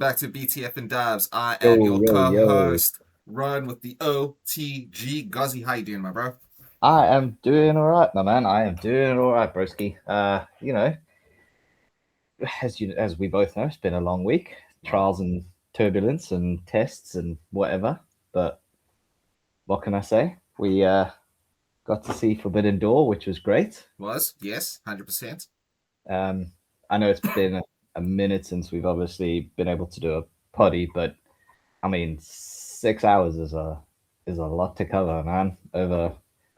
back to BTF and Dubs. I Yo, am your yo. co-host, Rone with the OTG Gozzy. How you doing, my bro? I am doing all right, my man. I am doing all right, broski. As we both know, it's been a long week. Trials and turbulence and tests and whatever. But what can I say? We got to see Forbidden Door, which was great. Yes, 100%. I know it's been a minute since we've obviously been able to do a poddy, but I mean, 6 hours is a lot to cover, man.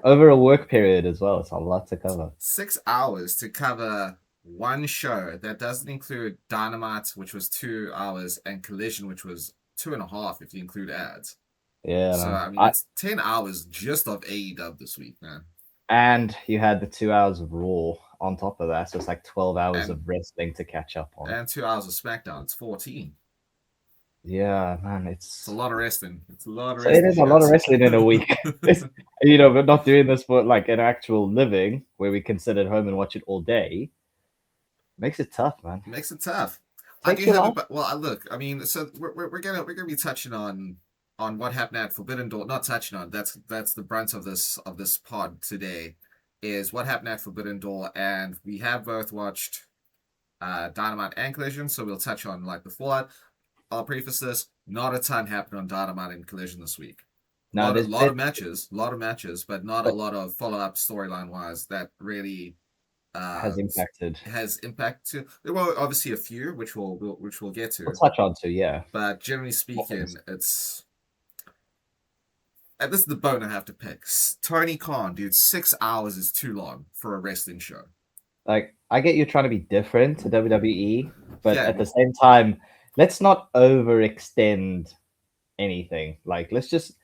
Over a work period as well. It's a lot to cover. 6 hours to cover one show that doesn't include Dynamite, which was 2 hours, and Collision, which was 2.5 if you include ads. Yeah, So man. I mean, it's 10 hours just of AEW this week, man. And you had the 2 hours of Raw on top of that, so it's like 12 hours And of wrestling to catch up on. and 2 hours of SmackDown. It's 14. Yeah, man, It's a lot of wrestling. It's a lot of so it wrestling. is a lot of wrestling in a week. We're not doing this for like an actual living where we can sit at home and watch it all day. Makes it tough, man. Makes it tough. I Takes do you have life. a well. Look, I mean, so we're gonna be touching on what happened at Forbidden Door. Not touching on that's the brunt of this pod today. Is what happened at Forbidden Door, and we have both watched Dynamite and Collision, so we'll touch on like the fallout. I'll preface this: not a ton happened on Dynamite and Collision this week. No, A lot of matches, but not a lot of follow up storyline wise that really has impacted. Has impact to. There were obviously a few which we'll get to. We'll touch on to, yeah. But generally speaking, it's and this is the bone I have to pick. Tony Khan, dude, 6 hours is too long for a wrestling show. Like, I get you trying to be different to WWE, but Yeah. at the same time, let's not overextend anything. Like, let's just.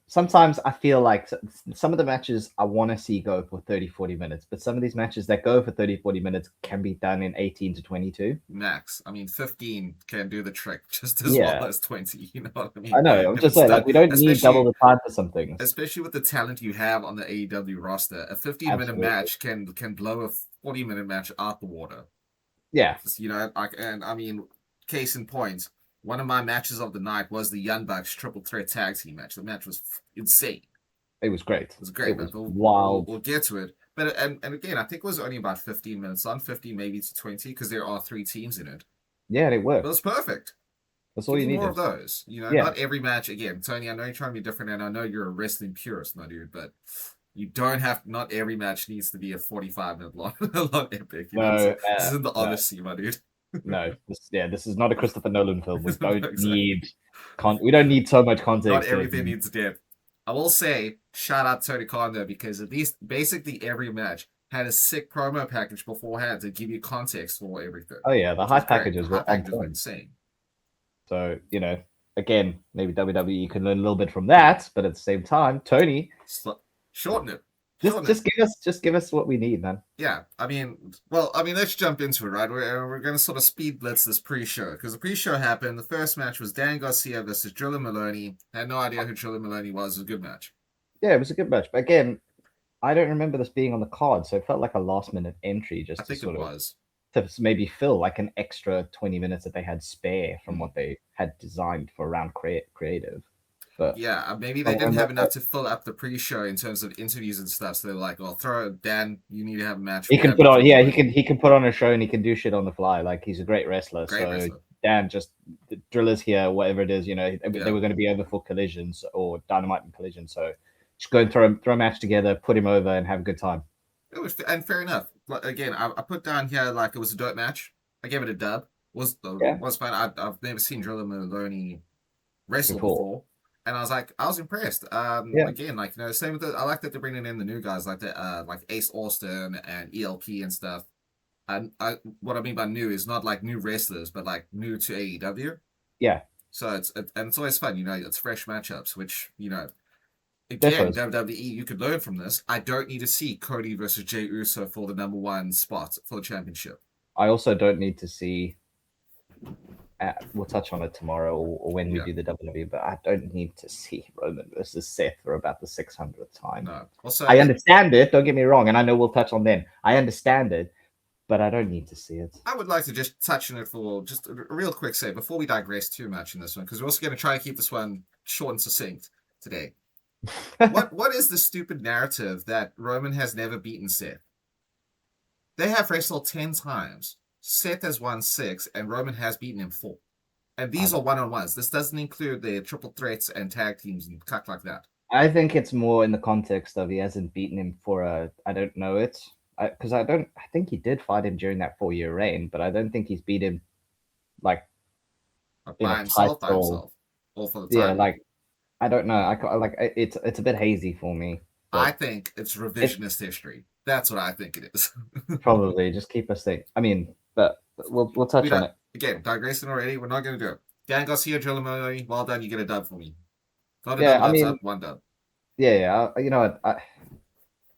Sometimes I feel like some of the matches I want to see go for 30, 40 minutes, but some of these matches that go for 30, 40 minutes can be done in 18 to 22. Max. I mean, 15 can do the trick just as well as 20. You know what I mean? I know. I'm just saying, like, we don't need double the time for some things. Especially with the talent you have on the AEW roster. A 15-minute match can blow a 40-minute match out the water. Yeah. You know, and I mean, case in point, one of my matches of the night was the Young Bucks triple threat tag team match. The match was insane. It was great. It was great. It was wild. We'll get to it. But and again, I think it was only about 15 minutes on, 15 maybe to 20, because there are 3 teams in it. Yeah, it worked. But it was perfect. That's all you need. More of those. You know, not every match. Again, Tony, I know you're trying to be different, and I know you're a wrestling purist, my dude, but you don't have. Not every match needs to be a 45-minute long epic. You know, this isn't the Odyssey, my dude. No, this is not a Christopher Nolan film. We don't need we don't need so much context. Not everything needs depth. I will say, shout out Tony Khan though, because at least basically every match had a sick promo package beforehand to give you context for everything. Oh yeah, the high packages were insane. So, you know, again, maybe WWE can learn a little bit from that, but at the same time, Tony, shorten it. Just give us what we need, man. Yeah, I mean, let's jump into it, right? We're going to sort of speed blitz this pre-show, because the pre-show happened. The first match was Dan Garcia versus Drilla Maloney. I had no idea who Drilla Maloney was. It was a good match. Yeah, it was a good match. But again, I don't remember this being on the card, so it felt like a last-minute entry just to maybe fill like an extra 20 minutes that they had spare from what they had designed for around creative. But yeah, maybe they didn't have enough to fill up the pre-show in terms of interviews and stuff. So they're like, "Well, throw Dan. You need to have a match." He can put on, he can put on a show and he can do shit on the fly. Like, he's a great wrestler. Dan, just Driller's here, whatever it is. You know, they were going to be over for Collisions or Dynamite and Collision. So just go and throw a match together, put him over, and have a good time. It was, and fair enough. Again, I put down here like it was a dope match. I gave it a dub. Was fine. I've never seen Drilla Maloney wrestle before. And I was impressed. Again, like, you know, same with I like that they're bringing in the new guys like like Ace Austin and ELP and stuff. And what I mean by new is not like new wrestlers, but like new to AEW. Yeah. So it's always fun, you know. It's fresh matchups, which, you know, again, WWE, you could learn from this. I don't need to see Cody versus Jey Uso for the #1 spot for the championship. I also don't need to see. We'll touch on it tomorrow or when we do the WWE, but I don't need to see Roman versus Seth for about the 600th time. No. Also, I understand it. Don't get me wrong, and I know we'll touch on them. I understand it, but I don't need to see it. I would like to just touch on it for just a real quick say before we digress too much in this one, because we're also going to try to keep this one short and succinct today. What is the stupid narrative that Roman has never beaten Seth? They have wrestled 10 times. Seth has won 6, and Roman has beaten him 4. And these are one-on-ones. This doesn't include the triple threats and tag teams and cut like that. I think it's more in the context of he hasn't beaten him for I don't know it. Because I think he did fight him during that 4-year reign, but I don't think he's beat him like by himself, or for the title. Yeah, like I don't know. It's a bit hazy for me. I think it's revisionist history. That's what I think it is. Probably just keep us safe. I mean, but we'll touch on it again. Digressing already. We're not going to do it. Dan Garcia, Joe Maloney, well done. You get a dub for me. One dub. Yeah. You know what?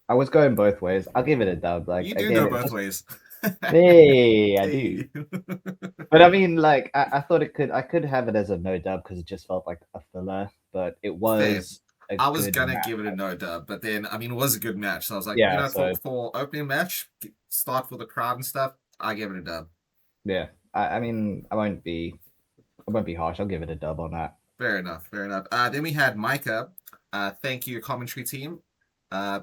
I was going both ways. I'll give it a dub. Like you do go both ways. Hey, I do. But I mean, like, I thought I could have it as a no dub because it just felt like a filler, but it was. I was gonna give it a no dub, but then I mean, it was a good match, so I was like, for opening match, start for the crowd and stuff, I give it a dub. Yeah, I mean, I won't be harsh. I'll give it a dub on that. Fair enough. Then we had Micah. Thank you, commentary team.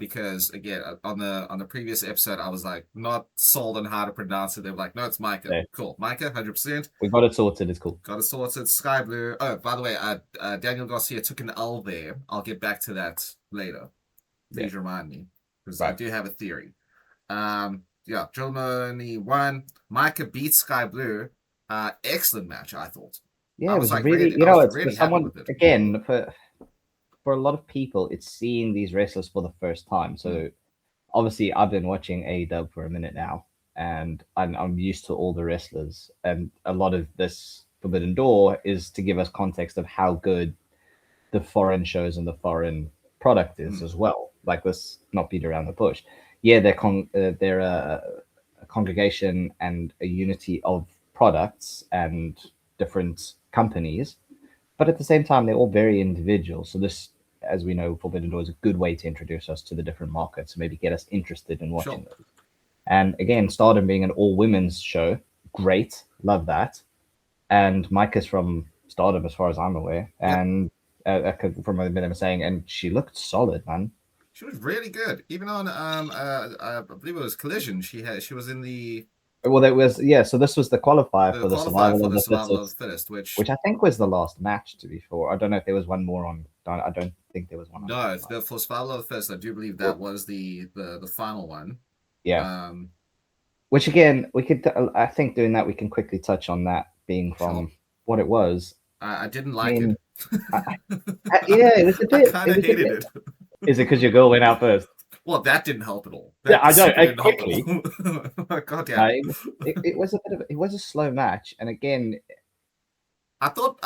Because again, on the previous episode, I was like not sold on how to pronounce it. They were like, no, it's Micah. Yeah. Cool, Micah, 100%. We got it sorted. It's cool. Got it sorted. Sky Blue. Oh, by the way, Daniel Garcia took an L there. I'll get back to that later. Please remind me because I do have a theory. Joe Maloney won. Micah beat Sky Blue. Excellent match, I thought. Yeah, it was like really. You know, it's really someone again for a lot of people, it's seeing these wrestlers for the first time. So obviously, I've been watching AEW for a minute now, and I'm used to all the wrestlers. And a lot of this Forbidden Door is to give us context of how good the foreign shows and the foreign product is as well. Like, let's not beat around the bush. Yeah, they're a congregation and a unity of products and different companies. But at the same time, they're all very individual. So this, as we know, Forbidden Door is a good way to introduce us to the different markets, maybe get us interested in watching those. And again, Stardom being an all-women's show, great, love that. And Micah's from Stardom, as far as I'm aware, and from what I'm saying, and she looked solid, man. She was really good. Even on, I believe it was Collision. She was in the. Well, that was So this was the qualifier for the survival of the fittest, which I think was the last match. To be fair, I don't know if there was one more on. I don't think there was one. No, for survival of the fittest, I do believe that was the final one. Yeah. Which again, we could. I think doing that, we can quickly touch on that being from what it was. I didn't like it. Yeah, it was a bit. I kind of hated it. Is it because your girl went out first? Well, that didn't help at all. I don't. Quickly. God damn. It was it was a slow match, and again, I thought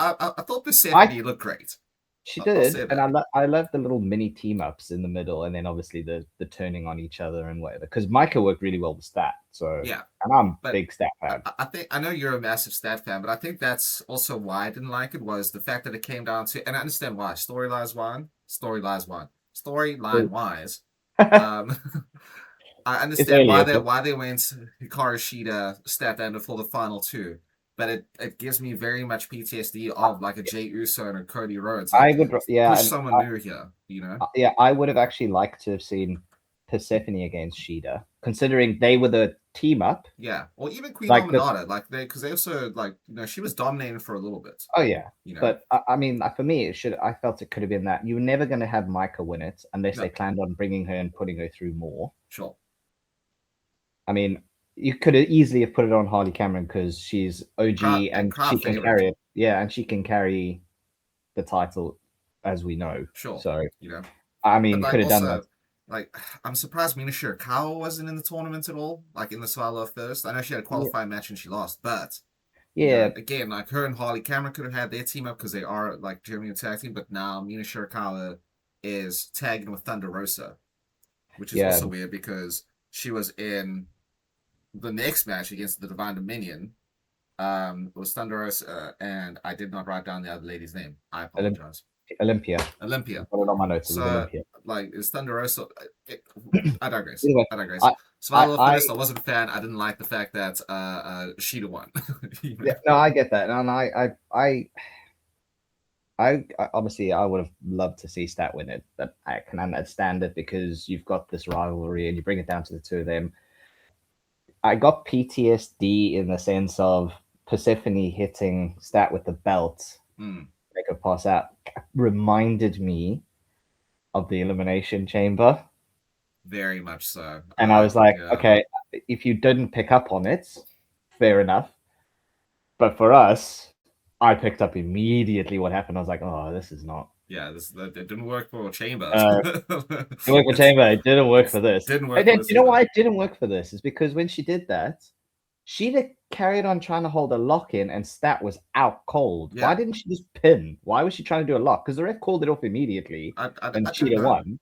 Persephone looked great. She did, and I love the little mini team ups in the middle, and then obviously the turning on each other and whatever. Because Micah worked really well with Stat, so yeah, and I'm a big Stat fan. I know you're a massive Stat fan, but I think that's also why I didn't like it was the fact that it came down to, and I understand why storyline wise. I understand why they went Hikaru Shida Stat Ender for the final two. But it gives me very much PTSD of like a Jey Uso and a Cody Rhodes. Like, push someone new here, you know? Yeah, I would have actually liked to have seen Persephone against Shida, considering they were the team up. Yeah, or even Queen Laminata, because they also she was dominating for a little bit. Oh yeah, but I mean, for me, I felt it could have been that you were never going to have Micah win it unless they planned on bringing her and putting her through more. Sure. I mean, you could have easily have put it on Harley Cameron because she's OG and she can carry it. Yeah, and she can carry the title, as we know. Sure. So I mean, could have done that. Like, I'm surprised Mina Shirakawa wasn't in the tournament at all. Like in the Swallow first, I know she had a qualifying match and she lost, but again, like her and Harley Cameron could have had their team up because they are like Germany tag team. But now Mina Shirakawa is tagging with Thunder Rosa, which is also weird because she was in the next match against the Divine Dominion. It was Thunder Rosa, and I did not write down the other lady's name. I apologize. Olympia. Put it on my notes. So, like, is Thunder Rosa? I digress. Survival of the Fittest, I wasn't a fan. I didn't like the fact that Sheeta won. You know? Yeah, no, I get that, and I obviously I would have loved to see Stat win it, but I can understand it because you've got this rivalry and you bring it down to the two of them. I got PTSD in the sense of Persephone hitting Stat with the belt, make her pass out, reminded me of the Elimination Chamber. Very much so. And I was like, okay, if you didn't pick up on it, fair enough. But for us, I picked up immediately what happened. I was like, oh, this is not. Yeah, it didn't work for Chamber. It didn't work for Chamber. It didn't work for this. Didn't work. And then, you know why it didn't work for this? Is because when she did that, she carried on trying to hold a lock in, and Stat was out cold. Yeah. Why didn't she just pin? Why was she trying to do a lock? Because the ref called it off immediately, and Cheetah won.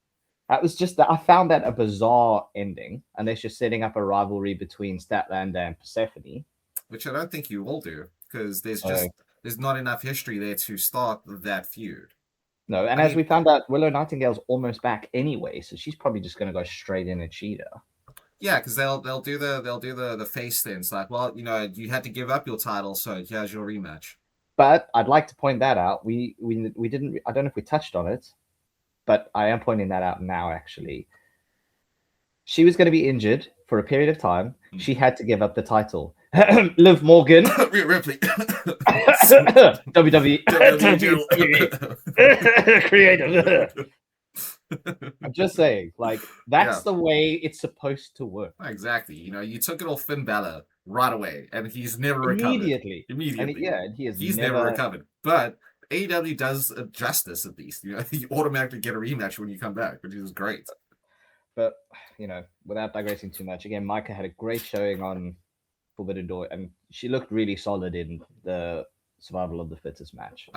That was just that. I found that a bizarre ending, and they're just setting up a rivalry between Statlander and Persephone, which I don't think you will do because there's not enough history there to start that feud. No, and as we found out, Willow Nightingale's almost back anyway, so she's probably just going to go straight in at Cheetah. Yeah, because they'll do the face thing. It's like, well, you know, you had to give up your title, so here's your rematch. But I'd like to point that out. We didn't. I don't know if we touched on it, but I am pointing that out now. Actually, she was going to be injured for a period of time. She had to give up the title. Liv Morgan, Ripley, WWE creative. I'm just saying, like, that's the way it's supposed to work. Exactly. You know, you took it off Finn Balor right away, and he's never recovered. Immediately. And he's never recovered. But AEW does justice at least. You know, you automatically get a rematch when you come back, which is great. But, you know, without digressing too much, again, Micah had a great showing on Forbidden Door, and she looked really solid in the Survival of the Fittest match.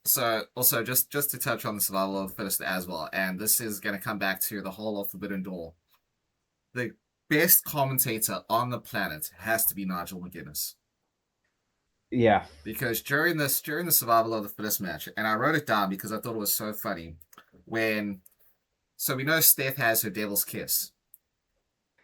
So also just to touch on the Survival of the Fittest as well, and this is going to come back to the whole of Forbidden Door. The best commentator on the planet has to be Nigel McGuinness. Yeah, because during the Survival of the Fittest match, and I wrote it down because I thought it was so funny so we know Steph has her Devil's Kiss.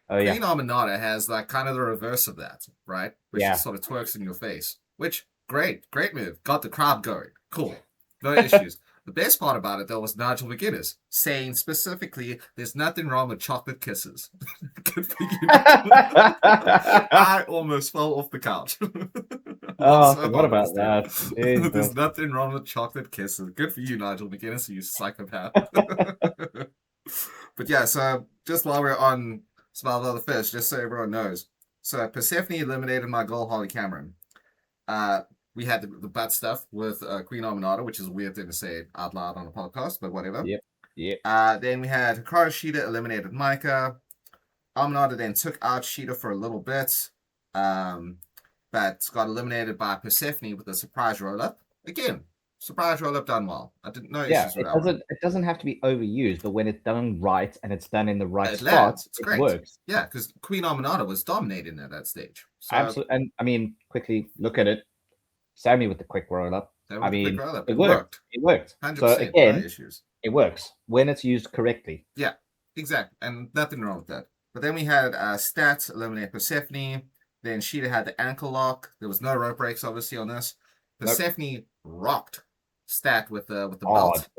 Oh, yeah. Queen Aminata has like kind of the reverse of that, right? Which sort of twerks in your face. Which, great move. Got the crowd going. Cool. No issues. The best part about it, though, was Nigel McGuinness saying specifically, there's nothing wrong with chocolate kisses. Good for you. I almost fell off the couch. I forgot about that. There's nothing wrong with chocolate kisses. Good for you, Nigel McGuinness, you psychopath. But yeah, so just while we're on Survival of the Fish, just so everyone knows. So Persephone eliminated my girl, Holly Cameron. We had the butt stuff with Queen Aminata, which is a weird thing to say out loud on a podcast, but whatever. Yep. Then we had Hikaru Shida eliminated Micah. Aminata then took out Shida for a little bit, but got eliminated by Persephone with a surprise roll-up. Again, surprise roll-up done well. I didn't know issues with that one. It doesn't have to be overused, but when it's done right and it's done in the right spot, it works. Yeah, because Queen Aminata was dominating at that stage. So, absolutely. And I mean, quickly look at it. Sammy with the quick roll-up. It worked. It worked. 100%. So again, no issues. It works when it's used correctly. Yeah, exactly. And nothing wrong with that. But then we had Stats eliminate Persephone. Then Sheeta had the ankle lock. There was no rope breaks, obviously, on this. Persephone rocked Stat with the belt.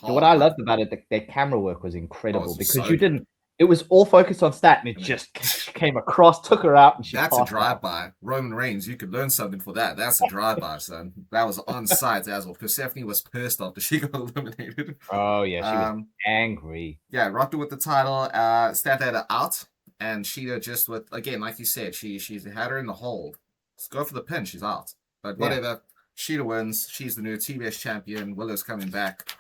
What I loved about it, their camera work was incredible because you didn't. It was all focused on Stat, and it just came across, took her out, and she. That's a drive-by. Roman Reigns, you could learn something for that. That's a drive-by, son. That was on site as well. Persephone was pissed after she got eliminated. Oh yeah, she was angry. Yeah, rocked her with the title. Stat had her out, and Sheeta just with again, like you said, she had her in the hold. Let's go for the pin. She's out, but whatever. Sheeta wins. She's the new TBS champion. Willow's coming back.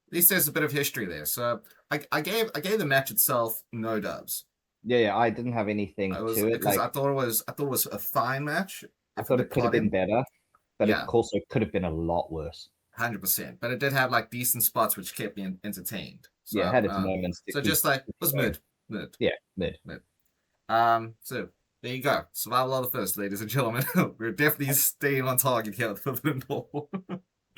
At least there's a bit of history there. So I gave the match itself no dubs. Yeah, I didn't have anything to it because I thought it was a fine match. I thought it could have been better, but it also could have been a lot worse. 100%, but it did have like decent spots which kept me entertained. So, it had its moments. So just like it was mid. Yeah, mid. So there you go. Survival of the Fittest, ladies and gentlemen. We're definitely staying on target here for the Forbidden Door.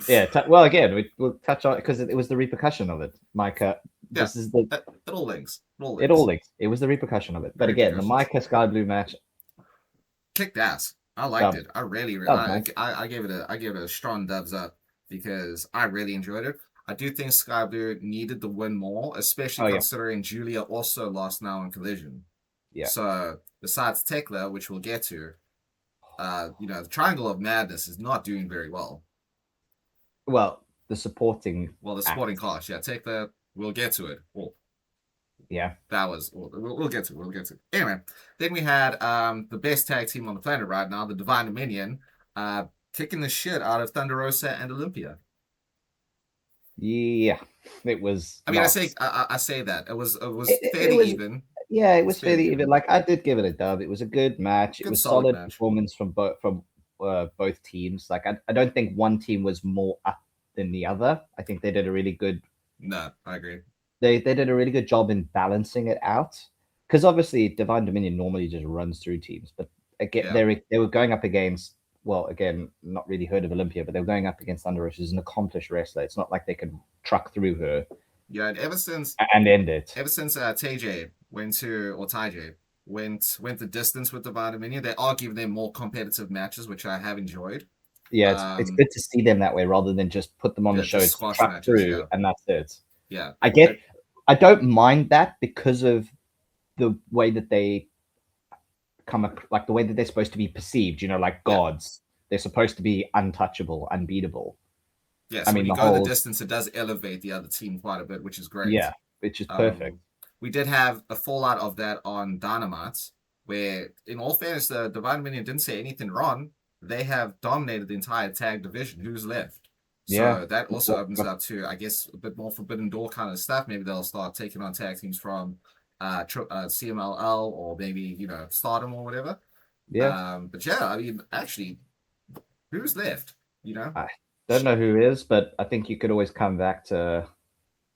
Yeah, well, again, we'll touch on it because it was the repercussion of it. Micah this is the it all links. It all links. It was the repercussion of it. But again, the Micah Sky Blue match kicked ass. I liked it. I really, I gave it a strong dubs up because I really enjoyed it. I do think Sky Blue needed the win more, especially considering Julia also lost now in Collision. Yeah. So besides Tekla, which we'll get to, the Triangle of Madness is not doing very well. Well, the supporting cast. Yeah, Tekla. We'll get to it. Well, yeah, that was we'll get to it. We'll get to it. Anyway, then we had the best tag team on the planet right now, the Divine Dominion, kicking the shit out of Thunder Rosa and Olympia. Yeah, it was. I mean, I say that it was fairly even. Yeah, it was fairly even. Like I did give it a dub. It was a good match. It was solid performance from both teams. Like I don't think one team was more up than the other. I think they did a really good. No, I agree. They did a really good job in balancing it out. Because obviously Divine Dominion normally just runs through teams, but again they were going up against, well, again, not really heard of Olympia, but they were going up against Thunder Rosa, who's an accomplished wrestler. It's not like they could truck through her. Yeah, and ever since TJ went the distance with Divine Dominion, they are giving them more competitive matches, which I have enjoyed. Yeah, it's good to see them that way rather than just put them on the show to truck matches, through and that's it. Yeah, I don't mind that because of the way that they like the way that they're supposed to be perceived, like gods. They're supposed to be untouchable, unbeatable. Yeah, so when you go the distance, it does elevate the other team quite a bit, which is great. Yeah, which is perfect. We did have a fallout of that on Dynamite, where, in all fairness, the Divine Dominion didn't say anything wrong. They have dominated the entire tag division. Who's left? So that also opens up to, I guess, a bit more Forbidden Door kind of stuff. Maybe they'll start taking on tag teams from CMLL or maybe, Stardom or whatever. Yeah. But yeah, I mean, actually, who's left? I don't know who is, but I think you could always come back to,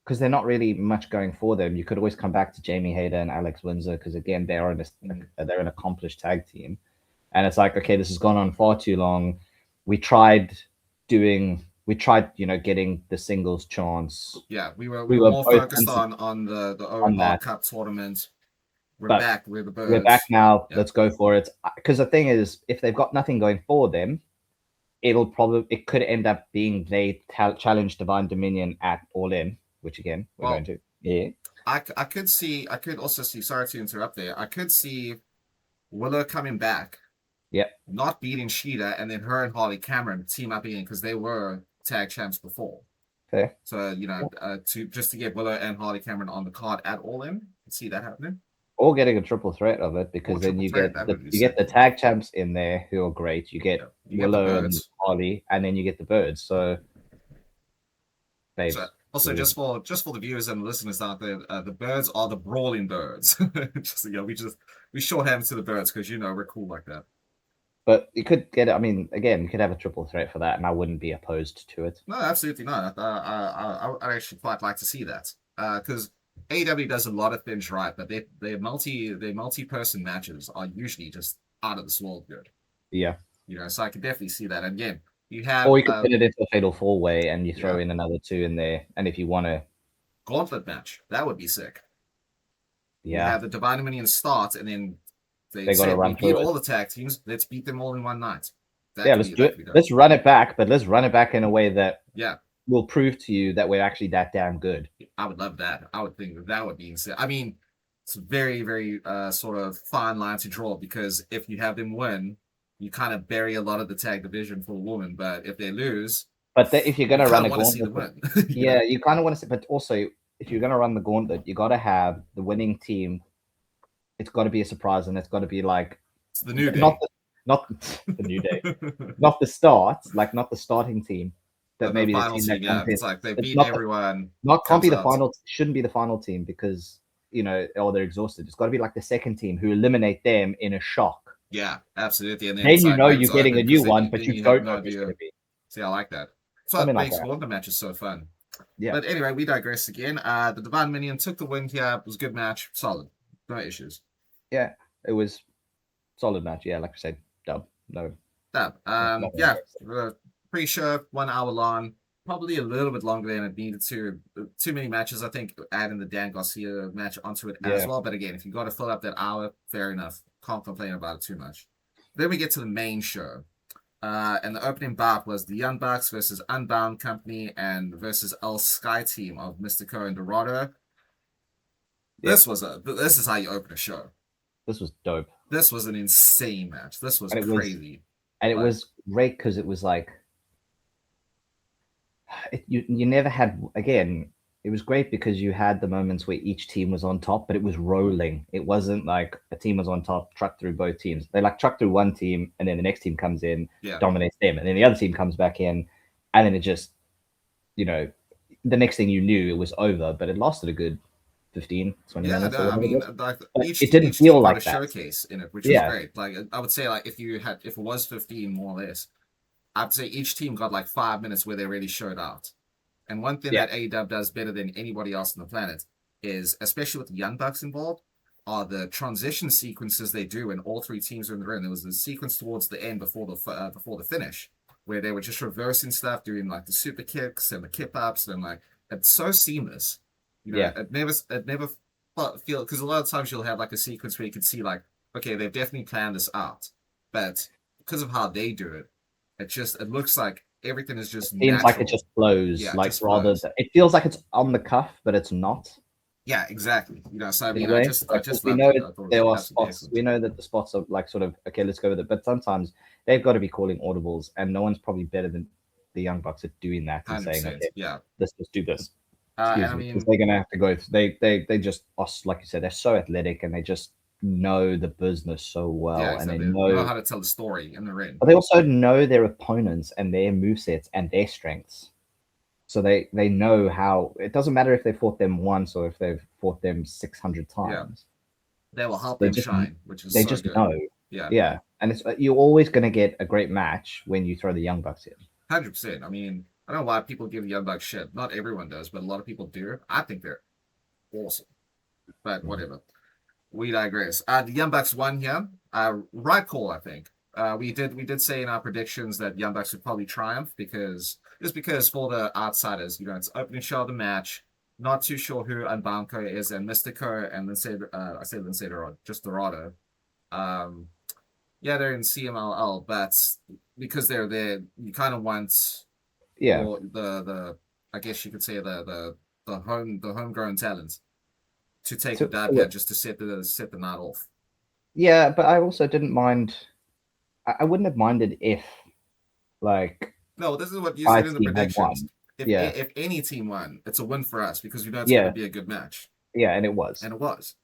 because they're not really much going for them. You could always come back to Jamie Hayter and Alex Windsor because again, they're an accomplished tag team, and it's like, okay, this has gone on far too long. We tried getting the singles chance. Yeah, we were more focused on the OMR Cup tournament. We're back. We're the Birds. We're back now. Yeah. Let's go for it. Because the thing is, if they've got nothing going for them, it could end up being they challenge Divine Dominion at All In, which again we're going to. Yeah. I could also see. Sorry to interrupt there. I could see Willow coming back. Yep. Not beating Sheeta, and then her and Harley Cameron team up again because they were tag champs before. Okay. So to get Willow and Harley Cameron on the card at All In, see that happening. Or getting a triple threat of it, because then you get the tag champs in there who are great. You get Willow and Harley, and then you get the Birds. So, also just for the viewers and the listeners out there, the Birds are the Brawling Birds. We shorthand to the Birds because we're cool like that. But you could get it. I mean, again, you could have a triple threat for that, and I wouldn't be opposed to it. No, absolutely not. I'd actually quite like to see that because AEW does a lot of things right, but their multi-person matches are usually just out of this world good. Yeah. So I can definitely see that. And again, you have, or you could put it into a fatal four-way, and you throw in another two in there. And if you want a gauntlet match, that would be sick. Yeah. You have the Divine Dominion start, and then they got to run through all the tag teams. Let's beat them all in one night. Let's do it. Let's run it back, but let's run it back in a way that will prove to you that we're actually that damn good. I would love that. I would think that would be insane. I mean, it's a very, very sort of fine line to draw, because if you have them win, you kind of bury a lot of the tag division for a woman. But if they lose, if you're going to run a gauntlet, you kind of want to see. But also, if you're going to run the gauntlet, you got to have the winning team. It's got to be a surprise, and it's got to be like it's the New Day, not the New Day, not the start, like not the starting team. That maybe the team that it's like they beat everyone. Can't be the final. Shouldn't be the final team because they're exhausted. It's got to be like the second team who eliminate them in a shock. Yeah, absolutely. And then you're getting a new one, but you don't know who's going to be. See, I like that. So it makes the match is so fun. Yeah. But anyway, we digress again. The Divine Minion took the win here. It was a good match, solid, no issues. Yeah, it was solid match. Yeah, like I said, dub. No. Dub. Pretty sure 1 hour long. probably a little bit longer than it needed to. Too many matches, I think, adding the Dan Garcia match onto it as well. But again, if you got to fill up that hour, fair enough. Can't complain about it too much. Then we get to the main show. And the opening bout was the Young Bucks versus Unbound Company and versus El Sky Team of Mystico and Dorado. This is how you open a show. This was dope. This was an insane match. This was crazy. And it was great because it was like you never had, again, it was great because you had the moments where each team was on top, but it was rolling. It wasn't like a team was on top, truck through both teams. They like truck through one team, and then the next team comes in, dominates them, and then the other team comes back in, and then it just, the next thing you knew, it was over. But it lasted a good 15, 20 minutes. I mean, like it didn't feel like a that. Showcase in it, which was great. Like I would say, like if it was 15 more or less, I'd say each team got like 5 minutes where they really showed out. And one thing that AEW does better than anybody else on the planet is, especially with the Young Bucks involved, are the transition sequences they do when all three teams are in the ring. There was a sequence towards the end before the finish where they were just reversing stuff, doing like the super kicks and the kip ups, and like it's so seamless. It never feel, because a lot of times you'll have like a sequence where you can see like, okay, they've definitely planned this out, but because of how they do it, it looks like everything is just seems like it just flows. It feels like it's on the cuff, but it's not. Yeah, exactly. So I mean, we know there are spots. We know that the spots are like sort of, okay, let's go with it. But sometimes they've got to be calling audibles, and no one's probably better than the Young Bucks at doing that and saying, okay, let's do this. I mean, they're gonna have to go. They just, like you said, they're so athletic and they just know the business so well, and they know how to tell the story in the ring. But they also know their opponents and their movesets and their strengths. So they know how. It doesn't matter if they fought them once or if they've fought them 600 times. They will help them shine, which is they so just good. Know. Yeah, and you're always going to get a great match when you throw the Young Bucks in. 100%. I mean, I don't know why people give the Young Bucks shit. Not everyone does, but a lot of people do. I think they're awesome. But whatever. We digress. The Young Bucks won here. Right call, I think. We did say in our predictions that Young Bucks would probably triumph because for the outsiders, it's opening show of the match. Not too sure who Unbound Co is, and Mystico and Lindsay just Dorado. They're in CMLL, but because they're there, you kind of want the I guess you could say the homegrown talents to take the dub here just to set the night off. Yeah, but I also didn't mind. I wouldn't have minded if, like, no, this is what you said in the predictions. If any team won, it's a win for us because it's going to be a good match. Yeah, and it was.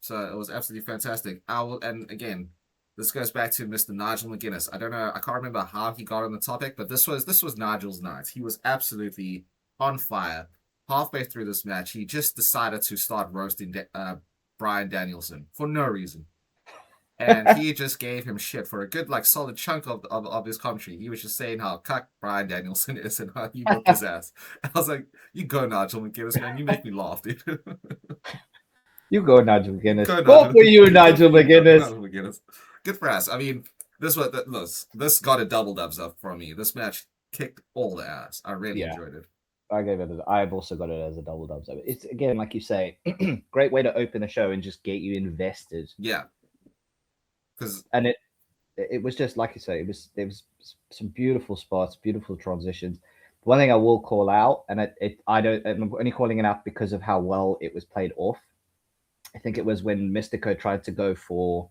So it was absolutely fantastic. And again, this goes back to Mr. Nigel McGuinness. I don't know, I can't remember how he got on the topic, but this was Nigel's night. He was absolutely on fire. Halfway through this match, he just decided to start roasting Bryan Danielson for no reason. And he just gave him shit for a good, like, solid chunk of his commentary. He was just saying how cuck Bryan Danielson is and how he whooped his ass. I was like, you go, Nigel McGuinness, man. You make me laugh, dude. You go, Nigel McGuinness. Go for you, Nigel McGuinness. Good for us. I mean, this got a double dubs up for me. This match kicked all the ass. I really enjoyed it. I've also got it as a double dubs. It's, again, like you say, great way to open the show and just get you invested. Yeah. And it was just like you say, there was some beautiful spots, beautiful transitions. One thing I will call out, and I'm only calling it out because of how well it was played off. I think it was when Mystico tried to go for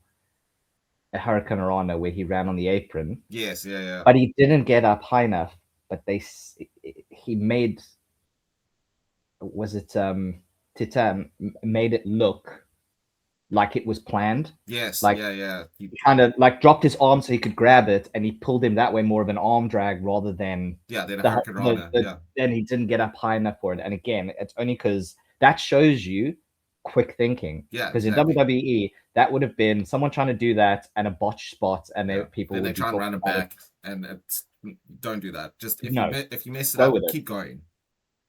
a Hurricane Rana where he ran on the apron. Yes, yeah. But he didn't get up high enough. But he made, was it Titan made it look like it was planned. Yes, like, yeah. He kind of like dropped his arm so he could grab it, and he pulled him that way, more of an arm drag rather than then he didn't get up high enough for it. And again, it's only because that shows you quick thinking. Yeah, because in WWE that would have been someone trying to do that and a botched spot, and people would try and run it back, and don't do that. Just if you mess it up, keep going.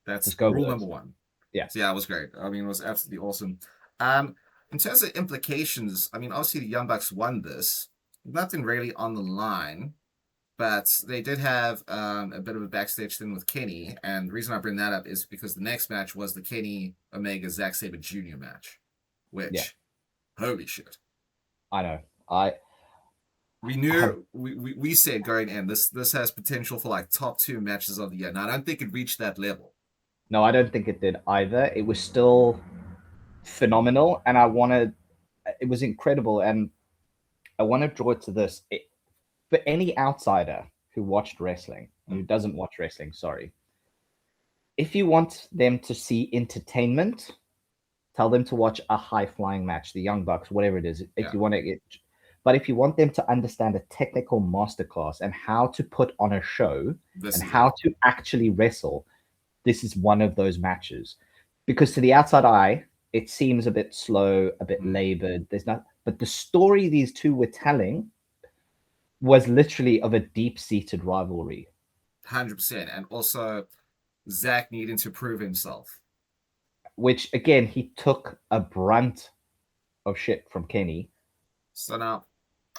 That's rule number one. Yeah. So it was great. I mean, it was absolutely awesome. In terms of implications, I mean, obviously the Young Bucks won this. Nothing really on the line. But they did have a bit of a backstage thing with Kenny, and the reason I bring that up is because the next match was the Kenny Omega Zack Sabre Jr. match, Yeah, which holy shit. I know. I We have knew we said going in this has potential for like top 2 matches of the year. Now I don't think it reached that level. no, I don't think it did either. It was still phenomenal, and I wanted. It was incredible, and I want to draw it to this. For any outsider who watched wrestling, who doesn't watch wrestling, sorry, if you want them to see entertainment, tell them to watch a high flying match, the Young Bucks, whatever it is. If you want to get, but if you want them to understand a technical masterclass and how to put on a show and how to actually wrestle, this is one of those matches. Because to the outside eye, it seems a bit slow, a bit labored. There's not, but the story these two were telling was literally of a deep-seated rivalry. 100%, and also Zack needing to prove himself. Which again, he took a brunt of shit from Kenny. So now,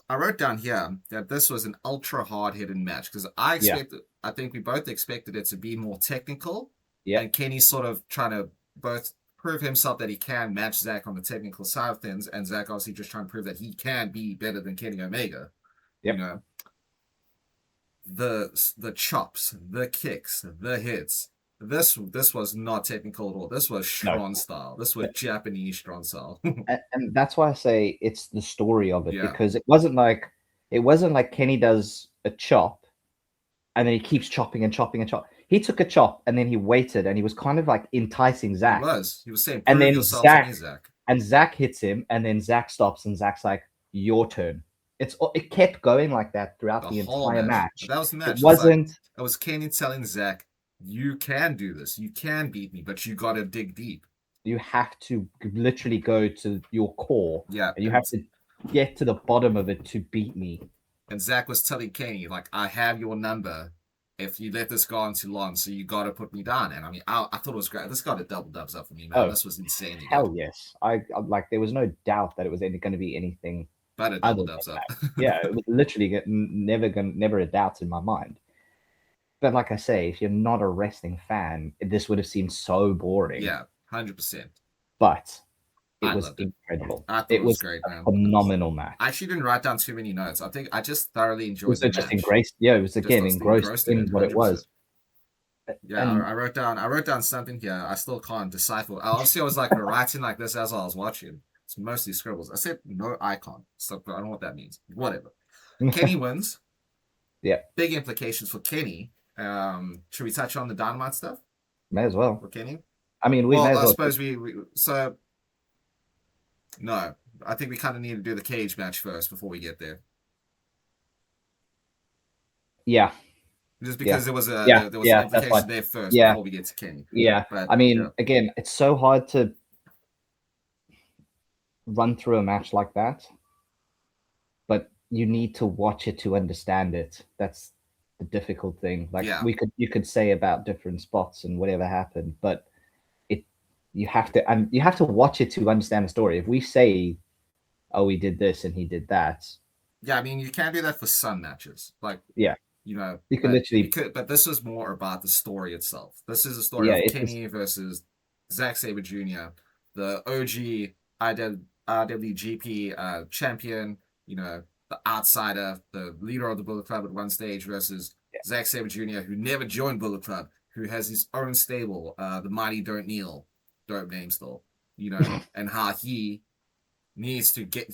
I wrote down here that this was an ultra hard-hitting match because I think we both expected it to be more technical. Yeah. And Kenny's sort of trying to both prove himself that he can match Zack on the technical side of things, and Zack obviously just trying to prove that he can be better than Kenny Omega. Yep. You know, the chops, the kicks, the hits. This was not technical at all. This was Strong style. This was Japanese Strong style. and that's why I say it's the story of it, because it wasn't like Kenny does a chop and then he keeps chopping and chopping and chopping. He took a chop and then he waited and he was kind of like enticing Zack. He was saying, and then Zack, and Zack hits him, and then Zack stops and Zack's like, your turn. It kept going like that throughout the entire match. That was the match. It was Kenny telling Zack, you can do this. You can beat me, but you got to dig deep. You have to literally go to your core. Yeah. And you have to get to the bottom of it to beat me. And Zack was telling Kenny, like, I have your number if you let this go on too long, so you got to put me down. And I mean, I thought it was great. This got a double dubs up for me, man. This was insane. Hell yes. I like, there was no doubt that it was going to be anything but a double dubs up. Yeah, it was literally never a doubt in my mind. But like I say, if you're not a wrestling fan, this would have seemed so boring. Yeah, 100%. But it was incredible. I thought it was great, man. Phenomenal match. I actually didn't write down too many notes. I think I just thoroughly enjoyed the match. It was again engrossed in what it was. Yeah, I wrote down something here. I still can't decipher. Obviously, I was like writing like this as I was watching. It's mostly scribbles. I said no icon. So I don't know what that means. Whatever. Kenny wins. Yeah. Big implications for Kenny. Should we touch on the Dynamite stuff? May as well. For Kenny? I mean, I suppose so. No, I think we kind of need to do the cage match first before we get there. Yeah. Just because there was an implication there first before we get to Kenny. Yeah. But, I mean, again, it's so hard to run through a match like that, but you need to watch it to understand it. That's the difficult thing. Like you could say about different spots and whatever happened, but you have to watch it to understand the story. If we say, oh, we did this and he did that. Yeah, I mean, you can't do that for some matches. Like, you know, you can literally. But this is more about the story itself. This is a story of Kenny versus Zack Sabre Jr., the OG IWGP champion. You know, the outsider, the leader of the Bullet Club at one stage versus Zack Sabre Jr., who never joined Bullet Club, who has his own stable, the Mighty Don't Kneel. Dope name still, you know, and how he needs to get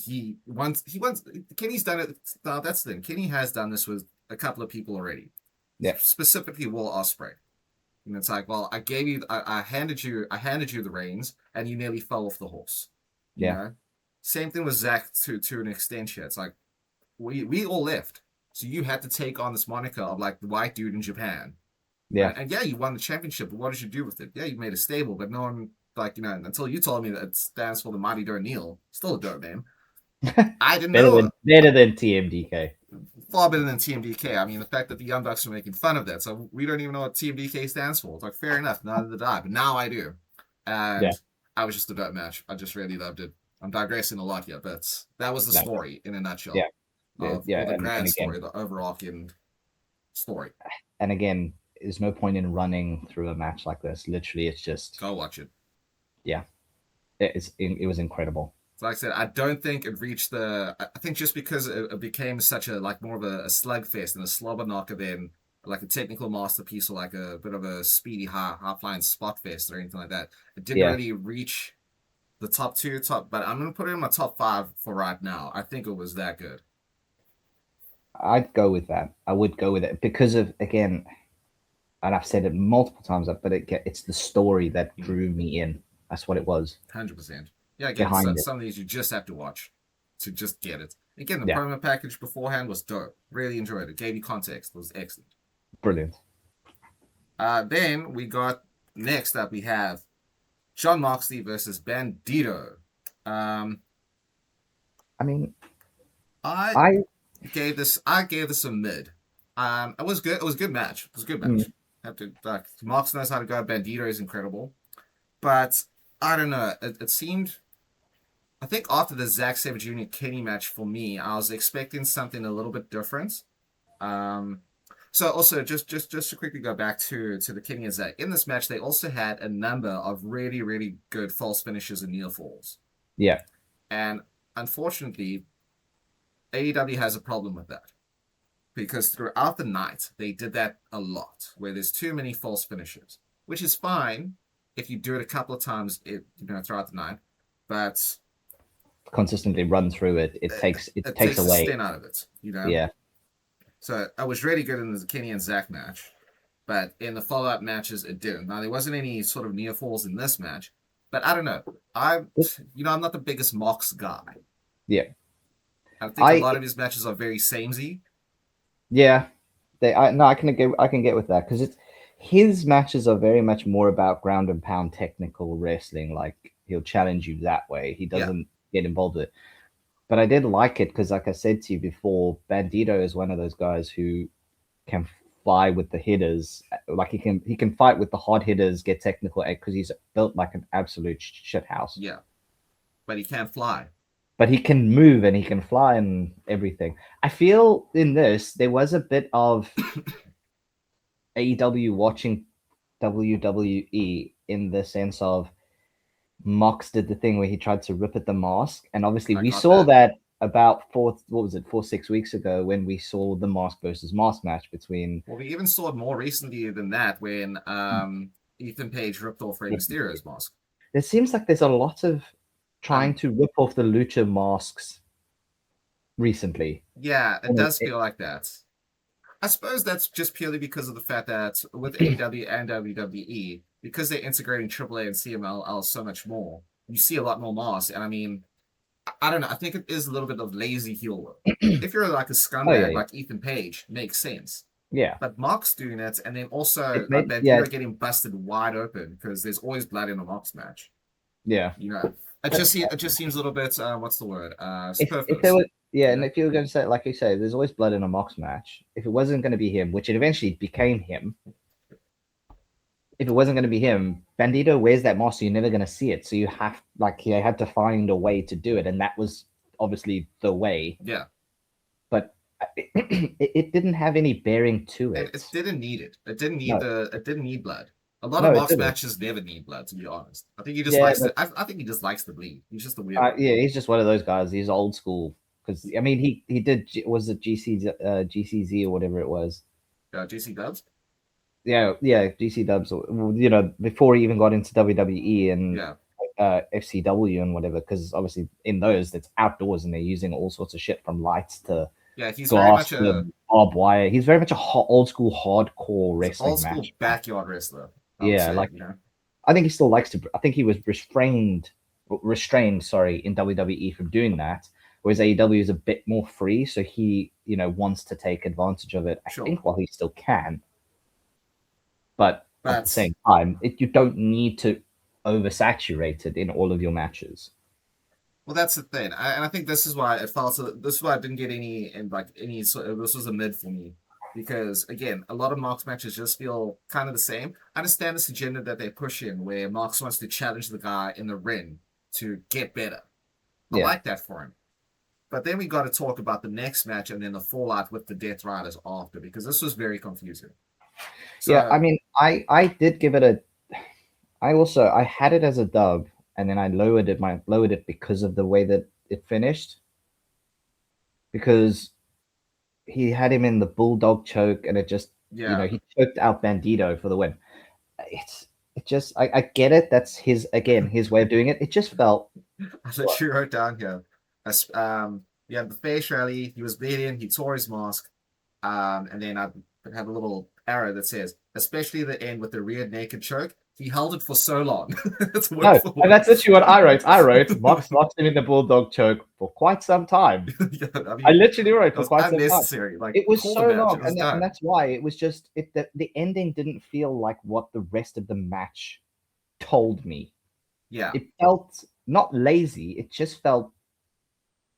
Kenny's done it. Now that's the thing. Kenny has done this with a couple of people already. Yeah. Specifically Will Ospreay. And it's like, well, I handed you the reins and you nearly fell off the horse. You know? Same thing with Zack to an extent here. It's like we all left. So you had to take on this moniker of like the white dude in Japan. Yeah. And you won the championship, but what did you do with it? Yeah, you made a stable, but no one, like, you know, until you told me that it stands for the Mighty Don't Kneel. Still a dope name. I didn't know. Better than TMDK. Far better than TMDK. I mean, the fact that the Young Bucks are making fun of that. So we don't even know what TMDK stands for. It's like, fair enough. Neither did I. But now I do. And I was just a dope match. I just really loved it. I'm digressing a lot here, but that was the story in a nutshell. The grand story, the overarching story. And again, there's no point in running through a match like this. Literally, it's just go watch it. Yeah, it was incredible. So like I said, I don't think it reached the. I think just because it became such a like more of a slugfest and a slobber knocker than like a technical masterpiece or like a bit of a speedy high flying spot fest or anything like that. It didn't really reach the top, but I'm gonna put it in my top 5 for right now. I think it was that good. I'd go with that. I would go with it because of, again, and I've said it multiple times, but it's the story that drew me in. That's what it was. 100%. Yeah, again, some of these you just have to watch to just get it. Again, the promo package beforehand was dope. Really enjoyed it. Gave you context. It was excellent. Brilliant. Then we got, next up, we have Jon Moxley versus Bandito. I mean, I gave this a mid. It was good. It was a good match. It was a good match. Have to Mox knows how to go. Bandito is incredible, but I don't know. It seemed. I think after the Zack Sabre Jr. Kenny match for me, I was expecting something a little bit different. So also just to quickly go back to the Kenny and Zack, in this match, they also had a number of really, really good false finishes and near falls. Yeah. And unfortunately, AEW has a problem with that. Because throughout the night, they did that a lot, where there's too many false finishes, which is fine if you do it a couple of times throughout the night, but consistently run through it, it takes away the sting out of it, Yeah. So I was really good in the Kenny and Zack match, but in the follow-up matches, it didn't. Now, there wasn't any sort of near falls in this match, but I don't know. I'm not the biggest Mox guy. Yeah. I think a lot of his matches are very samey. Yeah. I can get with that, because his matches are very much more about ground and pound technical wrestling. Like, he'll challenge you that way. He doesn't get involved with it. But I did like it because, like I said to you before, Bandito is one of those guys who can fly with the hitters. Like, he can fight with the hard hitters, get technical, because he's built like an absolute shit house. Yeah, but he can't fly. But he can move and he can fly and everything. I feel in this there was a bit of AEW watching WWE, in the sense of Mox did the thing where he tried to rip at the mask, and obviously we saw that about 4-6 weeks ago, when we saw the mask versus mask match between. Well, we even saw it more recently than that when Ethan Page ripped off Rey Mysterio's mask. It seems like there's a lot of trying to rip off the lucha masks recently. Yeah, it does feel like that. I suppose that's just purely because of the fact that with AEW and WWE, because they're integrating AAA and CMLL so much more, you see a lot more masks. And I mean, I don't know. I think it is a little bit of lazy heel work. If you're like a scumbag like Ethan Page, makes sense. Yeah. But Mox doing it, and then also Bandito getting busted wide open because there's always blood in a Mox match. Yeah. It just seems a little bit, what's the word? If there was, and if you were going to say, like you say, there's always blood in a Mox match. If it wasn't going to be him, which it eventually became him, if it wasn't going to be him, Bandito wears that mask, so you're never going to see it. So you had to find a way to do it, and that was obviously the way. Yeah. But it didn't have any bearing to it. It didn't need it. It didn't need it didn't need blood. A lot of Mox matches never need blood, to be honest. I think he just likes I think he just likes the bleed. He's just a weird. He's just one of those guys. He's old school. Because I mean, he did, was it GCZ or whatever it was? GC Dubs. Yeah, GC Dubs. Before he even got into WWE and FCW and whatever. Because obviously in those, it's outdoors and they're using all sorts of shit from lights to he's glass very much a barbed wire. He's very much a old school hardcore wrestling old school backyard wrestler. I think he still likes to. I think he was restrained, in WWE from doing that. Whereas AEW is a bit more free, so he, wants to take advantage of it. I think while he still can, but at the same time, you don't need to oversaturate it in all of your matches. Well, that's the thing, and I think this is why it felt. This is why I didn't get any. This was a mid for me. Because, again, a lot of Mox matches just feel kind of the same. I understand this agenda that they push in, where Mox wants to challenge the guy in the ring to get better. I like that for him. But then we got to talk about the next match and then the fallout with the Death Riders after, because this was very confusing. So, yeah, I mean, I did give it a. I had it as a dub, and then I lowered it because of the way that it finished. Because he had him in the bulldog choke, and it just he choked out Bandito for the win. I get it. That's his way of doing it. It just felt. I literally wrote down here. You had the face rally. He was bleeding. He tore his mask. And then I had a little arrow that says, especially the end with the rear naked choke. He held it for so long. And that's literally what I wrote. Mox locked him in the bulldog choke for quite some time. I literally wrote for quite some time. Like, it was so long, and that's why it was just the ending didn't feel like what the rest of the match told me. Yeah, it felt not lazy. It just felt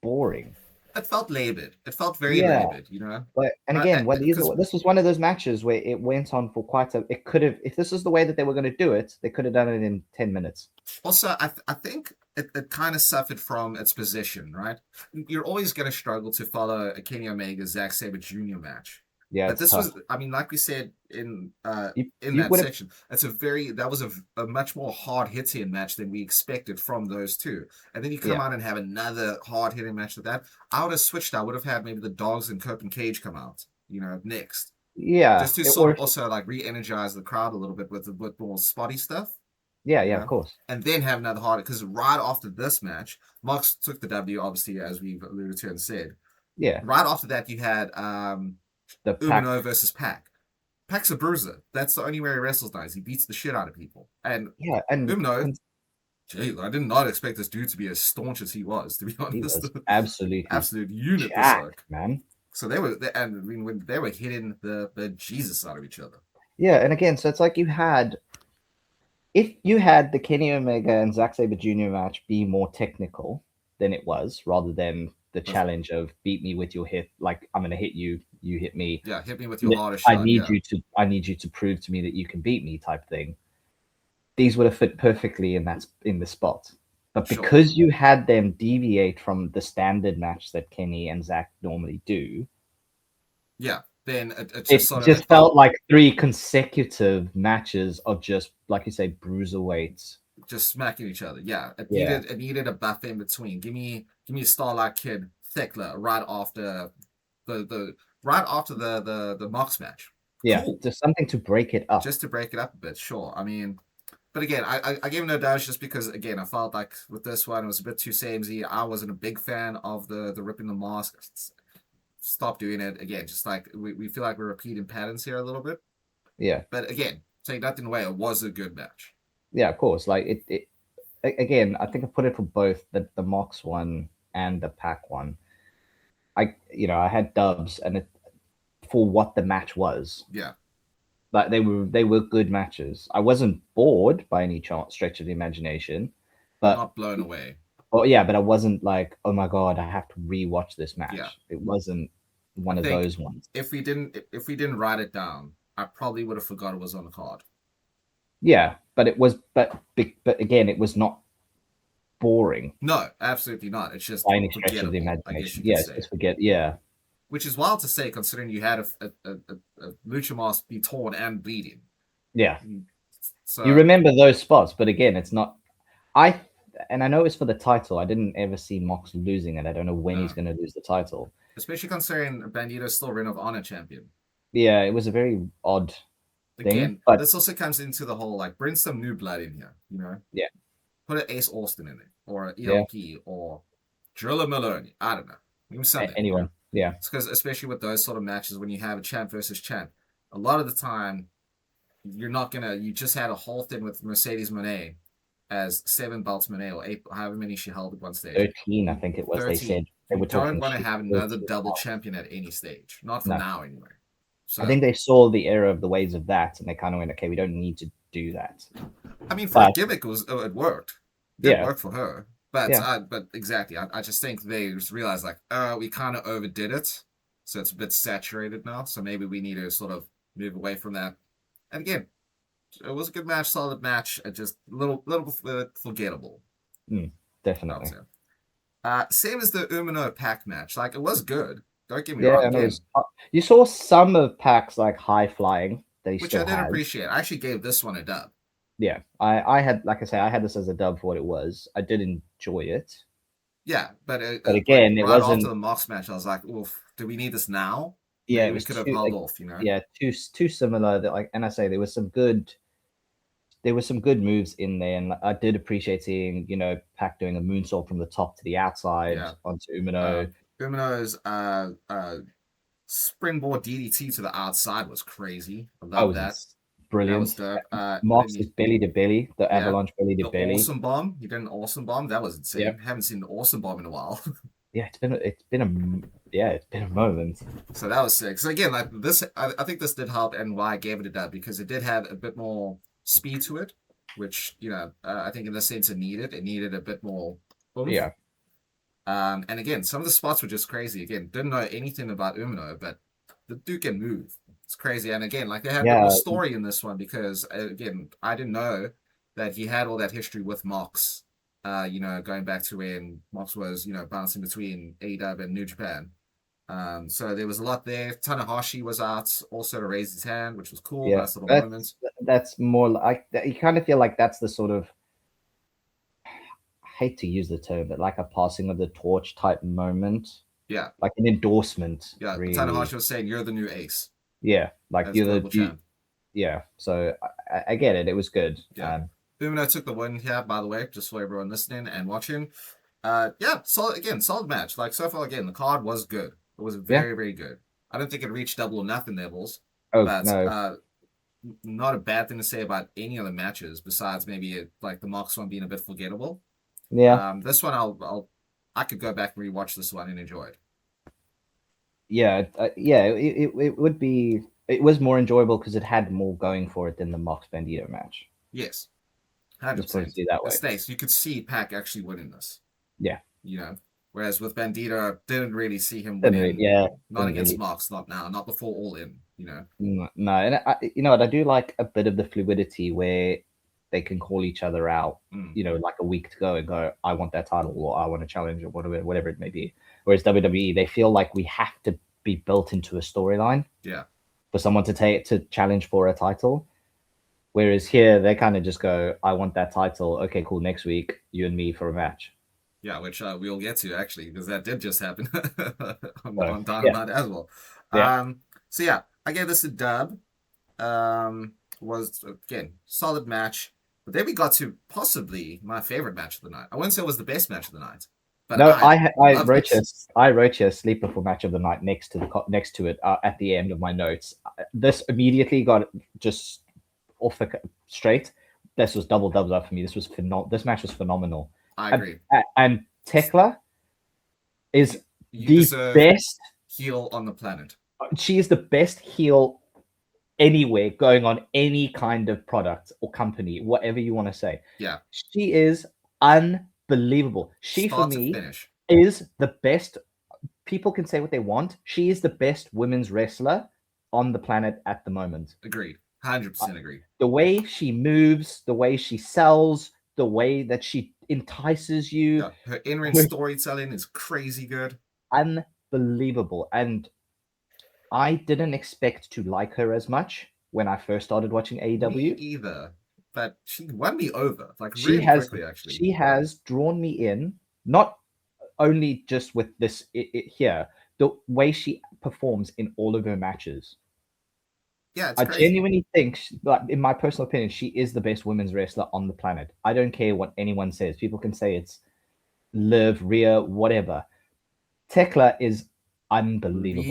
boring. It felt labored. It felt very labored, you know. But again, this was one of those matches where it went on for quite a. It could have, if this is the way that they were going to do it, they could have done it in 10 minutes. Also, I think it kind of suffered from its position, right? You're always going to struggle to follow a Kenny Omega Zack Sabre Jr. match. Yeah, but this was, I mean, like we said in that section, that was a much more hard hitting match than we expected from those two. And then you come out and have another hard hitting match like that. I would have switched. I would have had maybe the Dogs and Cope and Cage come out, next. Yeah, just to sort of also like re-energize the crowd a little bit with more spotty stuff. Yeah, of course. And then have another hard, because right after this match, Mox took the W, obviously, as we've alluded to and said. Yeah. Right after that, you had the Umino versus Pac. Pac's a bruiser. That's the only way he wrestles now. He beats the shit out of people. And Umino, I did not expect this dude to be as staunch as he was. To be honest, he was absolute unit, jacked, man. So they were, and when they were hitting the Jesus out of each other. Yeah, and again, so it's like if you had the Kenny Omega and Zack Sabre Jr. match be more technical than it was, rather than the challenge of beat me with your hit, like I'm gonna hit you, you hit me. Yeah, hit me with your hardest shot. I need you to prove to me that you can beat me, type thing. These would have fit perfectly in the spot. But because you had them deviate from the standard match that Kenny and Zack normally do, then it just felt like 3 consecutive matches of just, like you say, bruiserweights just smacking each other. Yeah, it needed a buff in between. Give me a Starlight Kid Thekla right after the Mox match. Yeah, cool. Just something to break it up. Just to break it up a bit, sure. I mean, but again, I gave no doubt just because, again, I felt like with this one, it was a bit too samey. I wasn't a big fan of the ripping the mask. Stop doing it. Again, just like we feel like we're repeating patterns here a little bit. Yeah. But again, take nothing away, it was a good match. Yeah, of course. Like it again, I think I put it for both the Mox one and the Pac one. I had dubs, and for what the match was. Yeah. But they were good matches. I wasn't bored by any stretch of the imagination, but not blown away. Oh yeah, but I wasn't like, oh my god, I have to rewatch this match. Yeah. It wasn't one of those ones. If we didn't write it down, I probably would have forgot it was on the card. Yeah, but it was, but again, it was not boring. No, absolutely not. It's just by any stretch of the imagination. Yes, just forget. Yeah. Which is wild to say, considering you had a lucha mask be torn and bleeding. Yeah. So you remember those spots, but again, it's not. And I know it's for the title. I didn't ever see Mox losing it. I don't know when he's going to lose the title. Especially considering Bandito's still Ring of Honor champion. Yeah, it was a very odd thing. But this also comes into the whole, like, bring some new blood in here, Yeah. Put an Ace Austin in it, or an ELP, or Drilla Maloney. I don't know. Even something. Anyone. Yeah. It's because, especially with those sort of matches, when you have a champ versus champ, a lot of the time, you just had a whole thing with Mercedes Moné as 7 belts Moné, or 8, however many she held at one stage. 13, I think it was. 13. They said they were don't want to have another double champion at any stage. Not for now, anyway. So, I think they saw the error of the ways of that, and they kind of went, okay, we don't need to do that. I mean, for a gimmick, it worked. It did work for her. But exactly, I just think they just realized, like, we kind of overdid it, so it's a bit saturated now. So maybe we need to sort of move away from that. And again, it was a good match, solid match. Just a little forgettable. Definitely. Same as the Umino Pack match. Like, it was good. Don't get me Yeah, wrong. and it Again, was. You saw some of Pac's like high flying that he which I still did has. appreciate. I actually gave this one a dub. Yeah, I had, like I say, I had this as a dub for what it was. I did enjoy it, Yeah, but but like again, it right after wasn't. the Mox match, I was like, "Oof, do we need this now? Yeah, Maybe it we was could have too. held off." You know? Yeah, too similar. That like, and I say there was some good. There were some good moves in there, and I did appreciate seeing Pac doing a moonsault from the top to the outside Yeah. onto Umino. Umino's springboard DDT to the outside was crazy. I Oh, love it that. was That was brilliant. dope. Then Mox's belly to belly, the yeah, avalanche belly to the belly. awesome bomb. He did an awesome bomb. That was Yeah, insane. Haven't seen an awesome bomb in a while. yeah. It's been a moment. So that was sick. So again, like this, I think this did help, and why I gave it a dub because it did have a bit more speed to it, which I think in this sense it needed. It needed a bit more oomph. Yeah, And again, some of the spots were just crazy. Again, didn't know anything about Umino, but the dude can move. It's crazy. And again, like they had a bit more yeah, story in this one because again, I didn't know that he had all that history with Mox. Going back to when Mox was, bouncing between AEW and New Japan. So there was a lot there. Tanahashi was out also to raise his hand, which was cool. yeah. Nice little moment. That's more like you kind of feel like that's the sort of, I hate to use the term, but like a passing of the torch type moment, Yeah. like an endorsement, Yeah. really. Tanahashi was saying, "You're the new ace Yeah, like as you're global champ." yeah. So I get it. It was good. Yeah. Umino took the win here, by the way, just for everyone listening and watching. Yeah, solid match. Like so far, again, the card was good. It was Yeah. very, very good. I don't think it reached double or nothing levels, Oh but no. not a bad thing to say about any of the matches besides maybe like the Mox one being a bit forgettable. Yeah. This one I could go back and rewatch this one and enjoy it. Yeah. Yeah. It would be. It was more enjoyable because it had more going for it than the Mox Bandito match. Yes, 100%. Just put it that way. Stace, you could see Pac actually winning this. Yeah. Whereas with Bandito, didn't really see him Didn't really, winning. yeah. Not Didn't against really. Mox, not now, not before All In. No, and you know what? I do like a bit of the fluidity where they can call each other out. Like a week to go and go, I want that title, or I want to challenge, or whatever it may be. Whereas WWE, they feel like we have to be built into a storyline. Yeah. For someone to challenge for a title. Whereas here, they kind of just go, I want that title. Okay, cool. Next week, you and me for a match. Yeah, which we'll get to actually, because that did just happen on Yeah. Dynamite as well. Yeah. So yeah, I gave this a dub. Was again solid match, but then we got to possibly my favorite match of the night. I wouldn't say it was the best match of the night, but No, I loved this. I wrote you a sleeper for match of the night next to it at the end of my notes. This immediately got just off the straight. This was double dubs up for me. This match was phenomenal. I agree. And Tekla is you the best heel on the planet. She is the best heel anywhere, going on any kind of product or company, whatever you want to say. Yeah. She is unbelievable. She, Start for me, to finish, is the best. People can say what they want. She is the best women's wrestler on the planet at the moment. Agreed. 100% agreed. The way she moves, the way she sells, the way that she entices you. Yeah, her in-ring storytelling is crazy good. Unbelievable. And I didn't expect to like her as much when I first started watching AEW. Me either. But she won me over, like really quickly, actually. She has drawn me in, not only just with this here, the way she performs in all of her matches. Yeah, I genuinely think, like, in my personal opinion, she is the best women's wrestler on the planet. I don't care what anyone says. People can say it's Liv, Rhea, whatever. Tekla is unbelievable.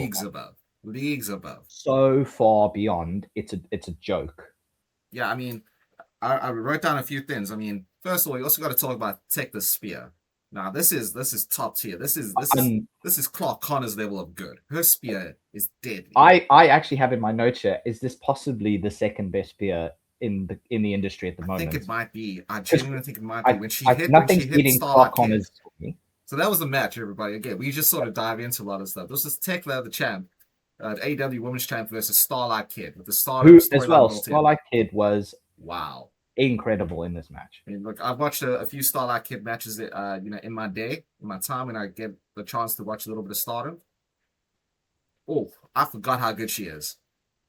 Leagues above. So far beyond, it's a joke. Yeah, I mean, I wrote down a few things. I mean, first of all, you also got to talk about Tekla's spear. Now, this is top tier. This is Clark Connor's level of good. Her spear is deadly. I actually have in my notes here, is this possibly the second best spear in the industry at the moment? I think it might be. I genuinely think it might be. When she hit Clark Connor's. So that was the match, everybody. Again, we just sort of dive into a lot of stuff. This is Tekla, the champ, AEW Women's Champ versus Starlight Kid with the Starlight Who as well. Starlight Kid was wow. incredible in this match. I mean, look, I've watched a few Starlight Kid matches, in my day, in my time, when I get the chance to watch a little bit of Stardom. Oh, I forgot how good she is.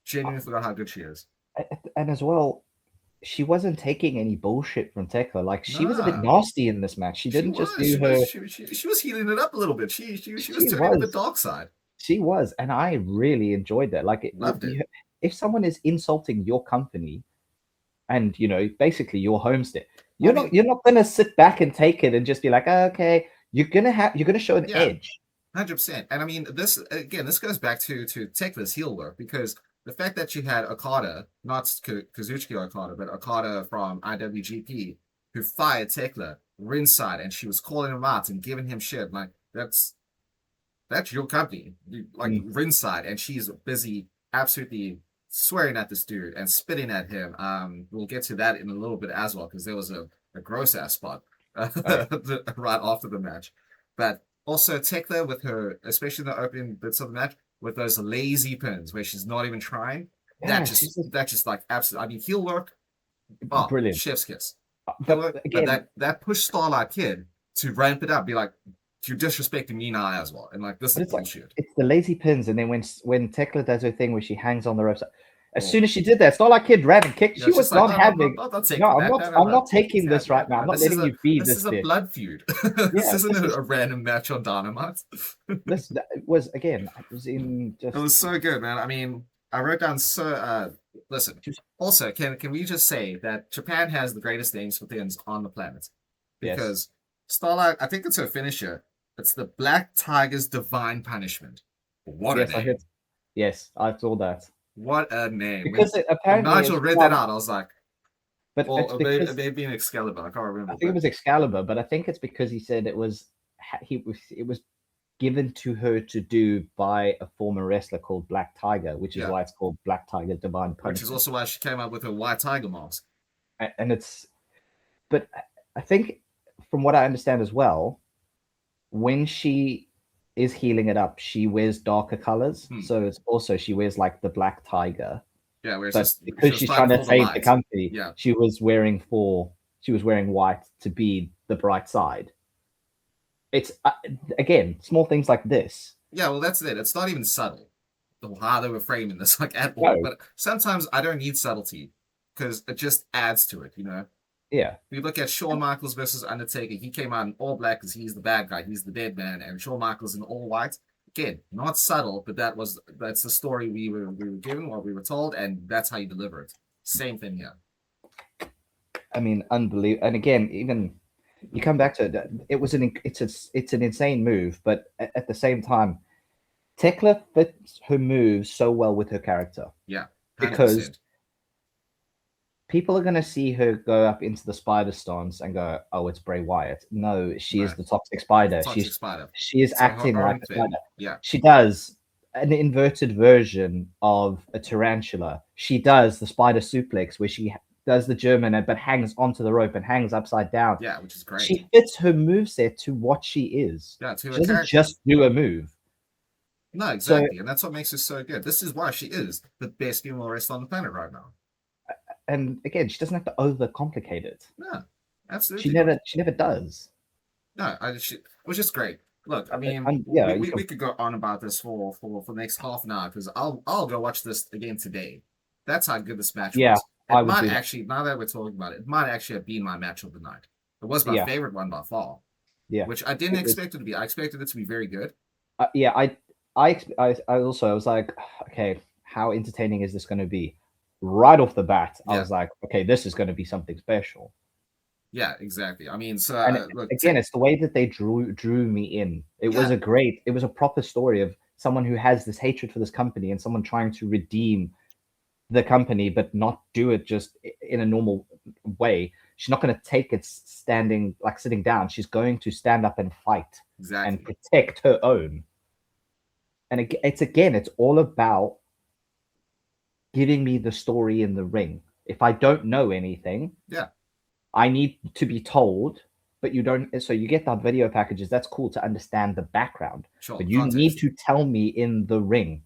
Genuinely forgot how good she is. And as well, she wasn't taking any bullshit from Tekla. Like, she was a bit Nah. nasty in this match. She didn't just do her. She was healing it up a little bit. She was She turning was. the dark side. She was, and I really enjoyed that. Like, Loved it. If someone is insulting your company, and basically your homestead, you're not gonna sit back and take it and just be like, oh, okay. You're gonna show an edge. 100%. And I mean, this goes back to Tekla's heel work, because the fact that you had Okada, not Kazuchika Okada, but Okada from IWGP, who fired Tekla ringside, and she was calling him out and giving him shit, like, that's your company, ringside, and she's busy absolutely swearing at this dude and spitting at him. We'll get to that in a little bit as well, because there was a gross ass spot right after the match. But also Tekla with her, especially in the opening bits of the match, with those lazy pins where she's not even trying. That just like absolutely. I mean, heel work, brilliant, chef's kiss. But that push Starlight Kid to ramp it up, be like, you're disrespecting me now as well, and like, this is bullshit. Like, it's the lazy pins, and then when Tekla does her thing where she hangs on the ropes. As soon as she did that, Starlight Kid ran and kicked. She was not having. I'm not taking this right now. I'm not letting you be this. This is a blood feud. This isn't a random match on Dynamite. This was again. It was so good, man. I mean, I wrote down so. Listen. Also, can we just say that Japan has the greatest names for things on the planet? Because Starlight, I think it's her finisher. It's the Black Tiger's Divine Punishment. What a name! Yes, I saw that. What a name! Because apparently when Nigel read that out, I was like, but it may have been Excalibur. I can't remember. I think it was Excalibur, but I think it's because he said it was given to her to do by a former wrestler called Black Tiger, which is why it's called Black Tiger Divine Punishment. Which is also why she came up with her White Tiger mask. But I think, from what I understand as well, when she is healing it up, she wears darker colors. So it's also, she wears like the Black Tiger. Yeah, but because she's trying to save the company, she was wearing white to be the bright side. It's again, small things like this. Yeah, well, that's it. It's not even subtle how they were framing this, like, at all. No. But sometimes I don't need subtlety, because it just adds to it, Yeah. If you look at Shawn Michaels versus Undertaker, he came out in all black because he's the bad guy, he's the dead man, and Shawn Michaels in all white. Again, not subtle, but that's the story we were given, what we were told, and that's how you deliver it. Same thing here. I mean, unbelievable. And again, even you come back to it, it's an insane move, but at the same time, Tekla fits her moves so well with her character. Yeah, 100%. Because people are going to see her go up into the spider stance and go, oh, it's Bray Wyatt. No, she is the toxic spider. She is acting like a spider. Yeah. She does an inverted version of a tarantula. She does the spider suplex where she does the German but hangs onto the rope and hangs upside down. Yeah, which is great. She fits her moveset to what she is. Yeah, she doesn't just do a move. No, exactly. And that's what makes her so good. This is why she is the best female wrestler on the planet right now. And again, she doesn't have to overcomplicate it. No, absolutely. She never does. No, which is great. Look, I mean, we could go on about this for the next half an hour, because I'll go watch this again today. That's how good this match was. It might actually, now that we're talking about it, might actually have been my match of the night. It was my favorite one by far. Yeah, which I didn't expect it to be. I expected it to be very good. I was like, okay, how entertaining is this going to be? Right off the bat, I was like, okay, this is going to be something special. Yeah, exactly. I mean, so look, again, it's the way that they drew me in. It was a proper story of someone who has this hatred for this company and someone trying to redeem the company, but not do it just in a normal way. She's not going to take it sitting down. She's going to stand up and fight and protect her own. And it's all about giving me the story in the ring. If I don't know anything, I need to be told, but you don't. So you get that video packages. That's cool to understand the background, but you need to tell me in the ring.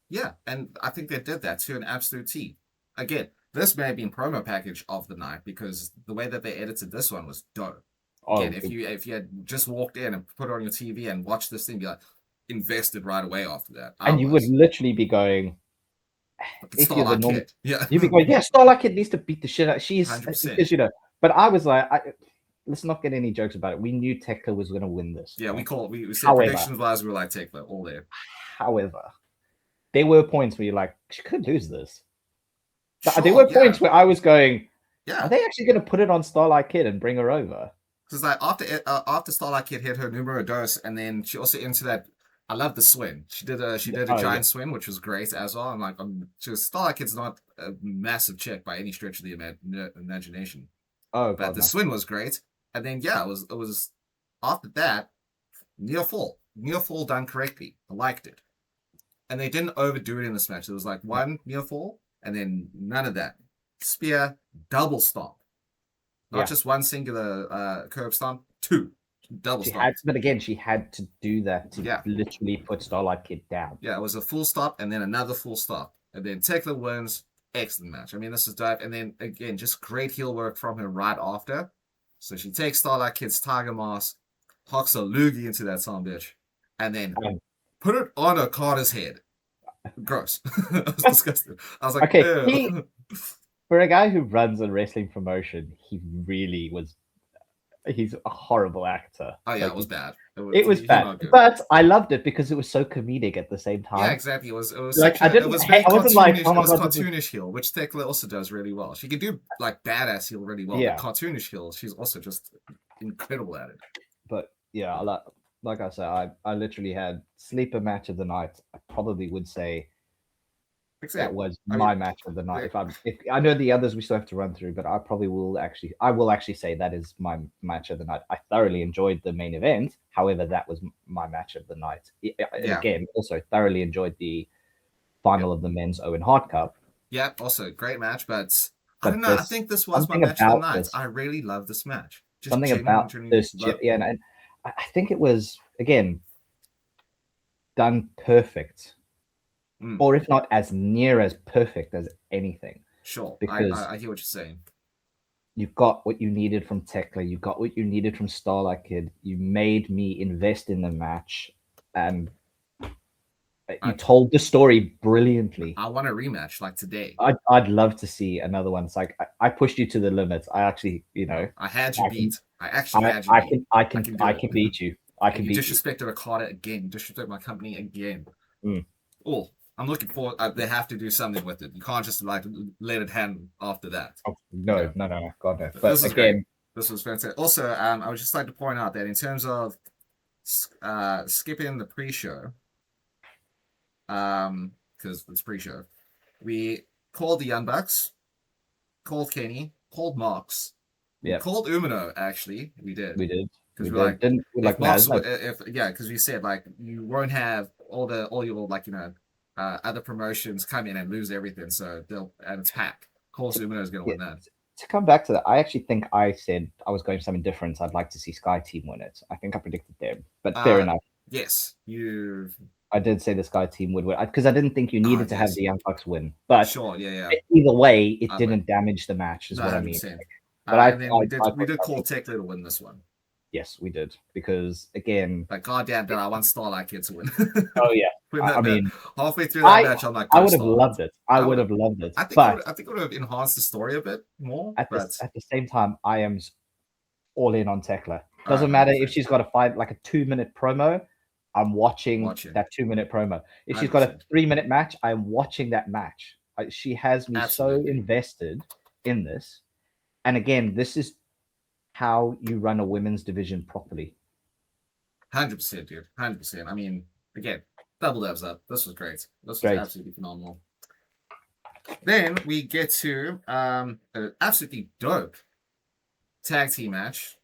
Yeah, and I think they did that to an absolute T. Again, this may have been promo package of the night because the way that they edited this one was dope. Again, if you had just walked in and put it on your TV and watched this thing, be like invested right away after that. You would literally be going, if you're the normal, yeah, you'd be going, yeah, Starlight Kid needs to beat the shit out. She's 100%. because But I was like, let's not get any jokes about it. We knew Tekla was going to win this. Yeah, right? we said predictions wise, we were like Tekla all there. However, there were points where you're like, she could lose this. Sure, there were points where I was going, are they actually going to put it on Starlight Kid and bring her over? Because like after Starlight Kid hit her numero dos, and then she also into that. I love the swing. She did a giant swing, which was great as well. I'm like, Starlight Kid's not a massive chick by any stretch of the imagination. Oh, but the swing was great. And then it was after that near fall done correctly. I liked it, and they didn't overdo it in this match. There was like one near fall, and then none of that. Spear, double stomp, not just one singular curb stomp, two. Double stop. But again, she had to do that to literally put Starlight Kid down. Yeah, it was a full stop and then another full stop. And then Tekla wins. Excellent match. I mean, this is dope. And then, again, just great heel work from her right after. So she takes Starlight Kid's tiger mask, hocks a loogie into that son bitch, and then put it on Okada's head. Gross. It was disgusting. I was like, okay, for a guy who runs a wrestling promotion, he really was. He's a horrible actor. Oh yeah, it was bad. It was bad, but I loved it because it was so comedic at the same time. Yeah, exactly. It was like it was cartoonish heel, which Tekla also does really well. She can do like badass heel really well. Yeah, but cartoonish heel, she's also just incredible at it. But yeah, like I said, I literally had sleeper match of the night. I probably would say. That was my match of the night. If I know the others we still have to run through, but I will actually say that is my match of the night. I thoroughly enjoyed the main event. However, that was my match of the night. Again, also thoroughly enjoyed the final of the men's Owen Hart Cup. Yeah, also great match, but I don't know. I think this was my match of the night. I really love this match. Just something about this, and I think it was again done perfect. Or if not as near as perfect as anything. Sure, because I hear what you're saying. You got what you needed from Tekla. You got what you needed from Starlight Kid. You made me invest in the match, and you told the story brilliantly. I want a rematch like today. I'd love to see another one. It's like I pushed you to the limits. I actually, I had you beat. I actually had you beat. I can beat you. I can beat you. Disrespected Okada again. Disrespected my company again. Oh. I'm looking for. They have to do something with it. You can't just like let it hang after that. Oh, no, God no. But again, this was fantastic. Also, I would just like to point out that in terms of skipping the pre-show, because it's pre-show, we called the Young Bucks, called Kenny, called Mox, called Umino. Actually, we did. Because because we said like you won't have all your like other promotions come in and lose everything, so it's packed. Cole Umino is going to win that. To come back to that, I actually think I said I was going something different. I'd like to see Sky Team win it. I think I predicted them, but fair enough. Yes, I did say the Sky Team would win because I didn't think you needed to have the Young Bucks win. But sure, either way, it didn't damage the match, is what I mean. But we did call Tekla to win this one. Yes, we did because again, like goddamn, did I want Starlight Kid to win? Oh yeah, I mean, halfway through that match, I'm like, I would have loved it. I would have loved it. I think it would have enhanced the story a bit more. At the same time, I am all in on Tekla. Doesn't matter if she's got a 2-minute promo. I'm watching that 2-minute promo. If she's got a 3-minute match, I'm watching that match. She has me so invested in this. And again, this is how you run a women's division properly. 100%, dude. 100%. I mean, again, double dubs up. This was great. This was absolutely phenomenal. Then we get to an absolutely dope tag team match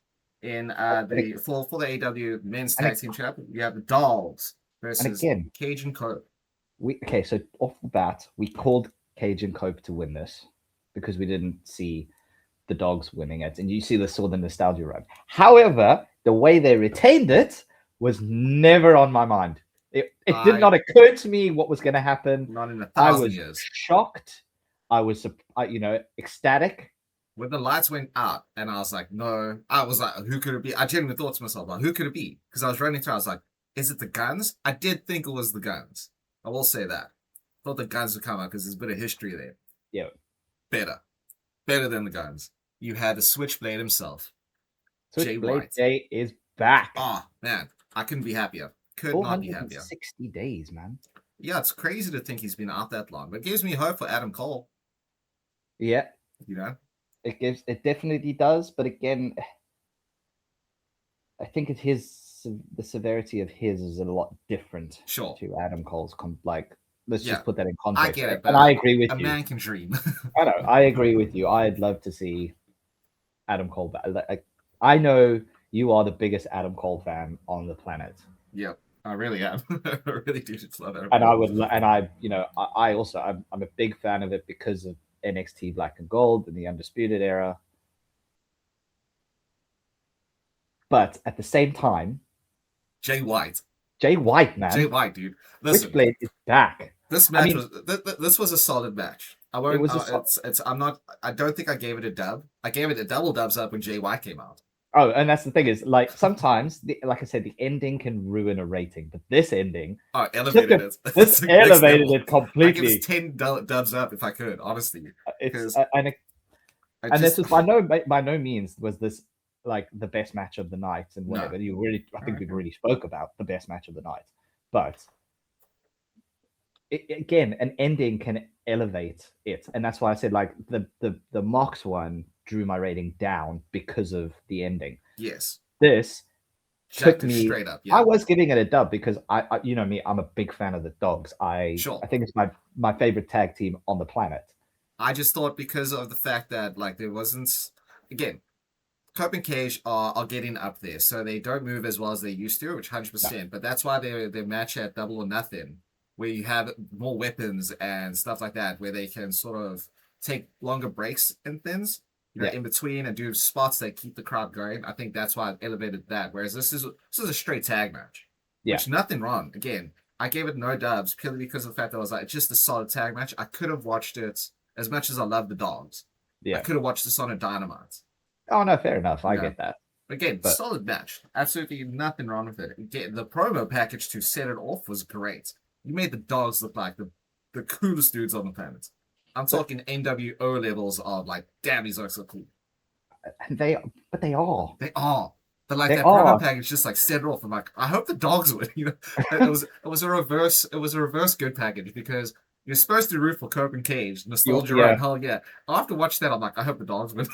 in for the AEW men's tag team champ. We have the Dogs versus Cage and Cope. So off the bat, we called Cage and Cope to win this because we didn't see the Dogs winning it, and you saw the nostalgia run. However, the way they retained it was never on my mind. It did not occur to me what was going to happen. Not in 1,000 years. Shocked. I was, ecstatic. When the lights went out, and I was like, no, I was like, who could it be? I genuinely thought to myself, like, who could it be? Because I was running through, I was like, is it the Guns? I did think it was the Guns. I will say that. Thought the Guns would come out because there's a bit of history there. Yeah. Better than the Guns. You had the Switchblade himself. Switchblade Jay is back. Oh, man. I couldn't be happier. Could not be happier. 460 days, man. Yeah, it's crazy to think he's been out that long, but it gives me hope for Adam Cole. Yeah. You know? It definitely does, but again, I think the severity of his is a lot different to Adam Cole's. Let's just put that in context. I get it, and I agree with you. A man can dream. I know. I agree with you. I'd love to see Adam Cole back. I know you are the biggest Adam Cole fan on the planet. Yep, I really am. I really do just love Adam Cole. I also I'm a big fan of it because of NXT Black and Gold and the Undisputed Era. But at the same time, Jay White, man. Jay White, dude. Listen, Switchblade is back. This match this was a solid match. I won't. I don't think I gave it a dub. I gave it a double dubs up when Jay White came out. Oh, and that's the thing is, like, sometimes, like I said, the ending can ruin a rating, but this ending, elevated it. This elevated it completely. I give it 10 dubs up if I could, honestly. And this was by no means was this like the best match of the night and whatever. No. I think we really spoke about the best match of the night, but again, an ending can elevate it, and that's why I said like the Mox one drew my rating down because of the ending. Yes, this took me straight up. Yeah. I was giving it a dub because I you know me, I'm a big fan of the Dogs. I think it's my favorite tag team on the planet. I just thought because of the fact that like there wasn't, again, Cope and Cage are getting up there, so they don't move as well as they used to, which 100%. No. But that's why their match at Double or Nothing, where you have more weapons and stuff like that, where they can sort of take longer breaks and things, in between and do spots that keep the crowd going. I think that's why I elevated that. Whereas this is a straight tag match, which nothing wrong. Again, I gave it no dubs purely because of the fact that I was like, it's just a solid tag match. I could have watched it as much as I love the Dogs. I could have watched this on a Dynamite. Oh no, fair enough. I get that. Again, solid match. Absolutely nothing wrong with it. Again, the promo package to set it off was great. You made the Dogs look like the coolest dudes on the planet. I'm talking NWO levels of like, damn, these are so cool. They are. They are. But like that promo package just like set it off. I'm like, I hope the Dogs win. It was a reverse good package because you're supposed to root for Cope and Cage, nostalgia, right? Hell yeah. After watching that, I'm like, I hope the Dogs win.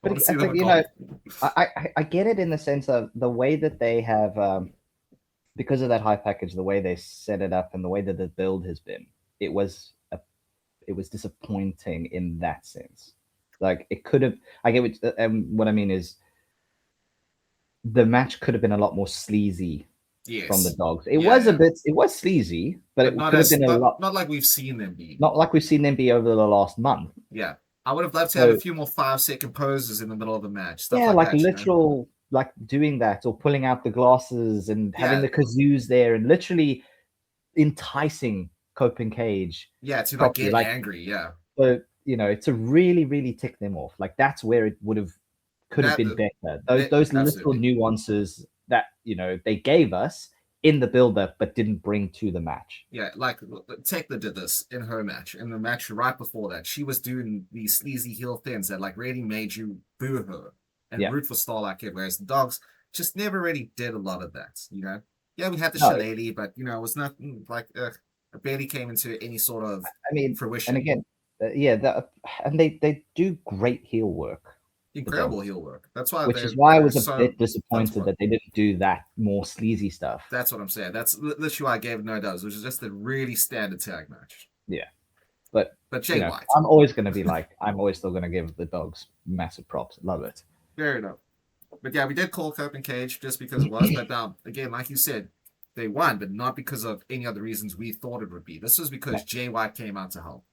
I get it in the sense of the way that they have, because of that high package, the way they set it up and the way that the build has been, it was disappointing in that sense. Like it could have. I get what I mean is the match could have been a lot more sleazy from the Dogs. It was sleazy, but it could have been a lot. Not like we've seen them be. Not like we've seen them be over the last month. Yeah. I would have loved to have a few more 5-second poses in the middle of the match. Stuff like literal, like doing that or pulling out the glasses and having the kazoos there and literally enticing Cope and Cage. Yeah, to like get angry. Yeah. So, to really, really tick them off. Like that's where it could have been better. Those little nuances that, they gave us in the build-up but didn't bring to the match. Yeah, like Tekla did this in her match. In the match right before that, she was doing these sleazy heel things that like really made you boo her and root for Star like it. Whereas the Dogs just never really did a lot of that. Yeah, we had the shillelagh, but it was not like it barely came into any sort of fruition. And again, and they do great heel work. Incredible heel work. That's why, which is why I was a bit disappointed that they didn't do that more sleazy stuff. That's what I'm saying. That's literally why I gave it no dubs, which is just a really standard tag match. Yeah, but Jay White, I'm always going to be like, I'm always still going to give the Dogs massive props. Love it. Fair enough. But yeah, we did call Cope and Cage just because it was. But again, like you said, they won, but not because of any other reasons we thought it would be. This was because Jay White came out to help.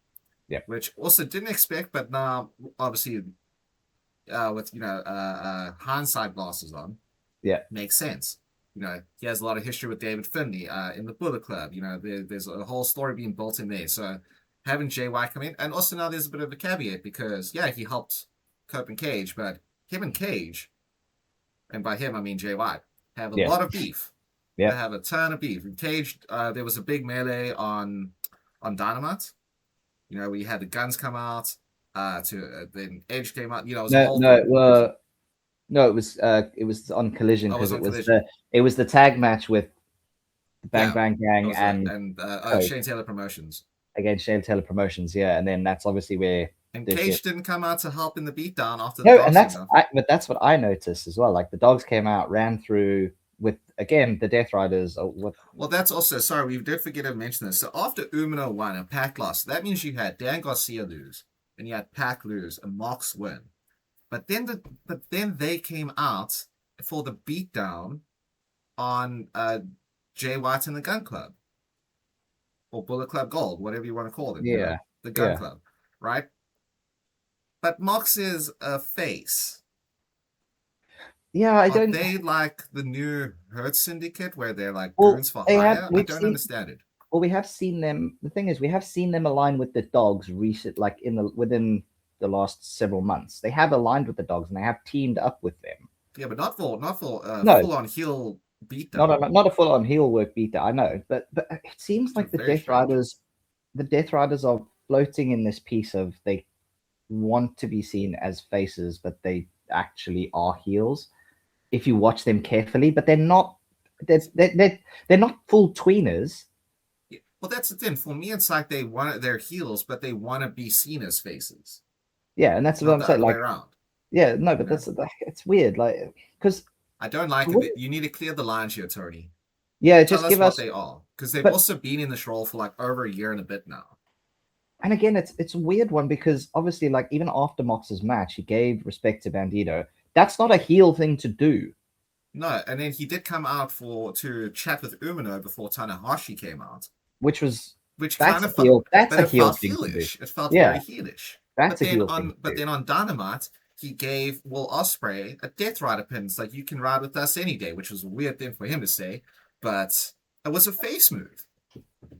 Yeah, which also didn't expect, but now obviously. With hindsight glasses on, makes sense. He has a lot of history with David Finlay in the Bullet Club. There's a whole story being built in there. So having JY come in, and also now there's a bit of a caveat because he helped Cope and Cage, but him and Cage, and by him I mean JY, have a lot of beef. They have a ton of beef. In Cage, there was a big melee on Dynamite. We had the guns come out. Then Edge came out. It was a whole thing. No, it was on Collision because it was the tag match with the Bang Bang Gang and Shane Taylor Promotions against Shane Taylor Promotions. Yeah, and then that's obviously where Cage didn't come out to help in the beatdown after the dogs. And that's what I noticed as well. Like the dogs came out, ran through with again the Death Riders. Well, that's also sorry we did forget to mention this. So after Umino won and Pac lost, that means you had Dan Garcia lose and you had Pac lose and Mox win. But then they came out for the beatdown on Jay White and the Gun Club or Bullet Club Gold, whatever you want to call them. Yeah, the Gun Club, right? But Mox is a face. Yeah, I don't. They like the new Hurt Syndicate where they're like goons for hire. I don't understand it. Well, we have seen them. The thing is, we have seen them align with the dogs like within the last several months. They have aligned with the dogs and they have teamed up with them. Yeah, but not for full on heel beatdown. Not a full on heel work beatdown. I know, but it seems like the Death Riders are floating in this piece of they want to be seen as faces, but they actually are heels if you watch them carefully. But they're not. They're not full tweeners. Yeah. Well, that's the thing. For me, it's like they're heels, but they want to be seen as faces. Yeah, and that's what I'm saying. Like, yeah, no, but it's weird. Like, because I don't like it. You need to clear the lines here, Tony. Yeah, Tell just give us what they are, because they've also been in this role for like over a year and a bit now. And again, it's a weird one because obviously, like even after Mox's match, he gave respect to Bandito. That's not a heel thing to do. No, and then he did come out to chat with Umino before Tanahashi came out, which kind of felt heelish. It felt very heelish. But then on Dynamite, he gave Will Ospreay a Death Rider pin. It's like, you can ride with us any day, which was a weird thing for him to say, but it was a face move.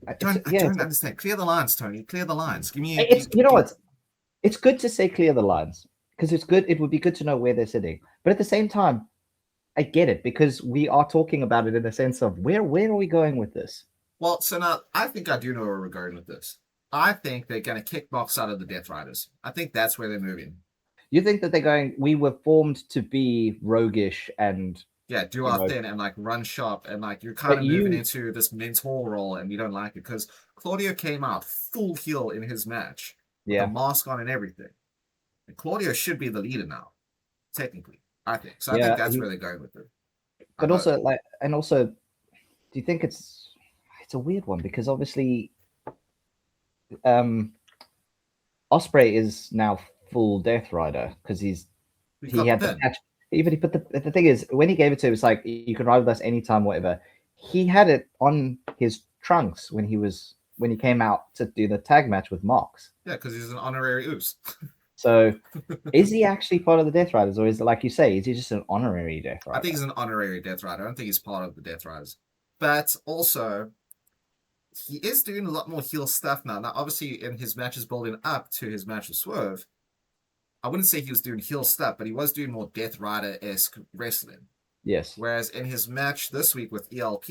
I don't understand. Clear the lines, Tony. Clear the lines. Give me. It's good to say clear the lines because it's good. It would be good to know where they're sitting, but at the same time, I get it because we are talking about it in the sense of where are we going with this? Well, so now I think I do know where we're going with this. I think they're going to kick Mox out of the Death Riders. I think that's where they're moving. You think that they're going? We were formed to be roguish and do our thing and like run sharp and like you're kind of moving into this mentor role and you don't like it because Claudio came out full heel in his match with the mask on and everything. And Claudio should be the leader now, technically. I think so. I think that's where they're going with it. But also, do you think it's a weird one because obviously, Ospreay is now full Death Rider because he had the patch. Even but the thing is, when he gave it to him, it's like you can ride with us anytime, whatever. He had it on his trunks when he came out to do the tag match with Mox. Yeah, because he's an honorary Oos. So, is he actually part of the Death Riders, or is it like you say, is he just an honorary Death Rider? I think he's an honorary Death Rider. I don't think he's part of the Death Riders. But also, he is doing a lot more heel stuff now. Now, obviously, in his matches building up to his match with Swerve, I wouldn't say he was doing heel stuff, but he was doing more Death Rider-esque wrestling. Yes. Whereas in his match this week with ELP,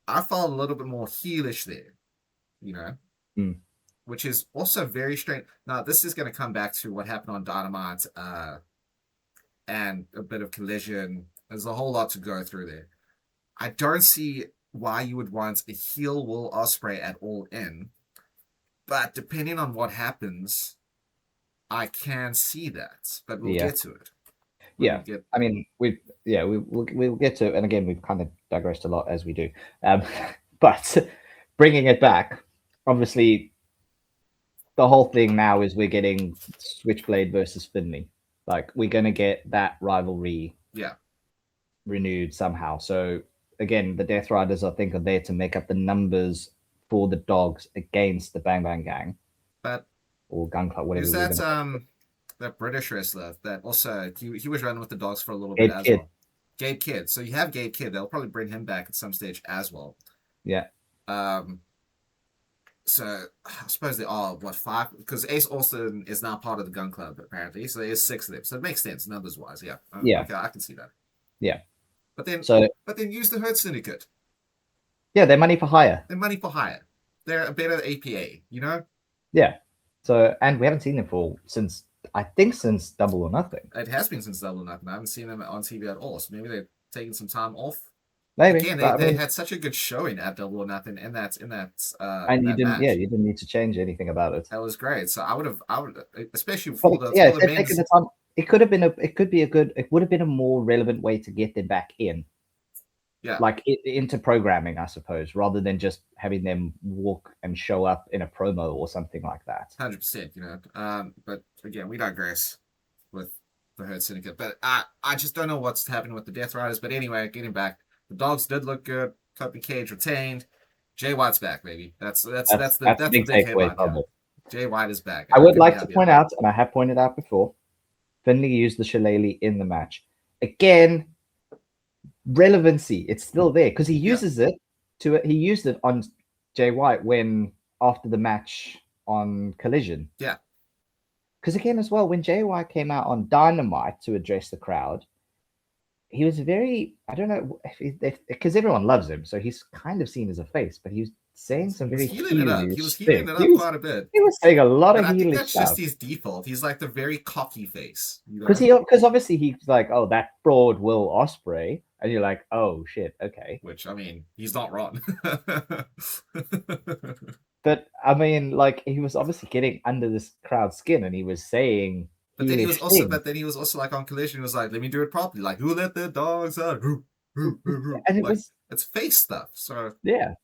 I felt a little bit more heelish there, which is also very strange. Now, this is going to come back to what happened on Dynamite and a bit of Collision. There's a whole lot to go through there. I don't see why you would want a heel Will Ospreay at All In, but depending on what happens, I can see that, but we'll get to it. We'll get to it. And again, we've kind of digressed a lot as we do. But bringing it back, obviously, the whole thing now is we're getting Switchblade versus Finley. Like, we're going to get that rivalry renewed somehow. So, again, the Death Riders, I think, are there to make up the numbers for the dogs against the Bang Bang Gang. Or Gun Club, whatever. Is that British wrestler that also he was running with the dogs for a little bit as well? Gabe Kidd. So you have Gabe Kidd. They'll probably bring him back at some stage as well. Yeah. So I suppose there are what 5 because Ace Austin is now part of the Gun Club apparently. So there's 6 of them. So it makes sense numbers wise. Yeah. Yeah. Okay, I can see that. Yeah. But then, so use the Hurt Syndicate. Yeah, they're money for hire. They're money for hire. They're a better APA. You know. Yeah. So and we haven't seen them since Double or Nothing. It has been since Double or Nothing. I haven't seen them on TV at all. So maybe they're taking some time off. Maybe. Again, they had such a good showing at Double or Nothing in that and you that didn't match. you didn't need to change anything about it. That was great. So I would especially for the men's. The time, it would have been a more relevant way to get them back in. Yeah. Like into programming, I suppose, rather than just having them walk and show up in a promo or something like that. 100%, you know. But again, we digress with the Hurt Syndicate. But I just don't know what's happening with the Death Riders. But anyway, getting back, the dogs did look good. Kofi Cage retained. Jay White's back, baby. That's the big takeaway. Jay White is back. I would like to point out, and I have pointed out before, Finley used the shillelagh in the match. Again, relevancy. It's still there because he uses it he used it on Jay White after the match on Collision. Yeah. Because again, as well, when Jay White came out on Dynamite to address the crowd, he was very, I don't know, because everyone loves him, so he's kind of seen as a face, but he was saying some very healing. He was healing it up quite a bit. He was saying a lot of healing that's stuff. Just his default. He's like the very cocky face. Because obviously he's like, oh, that fraud Will Ospreay, and you're like, oh shit, okay. Which I mean, he's not wrong. But I mean, like, he was obviously getting under this crowd's skin, and he was saying. But then he was also like on Collision. He was like, "Let me do it properly. Like, who let the dogs out?" And it's face stuff. So yeah.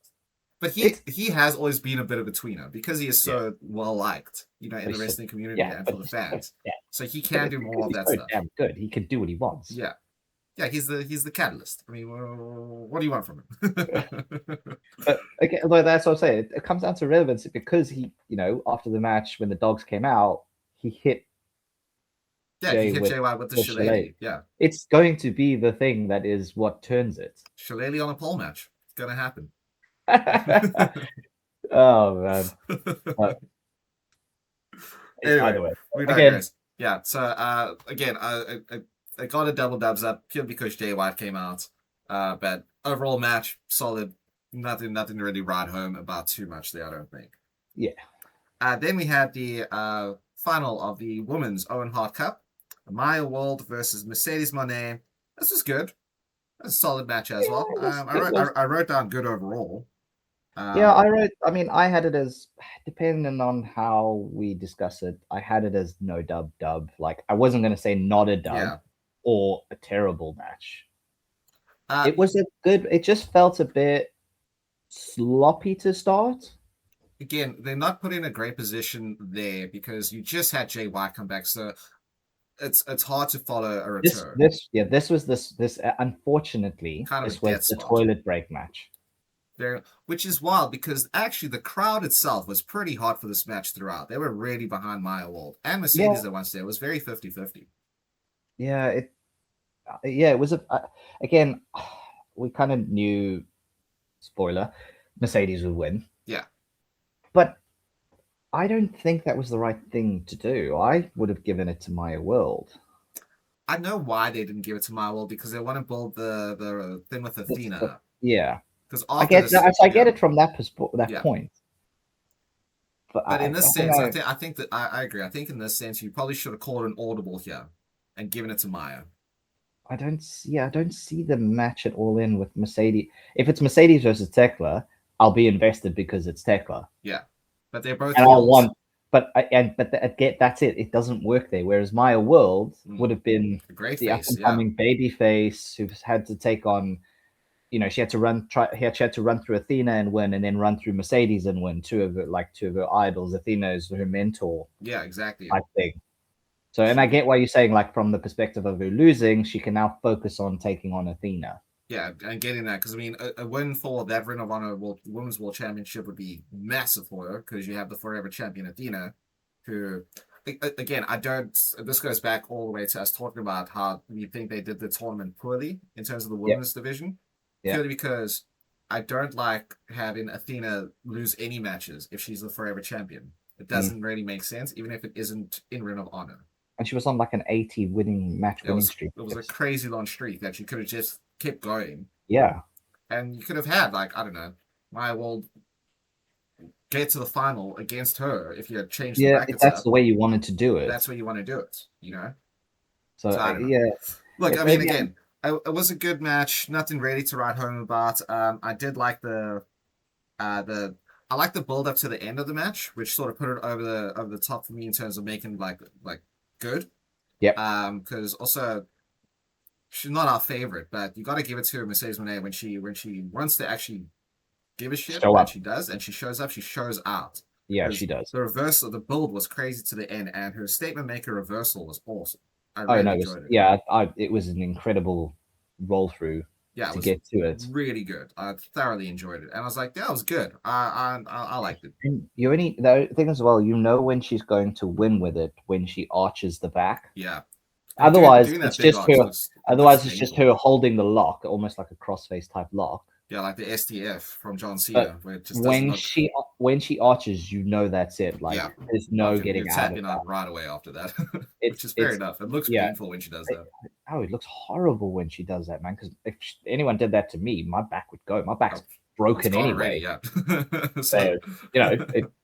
But he has always been a bit of a tweener because he is so well liked, you know, in the wrestling community and for the fans. Yeah. So he can do more of that stuff. Damn good. He can do what he wants. Yeah. Yeah, he's the catalyst. I mean, what do you want from him? But again, that's what I'm saying. It comes down to relevancy because he, you know, after the match when the dogs came out, he hit. Yeah, he hit Jay White with the shillelagh. Yeah, it's going to be the thing that is what turns it. Shillelagh on a pole match. It's gonna happen. Oh man. Anyway, we digress. Yeah. So again, I got a double dubs up purely because Jay White came out. But overall match solid. Nothing to really ride home about too much there, I don't think. Yeah. Then we had the final of the Women's Owen Hart Cup. Maya World versus Mercedes Moné. This was good. A solid match as well. I wrote down good overall. I had it as, depending on how we discuss it, I had it as no dub. Like, I wasn't going to say not a dub or a terrible match. It was it just felt a bit sloppy to start. Again, they're not put in a great position there because you just had Jay White come back, so it's hard to follow a return. This was unfortunately kind of this was the toilet break match. There, which is wild because actually the crowd itself was pretty hot for this match throughout. They were really behind Maya Wald and Mercedes at once there. It was very 50-50. Yeah, it was again, we kind of knew, spoiler, Mercedes would win. Yeah. But I don't think that was the right thing to do. I would have given it to Maya World. I know why they didn't give it to Maya World because they want to build the thing with Athena. Yeah. Because I get it from that point. But in this sense, I think that I agree. I think in this sense, you probably should have called an audible here and given it to Maya. I don't see the match at All In with Mercedes. If it's Mercedes versus Tekla, I'll be invested because it's Tekla. Yeah, but they're both. And I'll want, that's it. It doesn't work there. Whereas Maya World would have been the up and coming baby face who's had to take on. You know, she had to run through Athena and win, and then run through Mercedes and win. Two of her idols. Athena is her mentor. Yeah, exactly. I think. So, and I get why you're saying, like, from the perspective of her losing, she can now focus on taking on Athena. Yeah, and getting that, because I mean, a win for that Ring of Honor Women's World Championship would be massive for her, because you have the forever champion Athena, who, again, this goes back all the way to us talking about how we think they did the tournament poorly in terms of the women's division. Yeah. Purely because I don't like having Athena lose any matches if she's the forever champion. It doesn't really make sense, even if it isn't in Ring of Honor. And she was on like an 80 winning streak. It was a crazy long streak that she could have just kept going. Yeah. And you could have had, like, I don't know, Maya World get to the final against her if you had changed the brackets. If that's the way you wanted to do it. That's where you want to do it, you know? So I don't know. Look, I mean, again, it was a good match. Nothing really to write home about. I did like the build up to the end of the match, which sort of put it over the top for me in terms of making like good. Yep. Because also she's not our favorite, but you got to give it to her, Mercedes Moné, when she wants to actually give a shit, and she does, and she shows up, she shows out. Yeah, she does. The reversal, the build was crazy to the end, and her statement maker reversal was awesome. I really enjoyed it. Yeah, it was an incredible roll through. Yeah, to get to it. Really good. I thoroughly enjoyed it, and I was like, "Yeah, it was good. I liked it." And the thing as well, when she's going to win with it when she arches the back. Yeah. Otherwise, it's just her. Otherwise, it's just her holding the lock, almost like a crossface type lock. Yeah, like the STF from John Cena, where it just when she arches, that's it. Like there's no getting out of it right away after that, which is fair enough. It looks painful when she does that. It looks horrible when she does that, man. Because if anyone did that to me, my back would go. My back's broken anyway. Already, so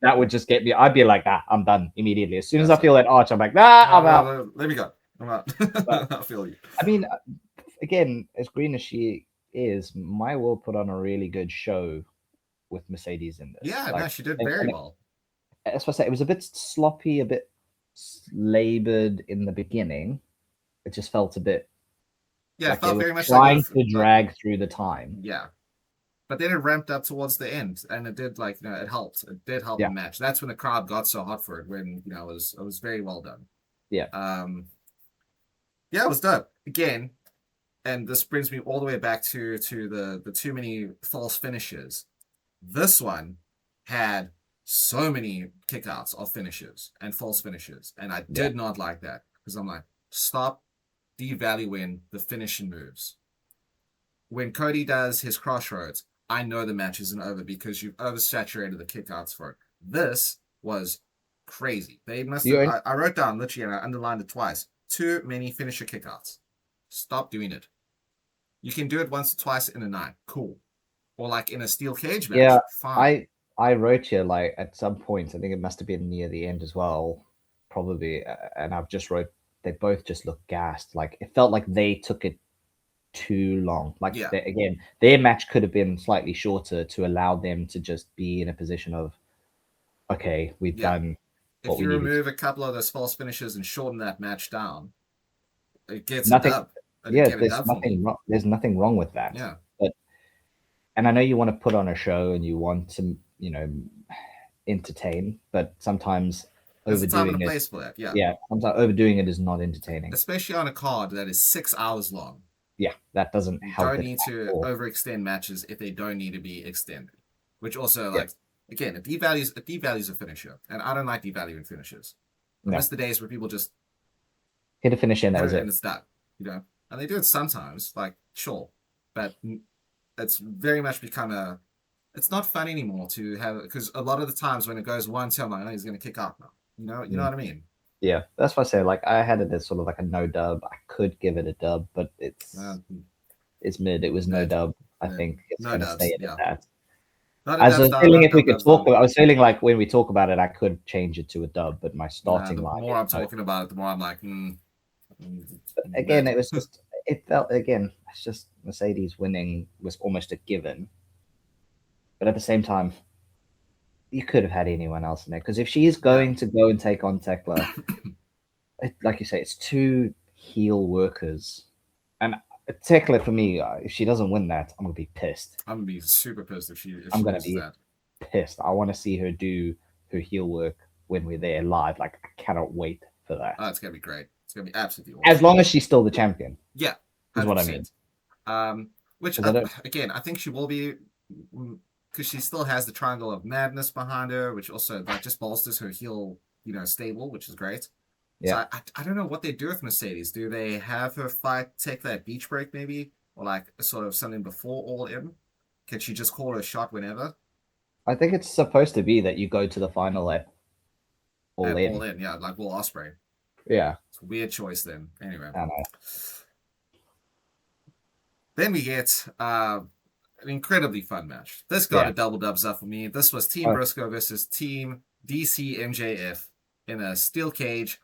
that would just get me. I'd be like, I'm done immediately. As soon as I feel that arch, I'm like, I'm out. Let me go. I'm out. I feel you. I mean, again, as green as she is, Maya will put on a really good show with Mercedes in this. Yeah, she did very well. As I say, it was a bit sloppy, a bit labored in the beginning. It just felt a bit. Yeah, it felt very much trying to drag through the time. Yeah, but then it ramped up towards the end, and it did it helped. It did help the match. That's when the crowd got so hot for it. When it was very well done. Yeah. Yeah, it was dope. Again, and this brings me all the way back to the too many false finishes. This one had so many kickouts of finishes and false finishes, and I did not like that because I'm like, stop devaluing the finishing moves. When Cody does his crossroads, I know the match isn't over because you've oversaturated the kickouts for it. This was crazy. They must have, I wrote down literally and I underlined it twice. Too many finisher kickouts. Stop doing it. You can do it once or twice in a night. Cool. Or like in a steel cage match. Yeah, fine. I wrote here like at some point, I think it must have been near the end as well, probably. And I've just wrote, they both just looked gassed. Like it felt like they took it too long. Like again, their match could have been slightly shorter to allow them to just be in a position of, okay, we've done. If you remove a couple of those false finishes and shorten that match down, it gets nothing. A dub. There's nothing wrong with that. Yeah. And I know you want to put on a show and you want to, entertain, but sometimes overdoing it. Sometimes overdoing it is not entertaining, especially on a card that is 6 hours long. Yeah, that doesn't help. You don't need to overextend matches if they don't need to be extended, which also again, it devalues a finisher, and I don't like devaluing finishers. That's the days where people just hit a finish and that was it, and it's done. And they do it sometimes, sure, but it's very much become it's not fun anymore to have, because a lot of the times when it goes 1-2, I'm like, oh, he's going to kick out now. You know what I mean? Yeah, that's why I say, like, I had it as sort of like a no dub. I could give it a dub, but it's mid. It was no dub. I think it's going to stay at that. I was feeling if we could talk about, I was feeling like when we talk about it, I could change it to a dub, but my starting line. The more I'm talking about it, the more I'm like, Again, it was just, it felt, again, it's just Mercedes winning was almost a given. But at the same time, you could have had anyone else in there, because if she is going to go and take on Tekla, like you say, it's two heel workers, and Tekla, for me, if she doesn't win that, I'm gonna be pissed. I'm gonna be super pissed if I'm gonna be pissed. I want to see her do her heel work when we're there live. Like, I cannot wait for that. Oh, it's gonna be great. It's gonna be absolutely awesome. As long as she's still the champion. Yeah, 100%. Is what I mean. Which again, I think she will be, because she still has the Triangle of Madness behind her, which also just bolsters her heel, stable, which is great. Yeah. So I don't know what they do with Mercedes. Do they have her fight Tekla at Beach Break maybe, or like sort of something before All In? Can she just call her shot whenever? I think it's supposed to be that you go to the final at All in, yeah, like Will Ospreay. Yeah. It's a weird choice then. Anyway. I know. Then we get an incredibly fun match. This got a double dubs up for me. This was Team Briscoe versus Team DC MJF in a steel cage.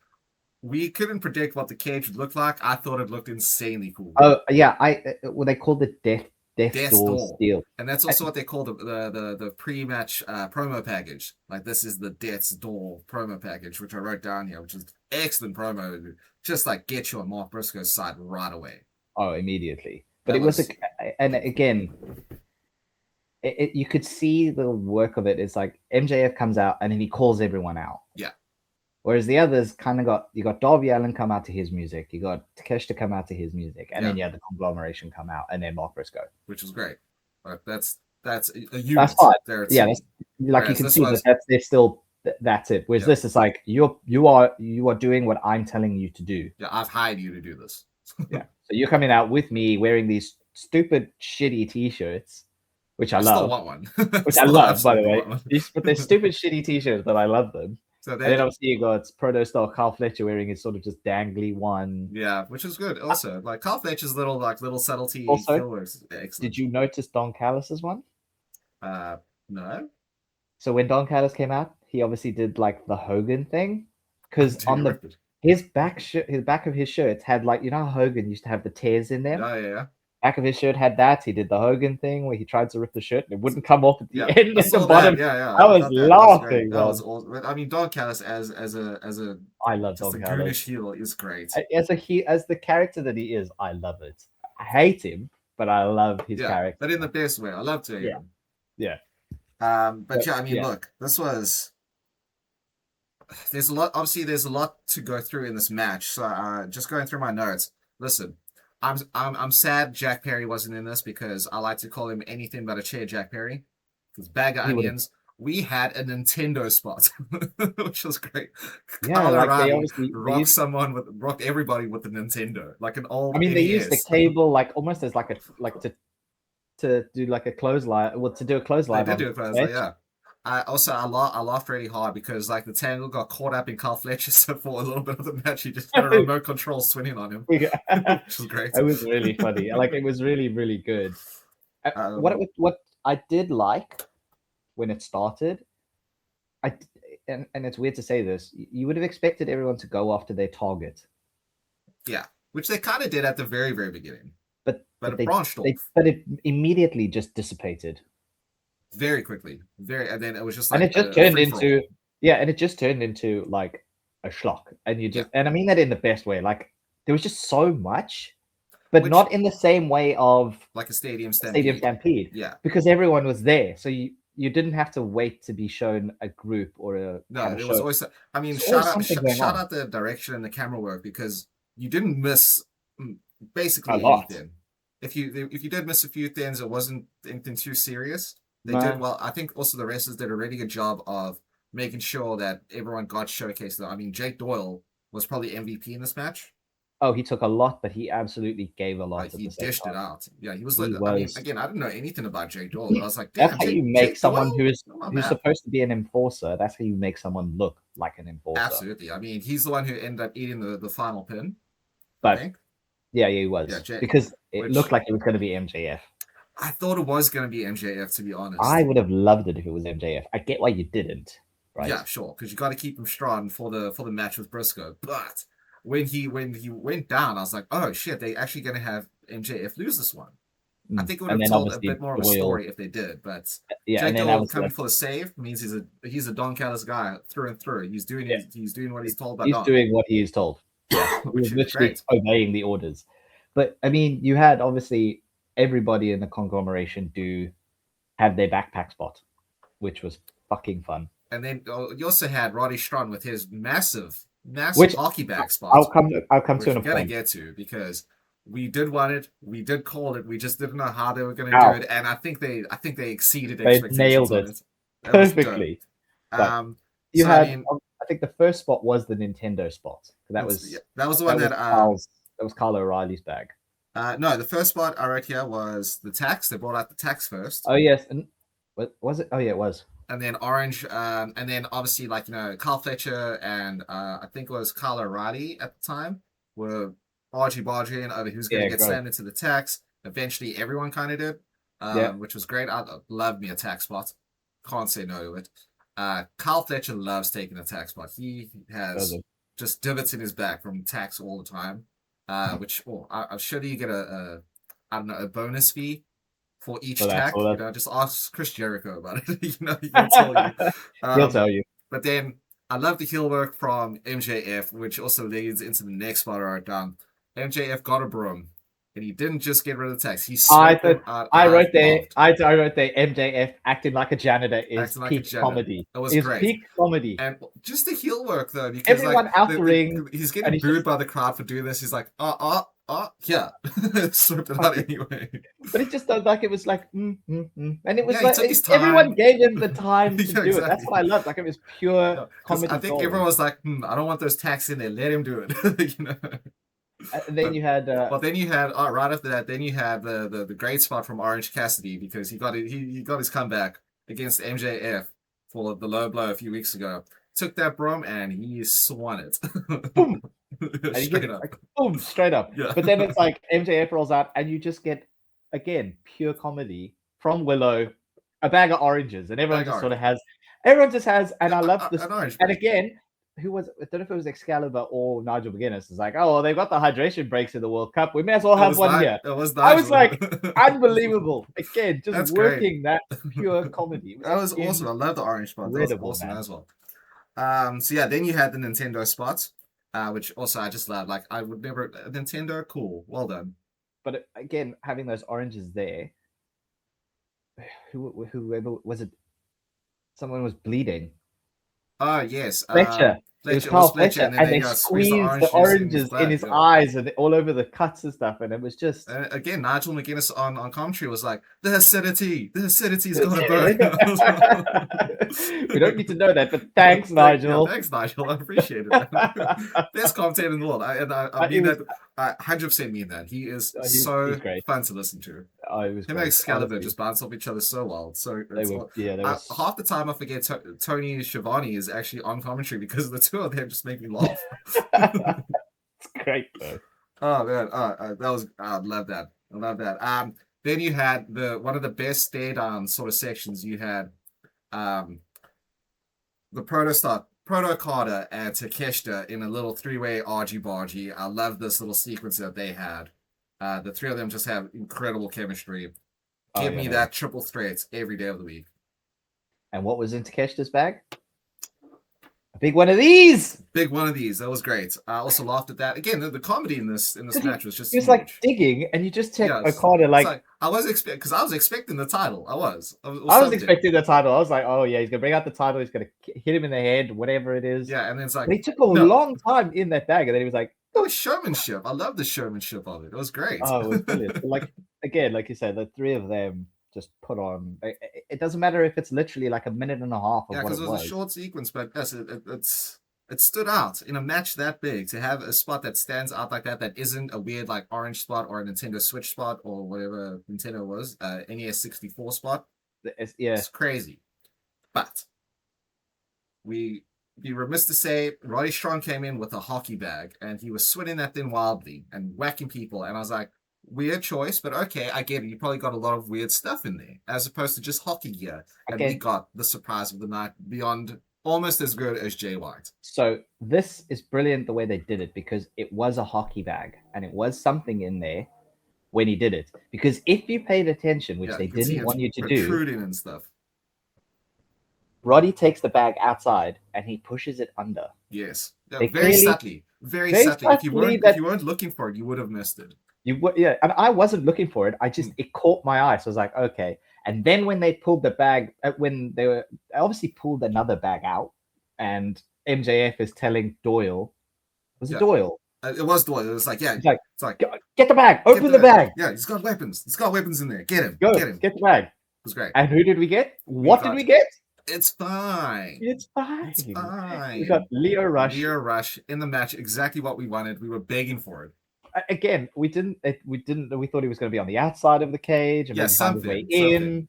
We couldn't predict what the cage would look like. I thought it looked insanely cool. Oh yeah, they called it Death's Door Steel, and that's also what they call the pre-match promo package. Like this is the Death's Door promo package, which I wrote down here, which is excellent promo. Just like get you on Mark Briscoe's side right away. Oh, immediately. But it was and again, you could see the work of it. It's like MJF comes out and then he calls everyone out. Yeah. Whereas the others kind of you got Darby Allin come out to his music, you got Takeshita come out to his music, and then you had the conglomeration come out, and then Mark Briscoe, which was great. But that's a unit. That's fine. Yeah, like you can see that's it. Whereas this is like you are doing what I'm telling you to do. Yeah, I've hired you to do this. Yeah, so you're coming out with me wearing these stupid shitty T-shirts, which I love. Still want one. Which I love, by the way. But they're stupid shitty T-shirts, but I love them. So and then obviously you got proto-style Carl Fletcher wearing his sort of just dangly one. Yeah, which is good. Also, like Carl Fletcher's little subtlety. Also, did you notice Don Callis's one? No. So when Don Callis came out, he obviously did like the Hogan thing, because on his back of his shirt had like, you know how Hogan used to have the tears in them. Oh yeah. Back of his shirt had that. He did the Hogan thing where he tried to rip the shirt and it wouldn't come off at the end at the bottom. I was laughing. That was awesome. I mean, Don Callis as a I love Don Callis. Heel is great. As the character that he is, I love it. I hate him, but I love his character. But in the best way. I love to hear him. Yeah. But I mean, look, this was. There's a lot. Obviously, there's a lot to go through in this match. So, just going through my notes. Listen. I'm sad Jack Perry wasn't in this because I like to call him anything but a chair Jack Perry. Because bag of onions, we had a Nintendo spot, which was great. Yeah, like they rocked everybody with the Nintendo, like an old. I mean, NES. They used the cable like almost as like to do like a clothesline. Well, to do a clothesline. They did do a clothesline, yeah. I laughed really hard because like the tangle got caught up in Carl Fletcher, so for a little bit of the match he just had a remote control swinging on him, which was great. It was really funny. Like it was really, really good. What I did like when it started, and it's weird to say this, you would have expected everyone to go after their target. Yeah, which they kind of did at the very, very beginning. But it branched off. But it immediately just dissipated. Very quickly, and then it was just like, and it just turned into and it just turned into like a schlock, and you just and I mean that in the best way. Like there was just so much, but not in the same way of like a stadium stampede. Yeah, because everyone was there, so you didn't have to wait to be shown a group or a it was always. I mean, shout out the direction and the camera work because you didn't miss basically anything. If you did miss a few things, it wasn't anything too serious. They did well. I think also the wrestlers did a really good job of making sure that everyone got showcased. I mean, Jake Doyle was probably MVP in this match. Oh, he took a lot, but he absolutely gave a lot. He dished it out. Yeah, he was like. I mean, again, I didn't know anything about Jake Doyle, but I was like, that's how you make someone who's supposed to be an enforcer. That's how you make someone look like an enforcer. Absolutely. I mean, he's the one who ended up eating the final pin. But yeah, he was because it looked like it was going to be MJF. I thought it was going to be MJF, to be honest. I would have loved it if it was MJF. I get why you didn't, right? Yeah, sure, because you got to keep him strong for the match with Briscoe. But when he went down, I was like, oh shit, they actually going to have MJF lose this one. I think it would have told a bit more of a story if they did. But Jake Doyle coming for the save means he's a Don Callis guy through and through. He's doing what he's told by Don. He's doing what he is told. Yeah, he's literally obeying the orders. But I mean, you had obviously. Everybody in the conglomeration have their backpack spot, which was fucking fun. And then you also had Roddy Strong with his massive hockey bag spot. I'll come to an point. We're gonna get to because we did want it, we did call it, we just didn't know how they were gonna do it, and I think they exceeded expectations. They nailed it perfectly. You had, I think the first spot was the Nintendo spot. That was the one that was Kyle O'Reilly's bag. No, the first spot I wrote here was the tax. They brought out the tax first. Oh yes, and what was it? Oh yeah, it was. And then Orange, and then obviously like Carl Fletcher and I think it was Kyle O'Reilly at the time were argy barging over who's going to get slammed into the tax. Eventually, everyone kind of did, which was great. I love me a tax spot. Can't say no to it. Kyle Fletcher loves taking a tax spot. He has just divots in his back from tax all the time. Which I'm sure you get a bonus fee for each tack. Just ask Chris Jericho about it. He can tell you. He'll tell you. But then I love the heel work from MJF, which also leads into the next spot I wrote down. MJF got a broom, and he didn't just get rid of the tax. He I wrote there MJF acting like a janitor is peak comedy. It was great. Peak comedy. And just the heel work though, because everyone out the ring, he's getting booed by the crowd for doing this. He's like, yeah, sort it out anyway. But it just does it was like, and it was like everyone gave him the time to do it. That's what I loved. Like it was pure comedy. I think everyone was like, I don't want those tacks in there. Let him do it. And then you had right after that. Then you had the great spot from Orange Cassidy because he got his comeback against MJF for the low blow a few weeks ago. Took that broom and he swung it. Boom. Straight up. Boom, straight up. Yeah. But then it's like MJF rolls out and you just get, again, pure comedy from Willow, a bag of oranges, and everyone just has, and I love this. And again, I don't know if it was Excalibur or Nigel McGuinness. It's like, oh, well, they've got the hydration breaks in the World Cup. We may as well have one here. I was like, unbelievable. Again, just working that pure comedy. That was awesome. I love the orange spot. That was awesome as well. So yeah, then you had the Nintendo spots, which also I just love. Like I would never Nintendo, cool, well done. But again, having those oranges there, whoever was it? Someone was bleeding. Oh yes, Fletcher. It was Carl Fletcher, and they squeezed the oranges in his eyes and all over the cuts and stuff, and it was just again Nigel McGuinness on commentary was like, the acidity's gonna burn. We don't need to know that, but thanks, Nigel. Yeah, thanks, Nigel. I appreciate it. Best commentator in the world. I mean that. I 100% mean that. He is so fun to listen to. Oh, it was him and Excalibur just bounce off each other so well. So half the time I forget Tony Schiavone is actually on commentary because the two of them just make me laugh. It's great though. Oh man, I love that. I love that. Then you had one of the best stare down sort of sections. You had the Proto Carter and Takeshita in a little three-way argy-bargy. I love this little sequence that they had. The three of them just have incredible chemistry. Give me that triple threat every day of the week. And what was in Takeshita's bag? A big one of these. Big one of these. That was great. I also laughed at that. Again, the comedy in this match was just. He was like digging, and you just take Okada like I was expecting the title. I was expecting the title. I was like, oh yeah, he's gonna bring out the title. He's gonna hit him in the head, whatever it is. Yeah, and then it's like but he took a long time in that bag, and then he was like, it was showmanship. I love the showmanship of it. It was great. Oh, it was brilliant. Like again, like you said, the three of them just put on. It doesn't matter if it's literally like a minute and a half of what it was. Yeah, because it was a short sequence, but yes, it stood out in a match that big to have a spot that stands out like that isn't a weird like orange spot or a Nintendo Switch spot or whatever Nintendo was, NES 64 spot. It's crazy. But we be remiss to say Roddy Strong came in with a hockey bag and he was swinging that thing wildly and whacking people, and I was like, weird choice, but okay, I get it. You probably got a lot of weird stuff in there as opposed to just hockey gear. And we got the surprise of the night beyond almost as good as Jay White. So this is brilliant the way they did it because it was a hockey bag and it was something in there when he did it. Because if you paid attention, which they didn't want you to do, protruding and stuff. Roddy takes the bag outside and he pushes it under. Yes, very subtly. Very subtly. If you weren't looking for it, you would have missed it. And I wasn't looking for it. It caught my eye. So I was like, okay. And then when they pulled the bag, they obviously pulled another bag out, and MJF is telling Doyle, was it Doyle? It was Doyle. It was like, it's like get the bag, open the bag. Yeah, he's got weapons. He's got weapons in there. Get him. Get him. Get the bag. It was great. And who did we get? What did we get? It's fine. It's fine. It's fine. We got Leo Rush. Leo Rush in the match. Exactly what we wanted. We were begging for it. again, we thought he was going to be on the outside of the cage and maybe find his way in.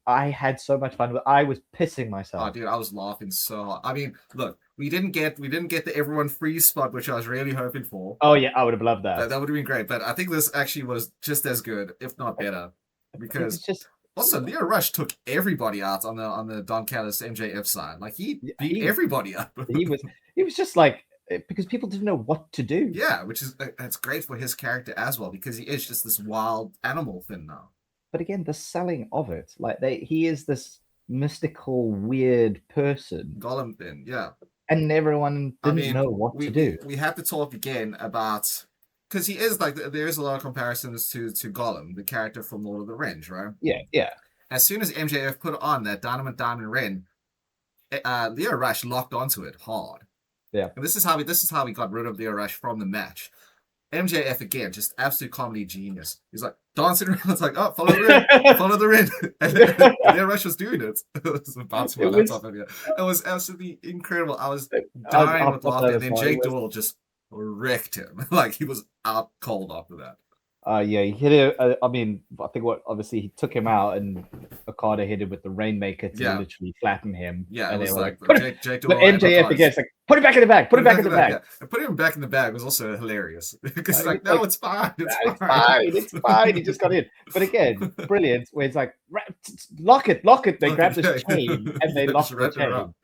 I had so much fun. I was pissing myself. Oh, dude, I was laughing so hard. I mean, look, we didn't get the everyone freeze spot, which I was really hoping for. Oh yeah, I would have loved that. That would have been great. But I think this actually was just as good, if not better, because just also Leo Rush took everybody out on the Don Callis MJF side. Like he beat everybody up. he was just like, because people didn't know what to do. Yeah, which is it's great for his character as well, because he is just this wild animal thing now. But again, the selling of it, like he is this mystical, weird person. Gollum thing, yeah. And everyone didn't know what to do. We have to talk again about, because he is like, there is a lot of comparisons to Gollum, the character from Lord of the Rings, right? Yeah. As soon as MJF put on that Dynamite Diamond Ren, Leo Rush locked onto it hard. Yeah. And this is how we got rid of Leo Rush from the match. MJF again, just absolute comedy genius. He's like dancing around. It's like, oh, follow the ring, follow the ring. And Leo Rush was doing it. It was bouncing my laptop over here. It was absolutely incredible. I was dying with laughter. And then Jake Doyle just wrecked him. Like he was out cold after that. Yeah, he hit it. I mean, I think obviously he took him out, and Okada hit him with the Rainmaker to literally flatten him. Yeah, and it was like Jake Doyle. MJF again, it's like, put it back in the bag. Put it back in the bag. Yeah. And putting him back in the bag was also hilarious because it's like, no, it's fine. It's fine. He just got in. But again, brilliant. Where it's like, lock it. They grabbed his chain and they locked the chain.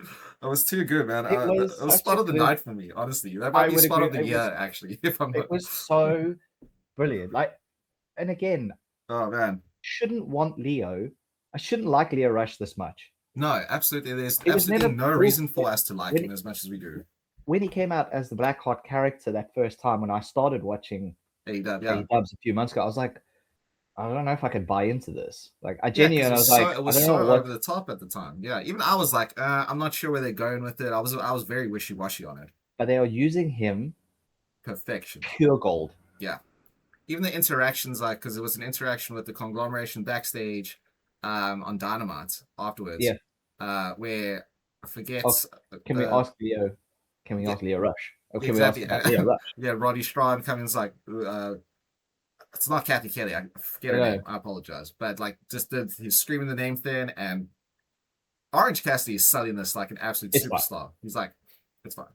It was too good, man. It was spot of the night for me, honestly. That might be spot of the year, actually. If I'm not... It was so brilliant. Like, and again, oh man, shouldn't want Leo. I shouldn't like Leo Rush this much. No, absolutely. There's absolutely no reason for us to like him as much as we do. When he came out as the Blackheart character that first time, when I started watching AEW a few months ago, I was like, I don't know if I could buy into this. Like, I genuinely, I was like, it was so over the top at the time. Yeah, even I was like, I'm not sure where they're going with it. I was very wishy-washy on it. But they are using him perfection, pure gold. Yeah. Even the interactions, like, because it was an interaction with the conglomeration backstage on Dynamite afterwards. Yeah. Where I forget. Can we ask Leo? Can we ask Leo Rush? Or can we ask Leo Rush? Yeah, Roddy Strong comes like, it's not Kathy Kelly. I forget her name. I apologize. But like, just he's screaming the name thing, and Orange Cassidy is selling this like an absolute superstar. Fine. He's like, it's fine.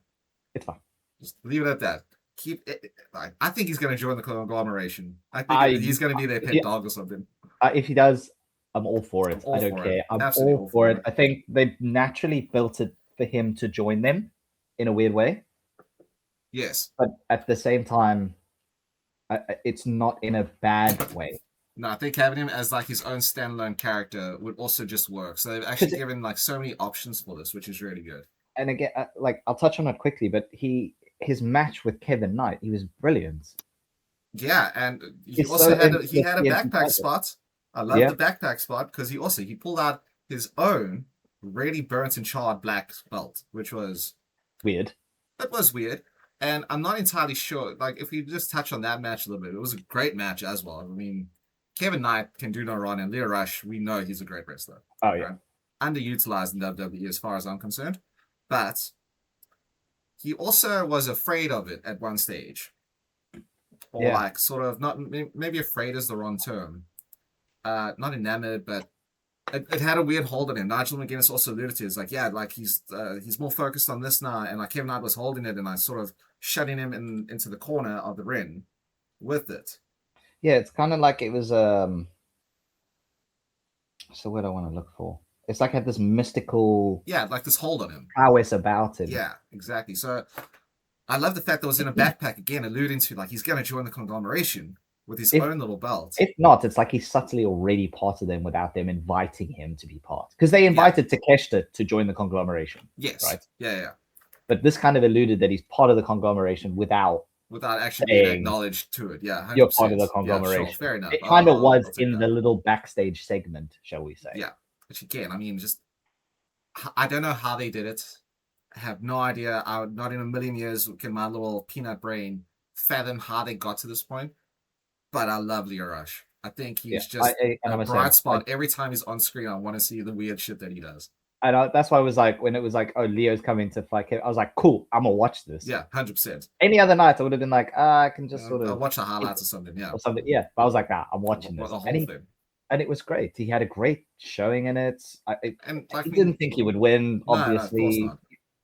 It's fine. Just leave it at that. Keep it. I think he's going to join the conglomeration. I think he's going to be their pet dog or something. If he does, I'm all for it. I don't care. I'm all for it. I think they've naturally built it for him to join them in a weird way. Yes. But at the same time, it's not in a bad way. No, I think having him as like his own standalone character would also just work. So they've actually given like so many options for this, which is really good. And again, like I'll touch on it quickly, but his match with Kevin Knight, he was brilliant. Yeah, and he also had a backpack spot. I love the backpack spot because he pulled out his own really burnt and charred black belt, which was weird. That was weird. And I'm not entirely sure, like, if we just touch on that match a little bit, it was a great match as well. I mean, Kevin Knight can do no wrong, and Leo Rush, we know he's a great wrestler. Oh, yeah. Underutilized in WWE as far as I'm concerned. But he also was afraid of it at one stage. Or like sort of, not maybe afraid is the wrong term. Not enamored, but it had a weird hold on him. Nigel McGuinness also alluded to it. It's like, yeah, like he's more focused on this now, and like Kevin Knight was holding it, and I sort of shutting him into the corner of the ring with it. Yeah, it's kind of like it was so what I want to look for. It's like it had this mystical like this hold on him. Prowess about it. Yeah, exactly. So I love the fact that it was in a backpack again, alluding to like he's gonna join the conglomeration with his own little belt. If not, it's like he's subtly already part of them without them inviting him to be part. Because they invited Takeshita to join the conglomeration. Yes. Right? Yeah. But this kind of alluded that he's part of the conglomeration without actually being acknowledged to it. Yeah. 100%. You're part of the conglomeration. Yeah, sure. Fair enough. It kind of was in the little backstage segment, shall we say. Yeah. Which again, I mean, I don't know how they did it. I have no idea. Not in a million years can my little peanut brain fathom how they got to this point. But I love Leo Rush. I think he's just a bright spot. Every time he's on screen, I want to see the weird shit that he does. And that's why I was like, when it was like, oh, Leo's coming to fight Kevin, I was like, cool, I'm gonna watch this. Yeah, 100%. Any other night, I would have been like, I can just sort I'll of watch the highlights or something. Yeah, or something. Yeah, but I was like, nah, I'm watching this. The whole thing. And it was great. He had a great showing in it. I like didn't think he would win. Obviously, no, of course not.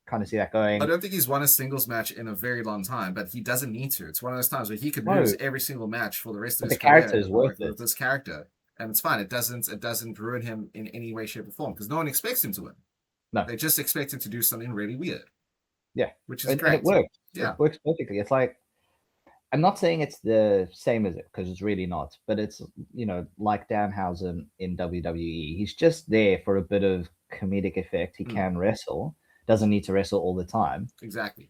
Kind of see that going. I don't think he's won a singles match in a very long time, but he doesn't need to. It's one of those times where he could lose every single match for the rest of his career. The character is worth it with this character, and it's fine. It doesn't ruin him in any way, shape, or form because no one expects him to win. No, they just expect him to do something really weird. Yeah, which is great. And it works. Yeah, it works perfectly. It's like, I'm not saying it's the same as it because it's really not, but it's, you know, like Danhausen in WWE. He's just there for a bit of comedic effect. He can wrestle, doesn't need to wrestle all the time. Exactly.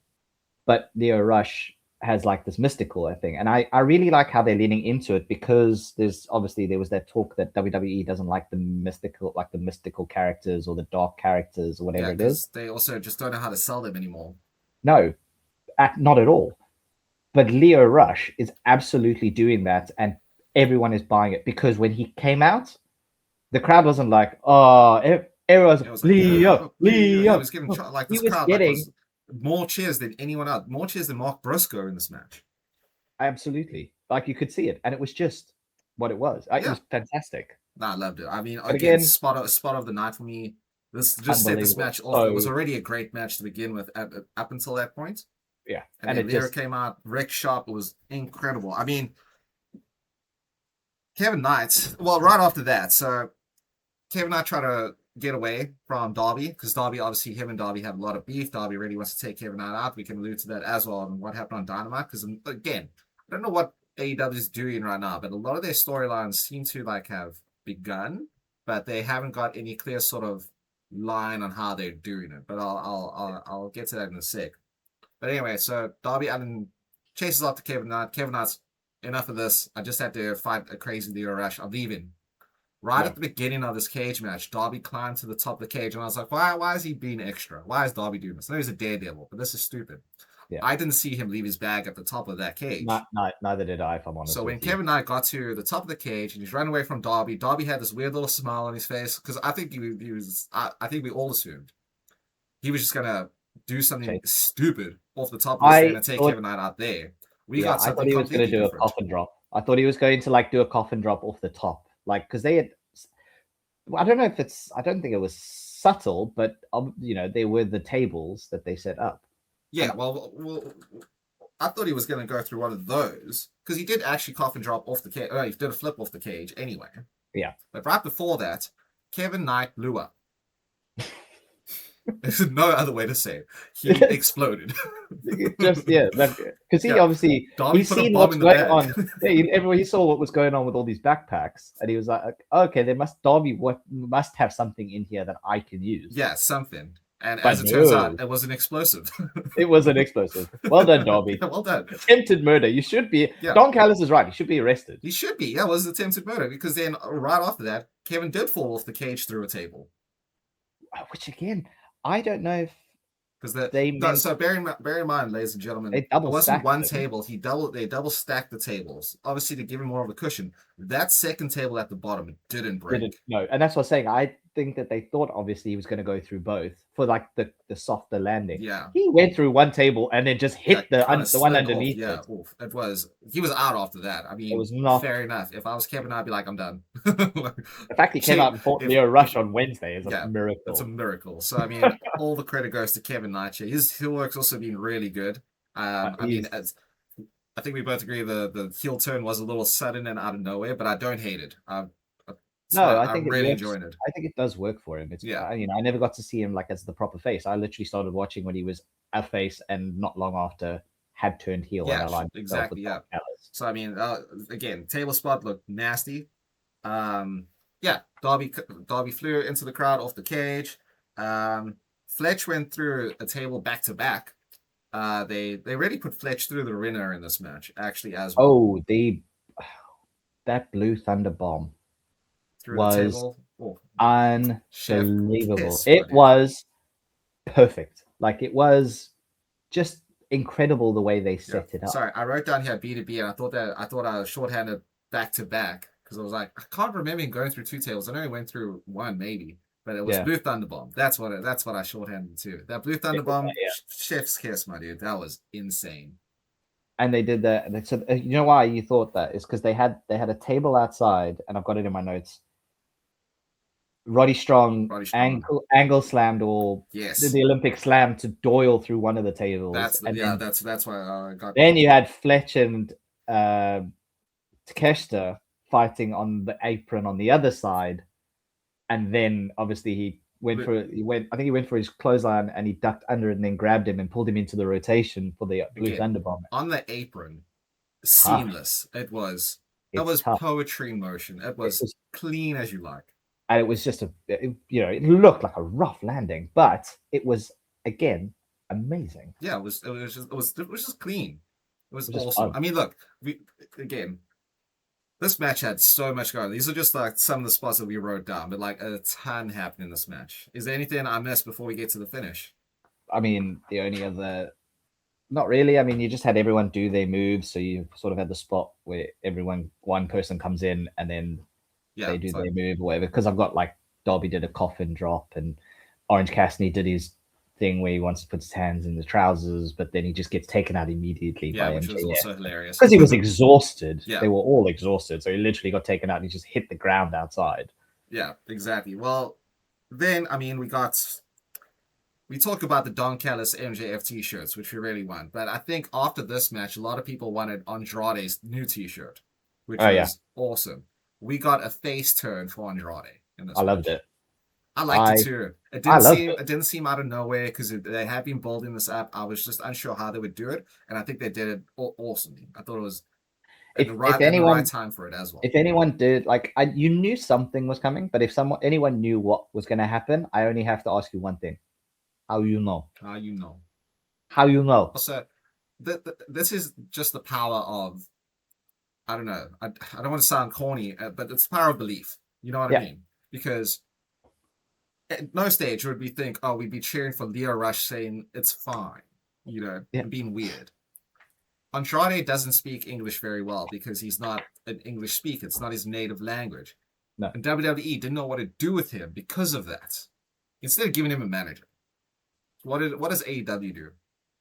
But Lio Rush has like this mystical thing, and I really like how they're leaning into it because there was that talk that WWE doesn't like the mystical characters or the dark characters or whatever it is. They also just don't know how to sell them anymore. No, not at all. But Lio Rush is absolutely doing that, and everyone is buying it because when he came out, the crowd wasn't like, oh, everyone was Leo. He was getting like this crowd getting more cheers than anyone else, more cheers than Mark Briscoe in this match. Absolutely, like you could see it, and it was just what it was. It was fantastic. No, I loved it. I mean, again, spot of the night for me. This just set this match off. It was already a great match to begin with up until that point. Yeah, and then Leo came out, Rick Sharp was incredible. I mean, Kevin Knight. Well, right after that, so Kevin Knight tried to get away from Darby because Darby, obviously, him and Darby have a lot of beef. Darby really wants to take Kevin Knight out. We can allude to that as well and what happened on Dynamite. Because again, I don't know what AEW is doing right now, but a lot of their storylines seem to like have begun, but they haven't got any clear sort of line on how they're doing it. But I'll get to that in a sec. But anyway, so Darby Allin chases after Kevin Knight. Kevin Knight's, enough of this. I just had to fight a crazy Lio Rush. I'm leaving. Right at the beginning of this cage match, Darby climbed to the top of the cage, and I was like, why is he being extra? Why is Darby doing this? I know he's a daredevil, but this is stupid. Yeah. I didn't see him leave his bag at the top of that cage. Neither did I, if I'm honest. So when Kevin Knight got to the top of the cage and he's running away from Darby, Darby had this weird little smile on his face because I think he was. I think we all assumed he was just gonna do something stupid off the top of the stand and take Kevin Knight out there. I thought he was going to do a coffin drop. I thought he was going to like do a coffin drop off the top, like because they had. I don't know if it's. I don't think it was subtle, but you know, they were the tables that they set up. Yeah, well, I thought he was going to go through one of those because he did actually coffin drop off the cage. He did a flip off the cage anyway. Yeah, but right before that, Kevin Knight blew up. There's no other way to say it. He exploded. Just because he obviously he's seen what's going on. He saw what was going on with all these backpacks, and he was like, "Okay, Darby must have something in here that I can use." Yeah, something. And as it turns out, it was an explosive. It was an explosive. Well done, Darby. Well done. Attempted murder. You should be. Yeah. Don Callis is right. He should be arrested. He should be. Yeah, it was attempted murder because then right after that, Kevin did fall off the cage through a table. Which again, I don't know if because so bear in mind, ladies and gentlemen, it wasn't one table. They double stacked the tables, obviously to give him more of a cushion. That second table at the bottom didn't break. No, and that's what I'm saying. I think that they thought obviously he was going to go through both for like the softer landing. Yeah, he went through one table and then just hit the one underneath. Yeah, it was. He was out after that. I mean, it was not fair enough. If I was Kevin, I'd be like, I'm done. The fact he came out and fought Lio Rush on Wednesday is a miracle. It's a miracle. So I mean, all the credit goes to Kevin Knight. His heel work's also been really good. I mean, I think we both agree the heel turn was a little sudden and out of nowhere, but I don't hate it. I think I'm really enjoying it. I think it does work for him. It's I never got to see him like as the proper face. I literally started watching when he was a face, and not long after had turned heel. Yeah, exactly. Yeah. So I mean, again, table spot looked nasty. Darby flew into the crowd off the cage. Fletch went through a table back to back. They really put Fletch through the ringer in this match, actually, as well. Oh, that Blue Thunder bomb was unbelievable. It was perfect. Like, it was just incredible the way they set it up. Sorry, I wrote down here B2B, and I thought I was shorthanded back to back because I was like, I can't remember him going through two tables. I know he went through one maybe, but it was Blue Thunderbomb. That's what I shorthanded to. That Blue Thunderbomb, chef's kiss, my dude. That was insane. And they did that. And so, you know why you thought that is because they had a table outside, and I've got it in my notes. Roddy Strong. Angle slammed or did the Olympic slam to Doyle through one of the tables. That's why I got. Then you had Fletch and Takeshita fighting on the apron on the other side, and then obviously he went for his clothesline and he ducked under it and then grabbed him and pulled him into the rotation for the Blue Thunderbomb. On the apron, seamless. It was poetry in motion. It was clean as you like. And it was just it looked like a rough landing, but it was again amazing. Yeah, it was just clean. It was awesome. I mean, look, this match had so much going. These are just like some of the spots that we wrote down, but like a ton happened in this match. Is there anything I missed before we get to the finish? I mean, the only other, not really. I mean, you just had everyone do their moves, so you sort of had the spot where one person comes in and then they do their move or whatever. Because I've got like Darby did a coffin drop and Orange Cassidy did his thing where he wants to put his hands in the trousers, but then he just gets taken out immediately by MJF. Which was also hilarious. Because he was exhausted. Yeah. They were all exhausted. So he literally got taken out and he just hit the ground outside. Yeah, exactly. Well, then, I mean, we talk about the Don Callis MJF t-shirts, which we really want. But I think after this match, a lot of people wanted Andrade's new t-shirt, which was awesome. We got a face turn for Andrade in this match. Loved it. I liked it too. It didn't seem out of nowhere because they had been building this up. I was just unsure how they would do it, and I think they did it awesomely. I thought it was the right time for it as well. If anyone did, you knew something was coming, but if anyone knew what was going to happen, I only have to ask you one thing: how you know? How you know? How you know? Also, this is just the power of, I don't know. I don't want to sound corny, but it's the power of belief. You know what I mean? Because at no stage would we think, we'd be cheering for Leo Rush saying it's fine, being weird. Andrade doesn't speak English very well because he's not an English speaker. It's not his native language. No. And WWE didn't know what to do with him because of that. Instead of giving him a manager, what does AEW do?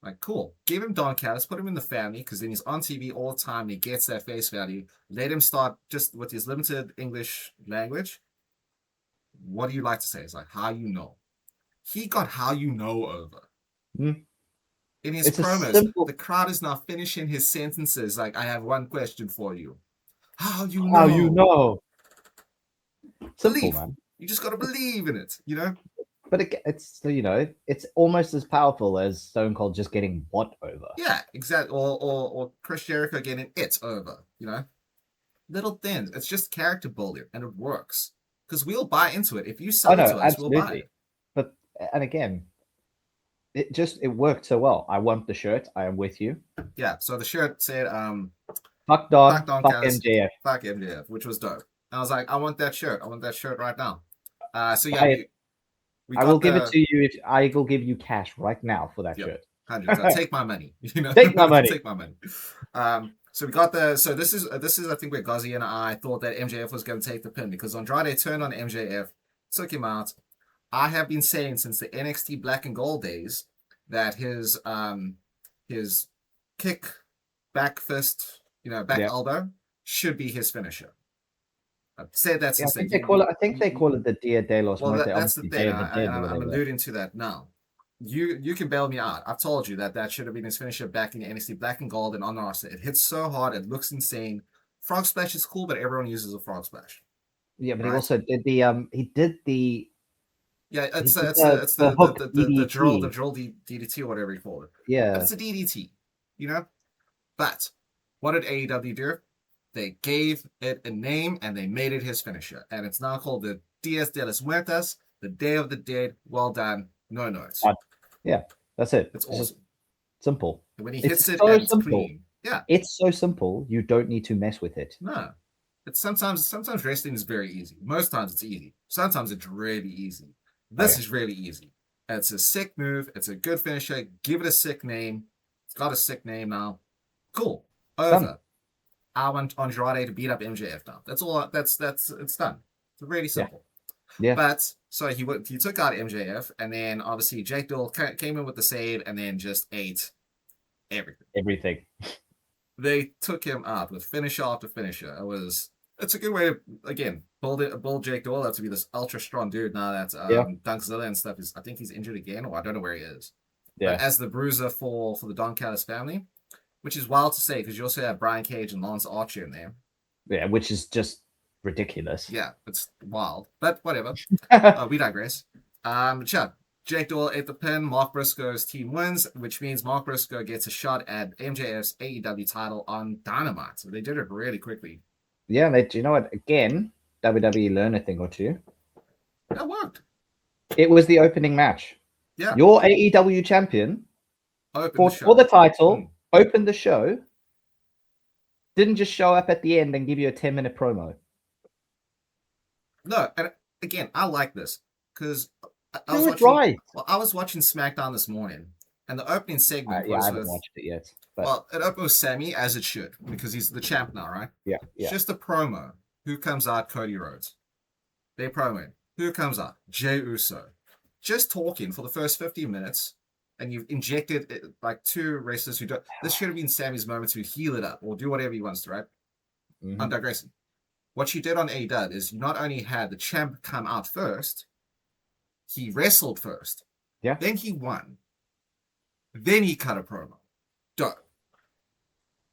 Like, cool, give him Don Callis, put him in the family, because then he's on TV all the time. He gets that face value. Let him start just with his limited English language. What do you like to say? It's like, how you know. He got how you know over. Mm. In his promos, the crowd is now finishing his sentences like, I have one question for you. How you know? How you know? Believe. Man. You just got to believe in it, But it's it's almost as powerful as Stone Cold just getting what over. Yeah, exactly. Or Chris Jericho getting it over, Little things. It's just character building, and it works. Because we'll buy into it. If you sell it to us, we'll buy it. But, and again, it worked so well. I want the shirt. I am with you. Yeah, so the shirt said, fuck Don, fuck MJF. Fuck MJF, which was dope. And I was like, I want that shirt. I want that shirt right now. So yeah, I will give it to you I will give you cash right now for that shirt. 100%. Take my money. Take my money. Take my money. So we got so this is I think where Gozzy and I thought that MJF was going to take the pin because Andrade turned on MJF, took him out. I have been saying since the NXT Black and Gold days that his kick, back fist, back elbow should be his finisher. I've said that since I think they call it the Dia de los Muertos. That's the thing. I'm alluding to that now. You can bail me out. I've told you that should have been his finisher back in the NXT Black and Gold and on roster. It hits so hard, it looks insane. Frog splash is cool, but everyone uses a frog splash. Yeah, but he also did the it's the drill DDT or whatever you call it. Yeah, it's a DDT, But what did AEW do? They gave it a name and they made it his finisher, and it's now called the Dias de los Muertos, the Day of the Dead. Well done. No notes. Yeah, that's it. It's awesome. Simple. And when he hits it, it's clean. Yeah, it's so simple. You don't need to mess with it. No, it's sometimes wrestling is very easy. Most times it's easy. Sometimes it's really easy. This is really easy. And it's a sick move. It's a good finisher. Give it a sick name. It's got a sick name now. Cool. Over. Done. I want Andrade to beat up MJF now. That's all. That's it's done. It's really simple. Yeah. But so he took out MJF, and then obviously Jake Doyle came in with the save, and then just ate everything. They took him out with finisher after finisher. It's a good way to again build Jake Doyle up to be this ultra strong dude now that Dunkzilla and stuff I think he's injured again, or I don't know where he is. Yeah. But as the bruiser for the Don Callis family, which is wild to say because you also have Brian Cage and Lance Archer in there. Yeah, which is just ridiculous. Yeah, it's wild, but whatever. We digress. Jake Doyle ate the pin. Mark Briscoe's team wins, which means Mark Briscoe gets a shot at MJF's AEW title on Dynamite. So they did it really quickly. Yeah, you know what? Again, WWE learned a thing or two. That worked. It was the opening match. Yeah. Your AEW champion for the title opened the show. Didn't just show up at the end and give you a 10-minute promo. No, and again, I like this because I was watching SmackDown this morning, and the opening segment was I haven't watched it yet. But... Well, it opened with Sammy, as it should, because he's the champ now, right? Yeah. It's just a promo. Who comes out? Cody Rhodes. They promo. Who comes out? Jey Uso. Just talking for the first 15 minutes, and you've injected like two wrestlers who don't. This should have been Sammy's moment to heal it up or do whatever he wants to, right? Mm-hmm. I'm digressing. What she did on AEW is you not only had the champ come out first, he wrestled first. Yeah. Then he won. Then he cut a promo. Dope.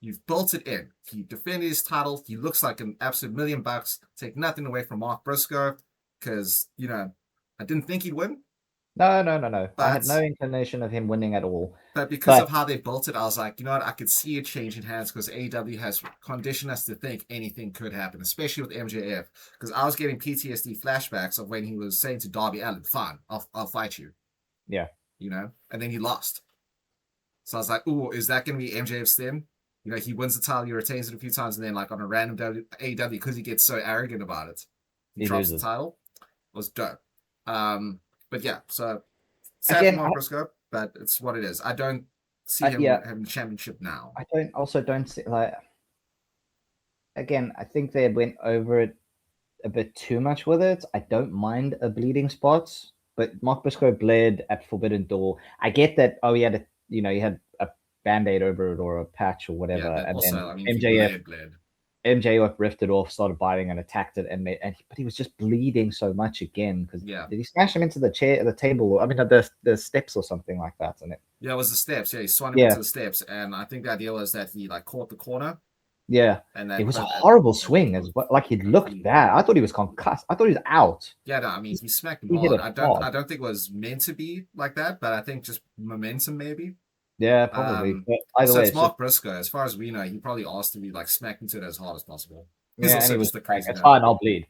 You've built it in. He defended his title. He looks like an absolute $1,000,000. Take nothing away from Mark Briscoe because, I didn't think he'd win. No. But I had no inclination of him winning at all. But because of how they built it, I was like, you know what? I could see it changing hands because AEW has conditioned us to think anything could happen, especially with MJF. Because I was getting PTSD flashbacks of when he was saying to Darby Allin, "Fine, I'll fight you." Yeah. And then he lost. So I was like, "Ooh, is that going to be MJF's thing?" He wins the title, he retains it a few times, and then like on a random AEW because he gets so arrogant about it, he drops the title. It was dope. But yeah, so sad for Mark Briscoe, but it's what it is. I don't see him having the championship now. I don't see again, I think they went over it a bit too much with it. I don't mind a bleeding spot, but Mark Briscoe bled at Forbidden Door. I get that. Oh, he had he had a Band-Aid over it or a patch or whatever, and also, then MJF ripped it off, started biting, and attacked it, but he was just bleeding so much again because did he smash him into the table, or the steps or something like that? And it was the steps. Yeah, he swung him into the steps, and I think the idea was that he like caught the corner. Yeah, and then it was a horrible swing as well. Like he looked bad. I thought he was concussed. I thought he was out. Yeah, no, I mean he smacked him hard. I don't think it was meant to be like that, but I think just momentum maybe. Yeah, probably. But either way, it's Mark Briscoe. As far as we know, he probably asked to be like smacked into it as hard as possible. He's also just the crazy. It's fine, I'll bleed.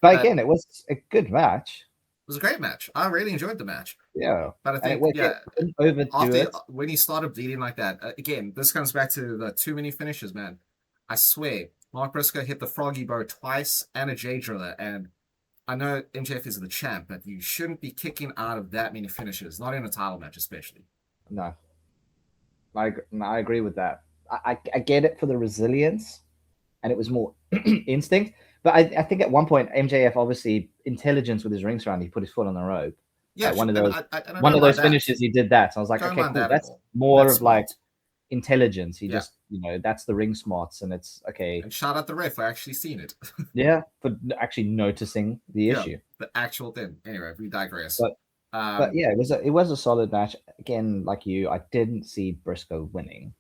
But again, it was a good match. It was a great match. I really enjoyed the match. Yeah, but I think when he started bleeding like that, again, this comes back to the too many finishes, man. I swear, Mark Briscoe hit the Froggy Bow twice and a J Driller, and I know MJF is the champ, but you shouldn't be kicking out of that many finishes, not in a title match, especially. No. I agree with that. I get it for the resilience, and it was more instinct. But I think at one point MJF obviously intelligence with his rings around. He put his foot on the rope. Yeah, one of those finishes he did that. So I was like, okay, cool. That's more of like intelligence. He just that's the ring smarts, and it's okay. And shout out the ref for actually seeing it. Yeah, for actually noticing the issue. The actual thing. Anyway, we digress. But yeah, it was a solid match. Again, like you, I didn't see Briscoe winning.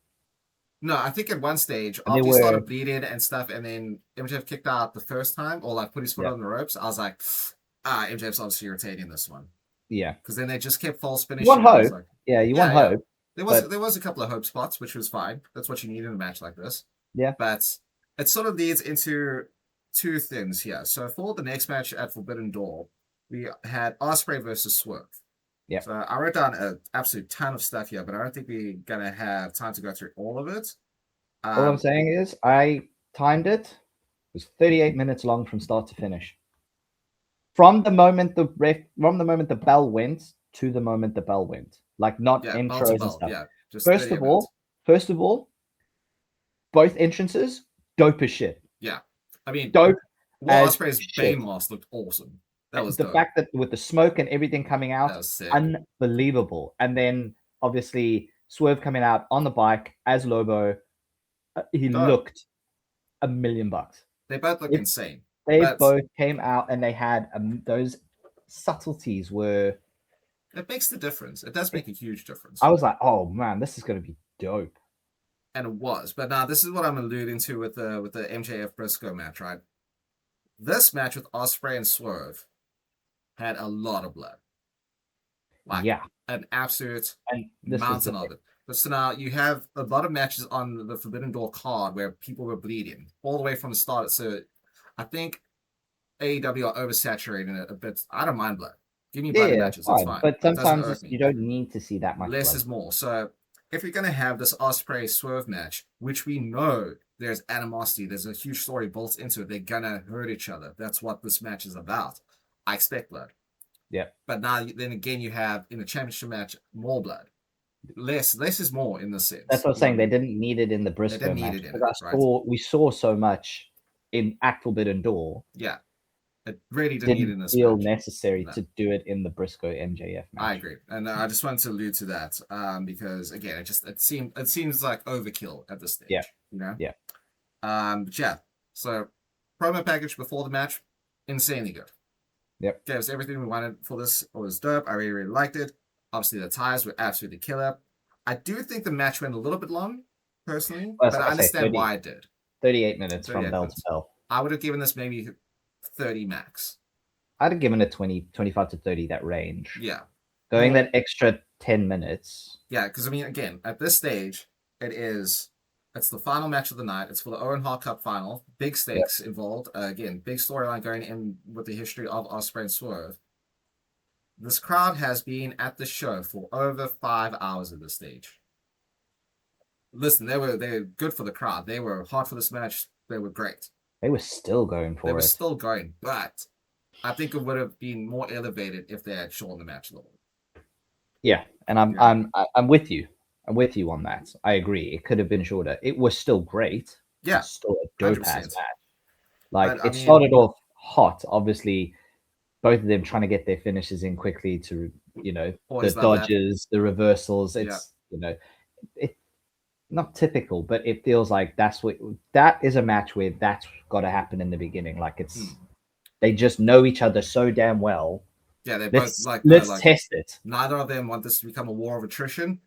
No, I think at one stage, after he started bleeding and stuff, and then MJF kicked out the first time, or like put his foot on the ropes, I was like, MJF's obviously irritating this one. Yeah. Because then they just kept false finishing. You want hope. Like, you want hope. There was a couple of hope spots, which was fine. That's what you need in a match like this. Yeah. But it sort of leads into two things here. So for the next match at Forbidden Door, we had Ospreay versus Swerve. Yeah. So I wrote down an absolute ton of stuff here, but I don't think we're gonna have time to go through all of it. All I'm saying is I timed it. It was 38 minutes long from start to finish. From the moment the bell went to the moment the bell went. Like not intros and stuff. Yeah, first of all, both entrances, dope as shit. Yeah. I mean dope. Ospreay's Bane mask looked awesome. That was the dope. fact that with the smoke and everything coming out, That was sick. Unbelievable. And then obviously Swerve coming out on the bike as Lobo, he looked $1,000,000. They both look insane. They both came out and they had those subtleties were. It makes the difference. It does make a huge difference. I was like, oh man, this is going to be dope. And it was. But now this is what I'm alluding to with the MJF Briscoe match, right? This match with Ospreay and Swerve had a lot of blood. Like, an absolute mountain of it. But so now you have a lot of matches on the Forbidden Door card where people were bleeding all the way from the start. So I think AEW are oversaturating it a bit. I don't mind blood. Give me bloody matches. That's fine. But sometimes you don't need to see that much. Less is more. So if you're going to have this Ospreay Swerve match, which we know there's animosity, there's a huge story built into it, they're going to hurt each other. That's what this match is about. I expect blood. Yeah. But now, then again, you have in a championship match more blood. Less is more in this sense. That's what I'm saying. They didn't need it in the Briscoe match. We saw so much in Forbidden Door. Yeah. It really didn't need it in this feel match. Necessary to do it in the Briscoe MJF match. I agree, and I just wanted to allude to that because again, it seems like overkill at this stage. Yeah, you know. Yeah. But yeah. So promo package before the match, insanely good. Yep. Gave us everything we wanted for this. It was dope. I really liked it. Obviously, the ties were absolutely killer. I do think the match went a little bit long, personally, but I understand why it did. 38 minutes from bell to bell. I would have given this maybe 30 max. I'd have given it 25 to 30, that range. Yeah. Going that extra 10 minutes. Yeah, because I mean, again, at this stage, it's the final match of the night. It's for the Owen Hart Cup final. Big stakes involved. Again, big storyline going in with the history of Ospreay and Swerve. This crowd has been at the show for over 5 hours at this stage. Listen, they were good for the crowd. They were hot for this match. They were great. They were still going for it. They were still going, but I think it would have been more elevated if they had shortened the match a little. Yeah, and I'm with you. I'm with you on that. I agree. It could have been shorter. It was still great. Yeah, it's still a dope ass match. Like but, started off hot. Obviously, both of them trying to get their finishes in quickly to the dodges, the reversals. It's it not typical, but it feels like that is a match where that's got to happen in the beginning. Like they just know each other so damn well. Yeah, they both let's test it. Neither of them want this to become a war of attrition.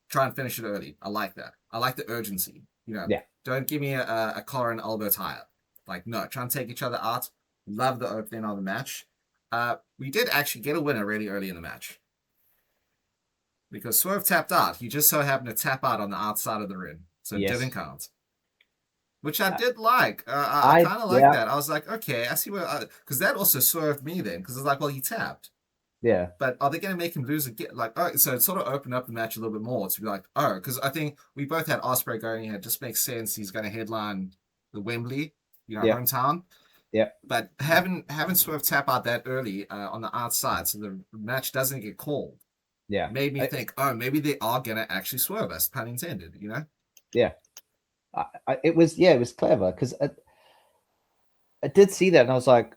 Try and finish it early. I like that. I like the urgency. Don't give me a collar and elbow tie up. Like, no, try and take each other out. Love the opening of the match. We did actually get a winner really early in the match. Because Swerve tapped out. He just so happened to tap out on the outside of the ring. So it didn't count. Which I did like. I kind of like that. I was like, okay, I see where... Because that also swerved me then. Because it's like, well, he tapped. Yeah. But are they going to make him lose again? Like, oh, so it sort of opened up the match a little bit more to be like, oh, because I think we both had Ospreay going here. It just makes sense. He's going to headline the Wembley, hometown. Yeah. But having Swerve tap out that early on the outside so the match doesn't get called. Yeah. Made me think, oh, maybe they are going to actually swerve us, pun intended, Yeah. It was clever because I did see that and I was like,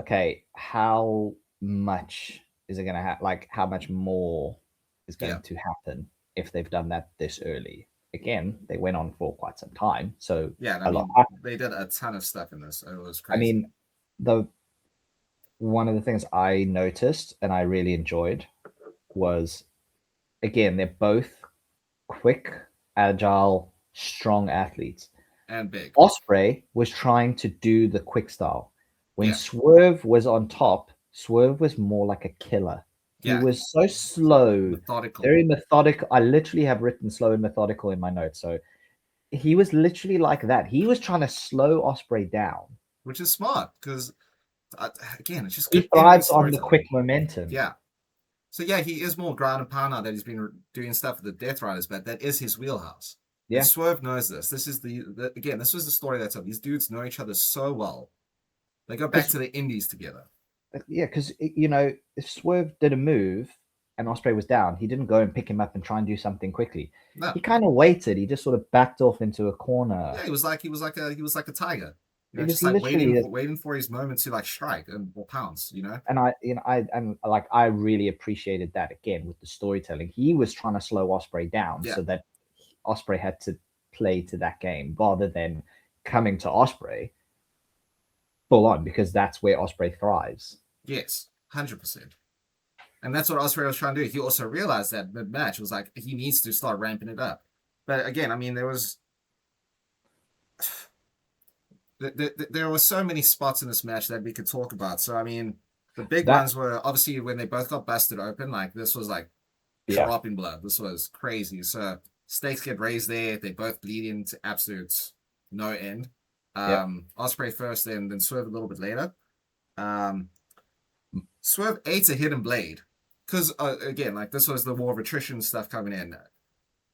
okay, how much is it going to happen? Like, how much more is going to happen if they've done that this early? Again, they went on for quite some time. So they did a ton of stuff in this. It was crazy. I mean, one of the things I noticed and I really enjoyed was, again, they're both quick, agile, strong athletes. And big. Ospreay was trying to do the quick style. When Swerve was on top, Swerve was more like a killer. He was so slow, methodical. Very methodical. I literally have written slow and methodical in my notes. So he was literally like that. He was trying to slow Ospreay down. Which is smart because, again, it's just... He thrives on the quick momentum. Yeah. So, yeah, he is more ground and pound now that he's been doing stuff with the Death Riders, but that is his wheelhouse. Yeah. And Swerve knows this. This is again, this was the story that's up. These dudes know each other so well. They go back to the indies together. Yeah, because, if Swerve did a move and Ospreay was down, he didn't go and pick him up and try and do something quickly. No. He kind of waited. He just sort of backed off into a corner. Yeah, he was like a tiger. It was just like literally waiting for his moment to like strike or pounce, And I really appreciated that again with the storytelling. He was trying to slow Ospreay down so that Ospreay had to play to that game rather than coming to Ospreay full on, because that's where Ospreay thrives. Yes, 100%. And that's what Ospreay was trying to do. He also realized that mid-match was like he needs to start ramping it up. But again, I mean, there were so many spots in this match that we could talk about. So I mean, the big ones were obviously when they both got busted open. Like this was like dropping blood. This was crazy. So stakes get raised there. They both bleed into absolute no end. Ospreay first, then Swerve a little bit later. Swerve ate a hidden blade because again, like this was the war of attrition stuff coming in.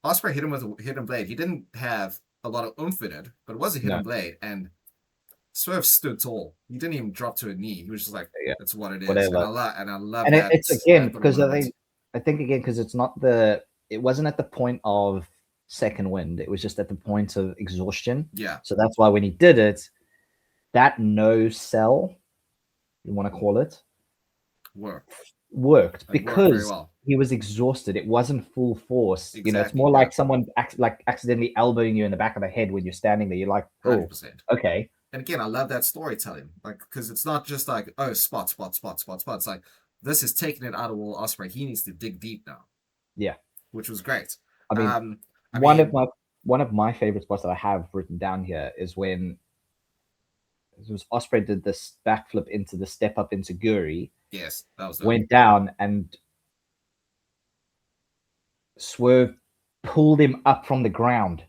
Ospreay hit him with a hidden blade. He didn't have a lot of oomph in it, but it was a hidden blade, and Swerve stood tall. He didn't even drop to a knee. He was just like, "That's what it is." Whatever. And I love and that. It's again because I think again because it wasn't at the point of second wind. It was just at the point of exhaustion. Yeah. So that's why when he did it, that no sell, you want to call it, worked because he was exhausted. It wasn't full force. Exactly, it's more like someone accidentally elbowing you in the back of the head when you're standing there. You're like, oh, 100%. Okay. And again, I love that storytelling, like because it's not just like spot. It's like this is taking it out of Will Ospreay. He needs to dig deep now. Yeah, which was great. I mean, one of my favorite spots that I have written down here is when it was Ospreay did this backflip into the step up into Guri. Yes, that was went down and Swerve pulled him up from the ground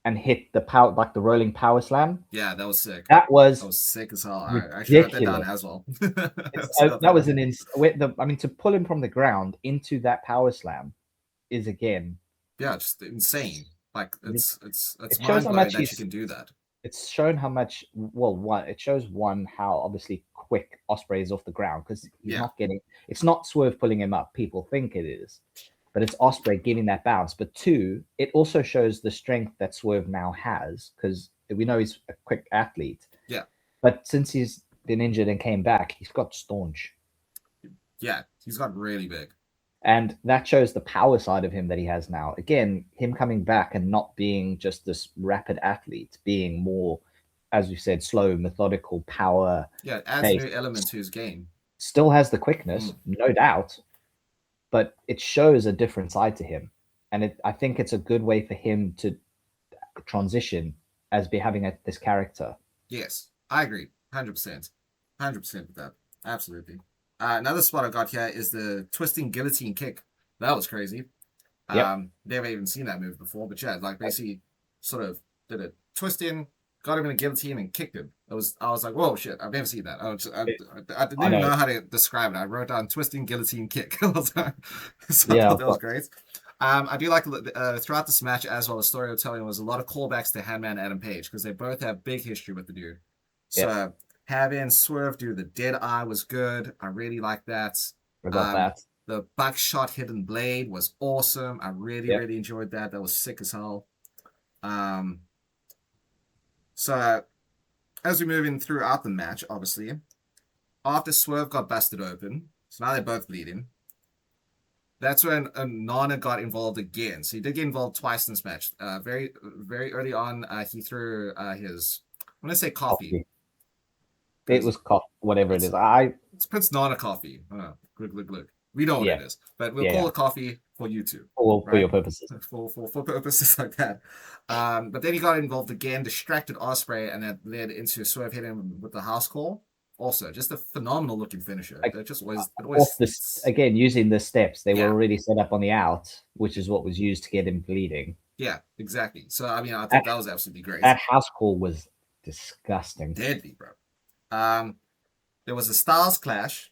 and hit the power, like the rolling power slam. Yeah, that was sick. That was sick as hell. I should write that down as well. That was I mean, to pull him from the ground into that power slam is again, just insane. Like it's mind blowing that you can do that. It's shown how much. Well, it shows how obviously quick Ospreay is off the ground because he's not getting. It's not Swerve pulling him up. People think it is, but it's Ospreay giving that bounce. But two, it also shows the strength that Swerve now has because we know he's a quick athlete. Yeah. But since he's been injured and came back, he's got staunch. Yeah, he's got really big. And that shows the power side of him that he has now. Again, him coming back and not being just this rapid athlete, being more, as you said, slow, methodical, power. Yeah, adds a new element to his game. Still has the quickness, no doubt, but it shows a different side to him. And I think it's a good way for him to transition as having this character. Yes, I agree. 100%. 100% with that. Absolutely. Another spot I got here is the twisting guillotine kick. That was crazy. Never even seen that move before, but yeah, like basically sort of did a twist in, got him in a guillotine and kicked him. I was like, whoa, shit, I've never seen that. I didn't even know how to describe it. I wrote down twisting guillotine kick. So I thought that was great. I do like throughout this match as well, the storytelling was a lot of callbacks to Handman Adam Page because they both have big history with the dude. So having Swerve do the dead eye was good. I really like that. The buckshot hidden blade was awesome. I really enjoyed that. That was sick as hell. So as we move in throughout the match, obviously, after Swerve got busted open, so now they're both bleeding. That's when Nana got involved again. So he did get involved twice in this match. Very early on, he threw his, I'm going to say coffee. It was coffee, whatever it is. It's Prince Nana coffee. Look. We know what it is, but we'll call it coffee for you two. For your purposes. For purposes like that. But then he got involved again, distracted Ospreay, and that led into Swerve hitting him with the house call. Also, just a phenomenal looking finisher. It just always again, using the steps, they were already set up on the out, which is what was used to get him bleeding. Yeah, exactly. So I mean, I think that was absolutely great. That house call was disgusting. Deadly, bro. There was a Styles clash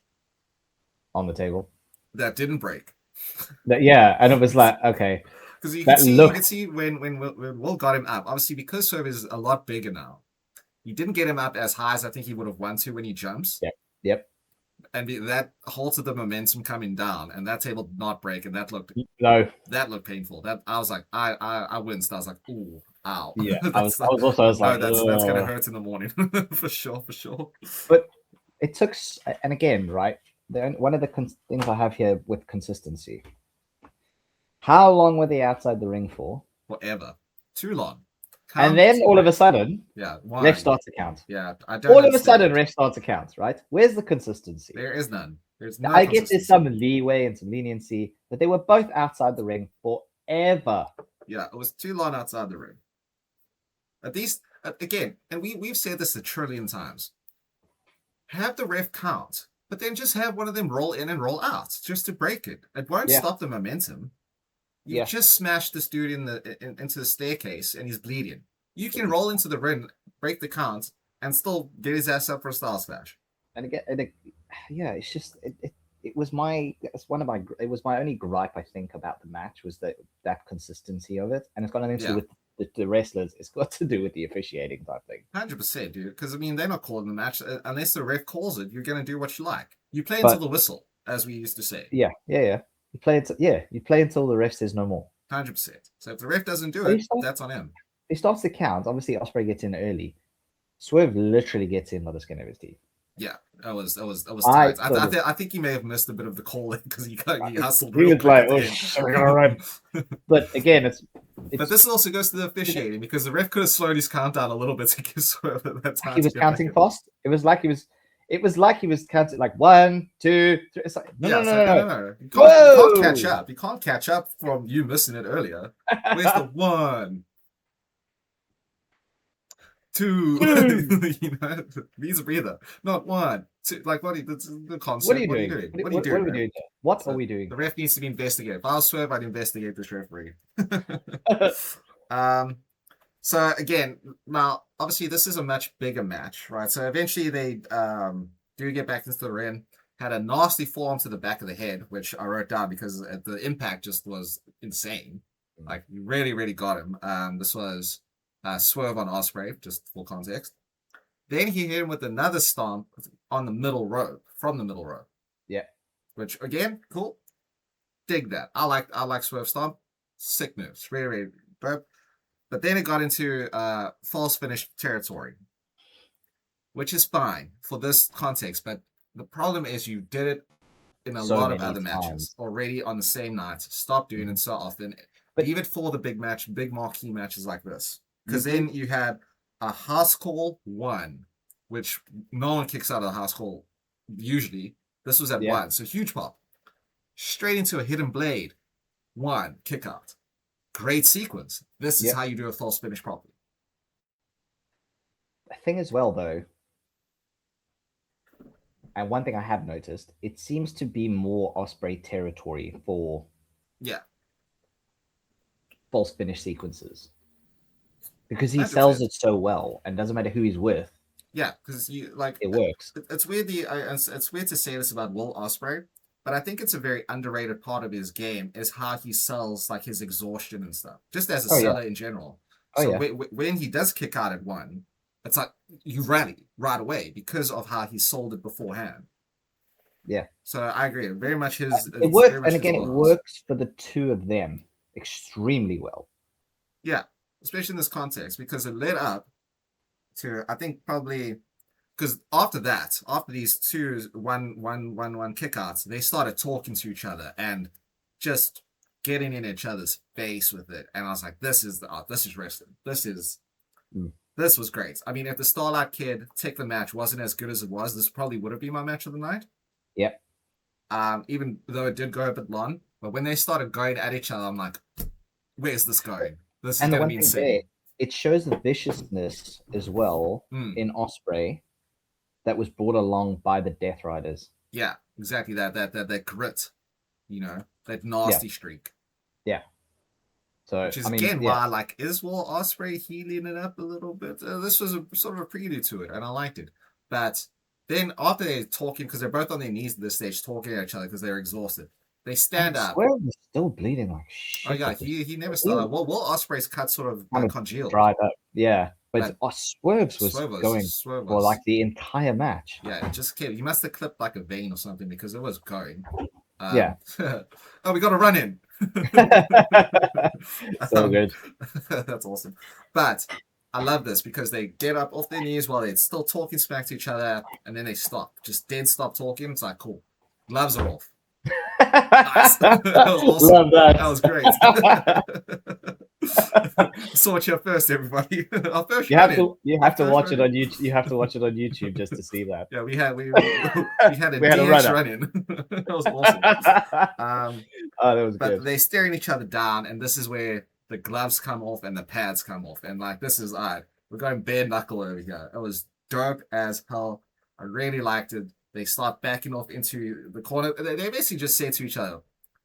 on the table that didn't break. And it was like, okay, because you can see when Will got him up. Obviously, because Swerve is a lot bigger now, you didn't get him up as high as I think he would have wanted to when he jumps. Yep. And that halted the momentum coming down, and that table did not break, and that looked painful. That I was like, I winced. I was like, ooh. Ow. Yeah, I was That's like, that's gonna ugh. hurt in the morning for sure, for sure. But it took, and again, right? One of the things I have here with consistency. How long were they outside the ring for? Forever. Too long. And then all of a sudden, yeah, ref why? starts to count. Yeah, I don't All of a sudden, understand. ref starts to count, right? Where's the consistency? There is none. There's no I get there's consistency. some leeway and some leniency, but they were both outside the ring forever. Yeah, it was too long outside the ring. At least, again, and we've said this a trillion times. Have the ref count, but then just have one of them roll in and roll out just to break it. It won't stop the momentum. You just smashed this dude into the staircase and he's bleeding. You can roll into the ring, break the count, and still get his ass up for a style slash. And again, it's just it was my only gripe I think about the match was that consistency of it, and it's got nothing to do with the wrestlers. It's got to do with the officiating type thing. 100%, dude. Because I mean, they're not calling the match unless the ref calls it. You're gonna do what you like. You play until the whistle, as we used to say. Yeah. You play until the ref says no more. 100%. So if the ref doesn't do it, that's on him. He starts to count. Obviously, Ospreay gets in early. Swerve literally gets in by the skin of his teeth. Yeah, that was tight. I think he may have missed a bit of the call because he hustled. He was like, "Oh shit, we're gonna run." But again, but this also goes to the officiating because the ref could have slowed his count down a little bit to give Swerve that time. He was counting fast. It was like he was counting like 1, 2, 3. It's like no. You can't catch up. You can't catch up from you missing it earlier. Where's the 1, 2? You know, needs a breather. Not 1, 2. Like what? The concept. What are you doing? What are we doing? What are we doing? The ref needs to be investigated. If I was Swerve, I'd investigate this referee. So again, now obviously this is a much bigger match, right? So eventually they do get back into the ring. Had a nasty forearm to the back of the head, which I wrote down because the impact just was insane. Like you really, really got him. This was Swerve on Ospreay, just for context. Then he hit him with another stomp on the middle row, from the middle row. Yeah. Which again, cool. Dig that. I like Swerve stomp. Sick moves. Really, really dope. But then it got into false finish territory, which is fine for this context. But the problem is you did it in a lot of other matches already on the same night. Stop doing it so often. But even for the big marquee matches like this. Because then you had a house call 1, which no one kicks out of the house call usually. This was at 1, so huge pop. Straight into a hidden blade. 1, kick out. Great sequence. This is how you do a false finish properly. The thing as well, though, and one thing I have noticed, it seems to be more Ospreay territory for false finish sequences. Because he sells it so well, and doesn't matter who he's with. Yeah, because it works. It's weird. It's weird to say this about Will Ospreay, but I think it's a very underrated part of his game is how he sells like his exhaustion and stuff, just as a seller in general. So when he does kick out at 1, it's like you rally right away because of how he sold it beforehand. Yeah. So I agree. Very much his. It works, and again, it works for the two of them extremely well. Yeah. Especially in this context, because it led up to, I think probably, because after these two one kickouts, they started talking to each other and just getting in each other's face with it. And I was like, this is wrestling. This was great. I mean, if the Starlight Kid Take the match wasn't as good as it was, this probably would have been my match of the night. Yep. Even though it did go a bit long, but when they started going at each other, I'm like, where's this going? This is going to be insane. It shows the viciousness as well in Ospreay that was brought along by the Death Riders. Yeah, exactly. That grit, you know, that nasty streak. Yeah. So which is why I like, is Will Ospreay healing it up a little bit? This was sort of a prelude to it, and I liked it. But then after they're talking, because they're both on their knees at this stage, talking at each other because they're exhausted. They stand up. Swerve was still bleeding like shit. Oh yeah, he never started. Well, Will Ospreay's cut sort of congealed, dried up. Yeah, but Swerve's was going for like the entire match. Yeah, it just kept. He must have clipped like a vein or something because it was going. Yeah. Oh, we got a run in. So good. That's awesome. But I love this because they get up off their knees while they're still talking smack to each other, and then they stop, just dead stop talking. It's like, cool. Gloves are off. Nice. That was awesome. Love that. That was great. Saw it here first, everybody. Our first you have to watch it on YouTube. You have to watch it on YouTube just to see that. Yeah, we had a DH run in. That was awesome. Oh, that was but good. They're staring each other down, and this is where the gloves come off and the pads come off, and like this is we're going bare knuckle over here. It was dope as hell. I really liked it. They start backing off into the corner. They basically just say to each other,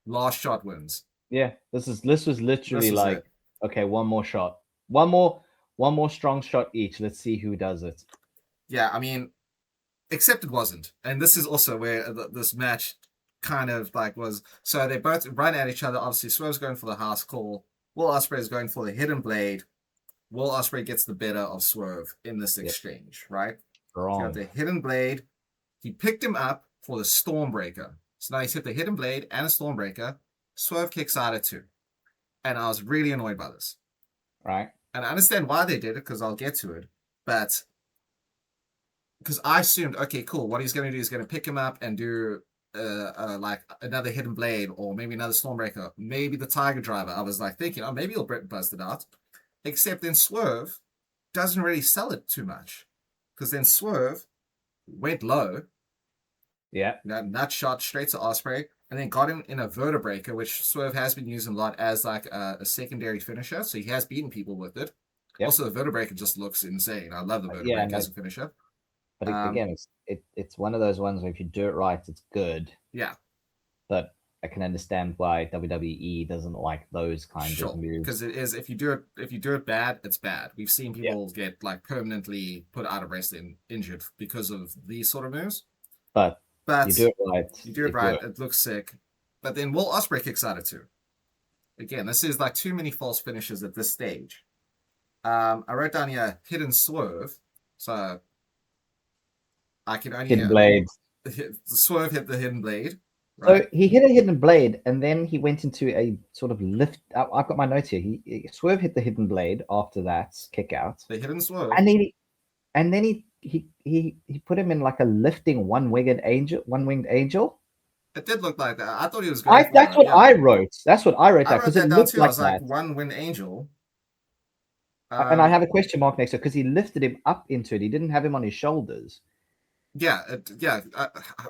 "Last shot wins." Yeah, this was literally like, okay, one more shot, one more strong shot each. Let's see who does it. Yeah, I mean, except it wasn't, and this is also where this match kind of like was. So they both run at each other. Obviously, Swerve's going for the house call. Will Ospreay is going for the hidden blade. Will Ospreay gets the better of Swerve in this exchange, right? Wrong. He got the hidden blade. He picked him up for the Stormbreaker. So now he's hit the hidden blade and a Stormbreaker. Swerve kicks out at 2. And I was really annoyed by this. Right. And I understand why they did it, because I'll get to it. But because I assumed, okay, cool, what he's going to do is going to pick him up and do like another hidden blade, or maybe another Stormbreaker, maybe the Tiger Driver. I was like thinking, oh, maybe he'll bust it out. Except then Swerve doesn't really sell it too much, because then Swerve went low. Yeah. Nut shot straight to Ospreay, and then got him in a Vertebreaker, which Swerve has been using a lot as like a secondary finisher. So he has beaten people with it. Yep. Also, the Vertebreaker just looks insane. I love the Vertebreaker as a finisher. But again, it's one of those ones where if you do it right, it's good. Yeah. But I can understand why WWE doesn't like those kinds of moves. Because it is, if you do it bad, it's bad. We've seen people get like permanently put out of wrestling, injured because of these sort of moves. But you do it right. You do it right. It looks sick. But then Will Ospreay kicks out at 2. Again, this is like too many false finishes at this stage. I wrote down here hidden swerve. So I can only hidden blade. Swerve hit the hidden blade. Right? So he hit a hidden blade, and then he went into a sort of lift. I've got my notes here. Swerve hit the hidden blade after that kick out. The hidden swerve. And then he put him in like a lifting one-winged angel. It did look like that. I thought he was going that's what I wrote. That's what I wrote down, because it looked like that. One-winged angel. And I have a question mark next to it, because he lifted him up into it. He didn't have him on his shoulders. Yeah.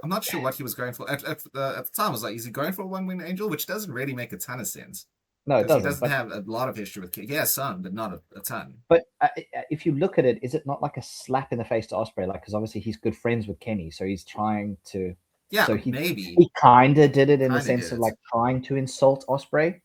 I'm not sure what he was going for. At the time, I was like, is he going for a one-winged angel? Which doesn't really make a ton of sense. No, it doesn't. He doesn't have a lot of history with kick. He has some, but not a ton. But if you look at it, is it not like a slap in the face to Ospreay? Like, because obviously he's good friends with Kenny, so he's trying to. Yeah, so maybe he kind of did it in the sense of like trying to insult Ospreay.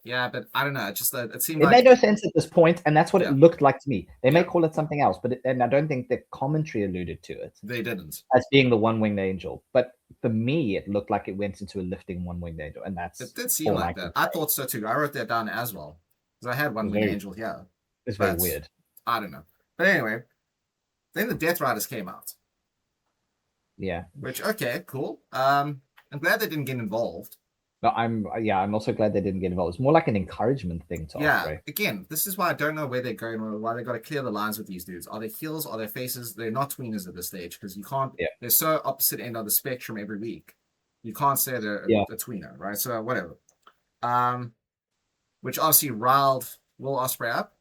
Yeah, but I don't know. It just it seemed it like made no sense at this point, and that's what it looked like to me. They may call it something else, but and I don't think the commentary alluded to it. They didn't, as being the one-winged angel. But for me, it looked like it went into a lifting one-winged angel, and that's it did seem like that. I thought so too. I wrote that down as well, because I had one-winged angel here. It's very weird. I don't know, but anyway, then the Death Riders came out. Yeah. Which cool. I'm glad they didn't get involved. No, I'm also glad they didn't get involved. It's more like an encouragement thing to Ospreay. Again, this is why I don't know where they're going, or why they got to clear the lines with these dudes. Are they heels? Are they faces? They're not tweeners at this stage, because you can't. Yeah. They're so opposite end of the spectrum every week. You can't say they're a tweener, right? So whatever. Which obviously riled Will Ospreay up.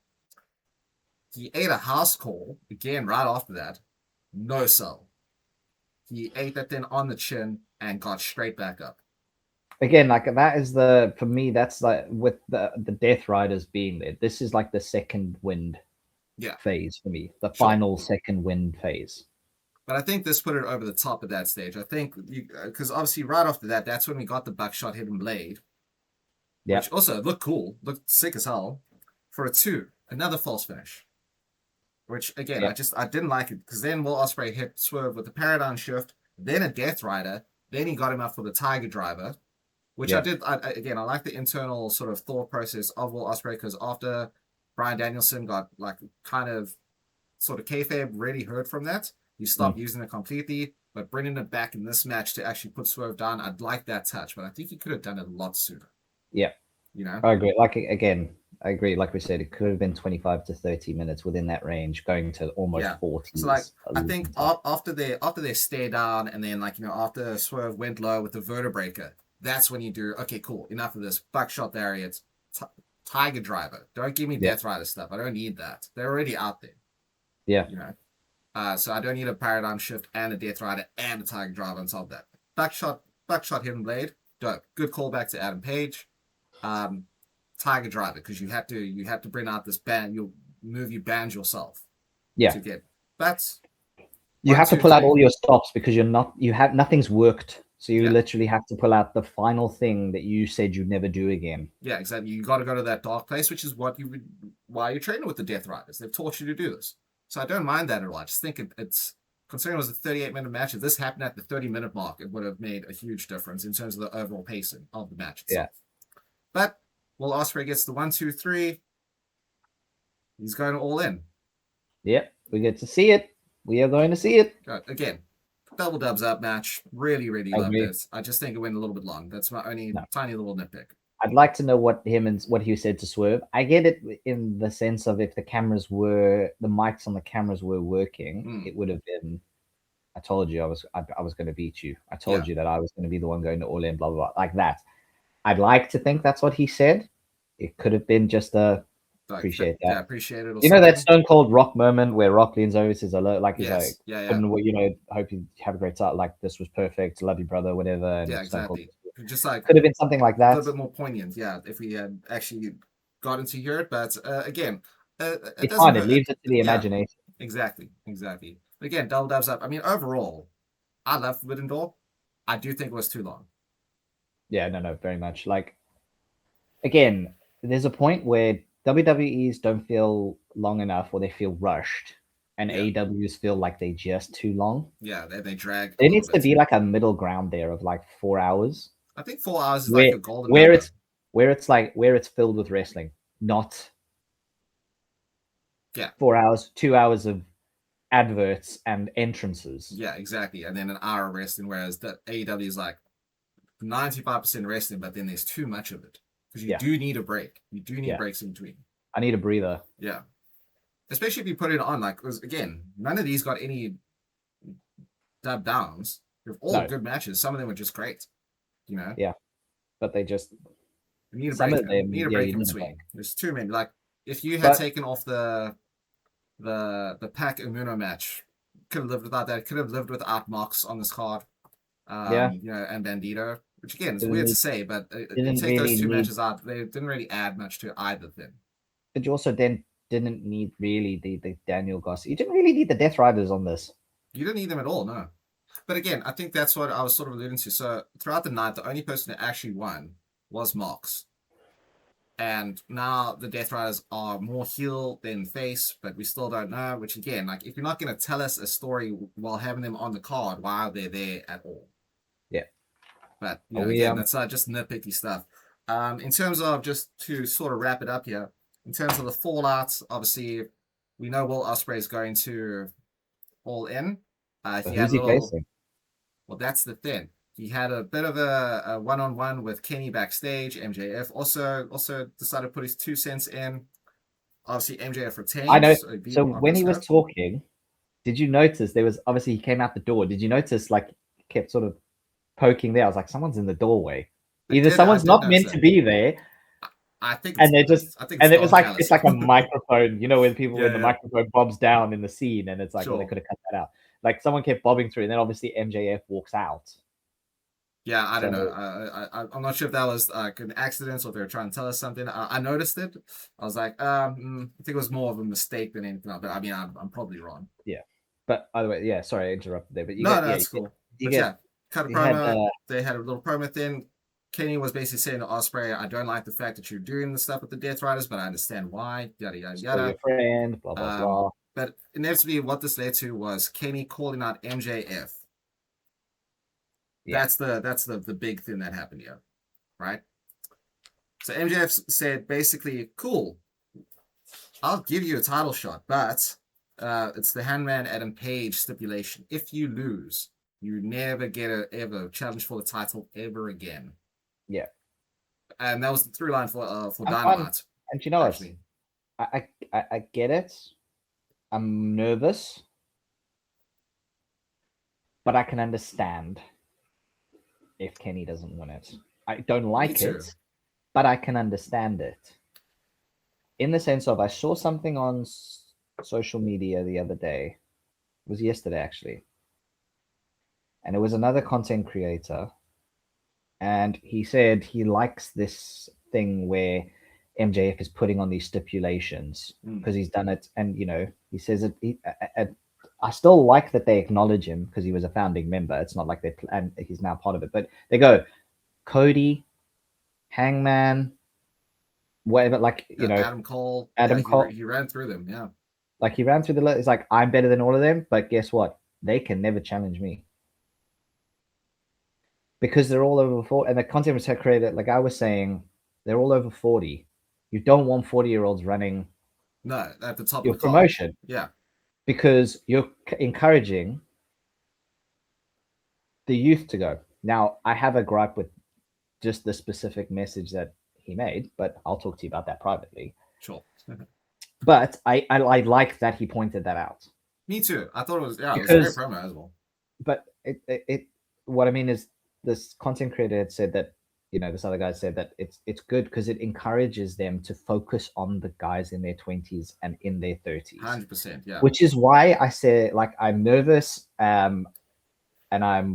He ate a house call again right after that. No sell. He ate that thing on the chin and got straight back up. Again, like that is for me, that's like with the Death Riders being there. This is like the second wind phase for me. The final second wind phase. But I think this put it over the top at that stage. I think because obviously right after that, that's when we got the buckshot hidden blade. Yeah. Which also looked cool. Looked sick as hell. For a 2. Another false finish. Which again, I didn't like it, because then Will Ospreay hit Swerve with the paradigm shift, then a Death Rider, then he got him up for the Tiger Driver, which I did. I like the internal sort of thought process of Will Ospreay, because after Bryan Danielson got like kind of sort of kayfabe really hurt from that, he stopped using it completely. But bringing it back in this match to actually put Swerve down, I'd like that touch, but I think he could have done it a lot sooner. Yeah. You know? I agree. Like, again, I agree. Like we said, it could have been 25 to 30 minutes within that range, going to almost 40. So, like, I think after they stare down, and then, like, after Swerve went low with the vertebraker, that's when you do, okay, cool, enough of this. Buckshot Lariat, Tiger Driver. Don't give me Death Rider stuff. I don't need that. They're already out there. Yeah. So I don't need a Paradigm Shift and a Death Rider and a Tiger Driver on top of that. Buckshot Hidden Blade, dope. Good callback to Adam Page. Tiger Driver, because you have to bring out this band. You'll move you band yourself. Yeah. To get that's you have to pull out all your stops because nothing's worked. So you literally have to pull out the final thing that you said you'd never do again. Yeah, exactly. You got to go to that dark place, which is why you're training with the Death Riders. They've taught you to do this. So I don't mind that at all. I just think it's considering it was a 38-minute match. If this happened at the 30-minute mark, it would have made a huge difference in terms of the overall pacing of the match itself. Yeah. But Will Ospreay gets the 1, 2, 3. He's going all in. Yep, we get to see it. We are going to see it. Again, double dubs up match. Really, really loved this. I just think it went a little bit long. That's my only tiny little nitpick. I'd like to know what he said to Swerve. I get it in the sense of if the mics on the cameras were working, it would have been, I told you I was going to beat you. I told you that I was going to be the one going to all in, blah, blah, blah, like that. I'd like to think that's what he said. It could have been just a, appreciate that. Yeah, appreciate it. You know that Stone Cold Rock moment where Rock leans over, says hello, like he's like, hope you have a great time. Like, this was perfect. Love you, brother. Whatever. And yeah, exactly. Just like could have been something like that. A little bit more poignant, yeah. If we had actually gotten to hear it, but again, it's fine. It leaves it to the imagination. Exactly. Again, double dubs up. I mean, overall, I love Forbidden Door. I do think it was too long. Yeah, no, very much. Like, again, there's a point where WWEs don't feel long enough, or they feel rushed, and AEWs feel like they're just too long. Yeah, they drag. There needs to be like a middle ground there of like 4 hours. I think 4 hours is like a golden where number. where it's filled with wrestling, not 4 hours, 2 hours of adverts and entrances. Yeah, exactly. And then an hour of wrestling, whereas the AEW is like 95% wrestling, but then there's too much of it. Because you do need a break. You do need breaks in between. I need a breather. Yeah. Especially if you put it on, like, because again, none of these got any dub downs. They're all good matches. Some of them were just great. Yeah. But they just need a break. Need a break in between. There's too many. Like, if you had taken off the Pac Uno match, could have lived without that. Could have lived without Mox on this card. And Bandito. Which again is weird to say, but you take those two matches out, they didn't really add much to either thing. But you also then didn't need really the Daniel Gozzy. You didn't really need the Death Riders on this. You didn't need them at all, no. But again, I think that's what I was sort of alluding to. So throughout the night, the only person that actually won was Mox. And now the Death Riders are more heel than face, but we still don't know. Which again, like, if you're not going to tell us a story while having them on the card, why are they there at all? Yeah. But again, that's just nitpicky stuff. In terms of, just to sort of wrap it up here, in terms of the fallout, obviously we know Will Ospreay is going to All In. Who's he facing? Well, that's the thing. He had a bit of a one-on-one with Kenny backstage. MJF also decided to put his 2 cents in. Obviously, MJF retained. I know. So when he was talking, did you notice there was, obviously he came out the door. Did you notice, like, he kept sort of poking there? I was like, someone's in the doorway. Either someone's not meant to be there. I think, and they're just, and it was like, it's like a microphone, when the microphone bobs down in the scene, and it's like, well, they could have cut that out. Like, someone kept bobbing through, and then obviously MJF walks out. Yeah, I don't know. I'm not sure if that was like an accident or if they were trying to tell us something. I noticed it. I was like, I think it was more of a mistake than anything else. But I mean, I'm probably wrong. Yeah. But by the way, sorry I interrupted there. But that's cool. Cut a promo. They had a little promo thing. Kenny was basically saying to Ospreay, I don't like the fact that you're doing the stuff with the Death Riders, but I understand why. Yada, yada, yada. Your friend, blah, blah, blah. But inevitably, what this led to was Kenny calling out MJF. Yeah. That's the big thing that happened here, right? So MJF said basically, cool, I'll give you a title shot, but it's the Hangman Adam Page stipulation. If you lose, You never get a ever challenge for the title ever again. Yeah. And that was the through line for I'm Dynamite. fine. And you know actually. what? I get it. I'm nervous, but I can understand if Kenny doesn't win it. I don't like it, but I can understand it. In the sense of, I saw something on social media the other day. It was yesterday, actually. And it was another content creator. And he said he likes this thing where MJF is putting on these stipulations because he's done it. And, you know, he says it. I still like that they acknowledge him because he was a founding member. It's not like and he's now part of it. But they go, Cody, Hangman, whatever, like, you know, Adam Cole. He ran through them. Yeah. Like, he ran through the list. It's like, I'm better than all of them. But guess what? They can never challenge me. Because they're all over 40. And the content was created, like I was saying, they're all over 40. You don't want 40-year-olds running at the top your of the promotion. Card. Yeah. Because you're encouraging the youth to go. Now, I have a gripe with just the specific message that he made, but I'll talk to you about that privately. Sure. But I like that he pointed that out. Me too. I thought it was, it was a great promo as well. But what I mean is, this content creator had said that, you know, this other guy said that it's good because it encourages them to focus on the guys in their 20s and in their 30s. 100%, yeah. Which is why I say, like, I'm nervous, and I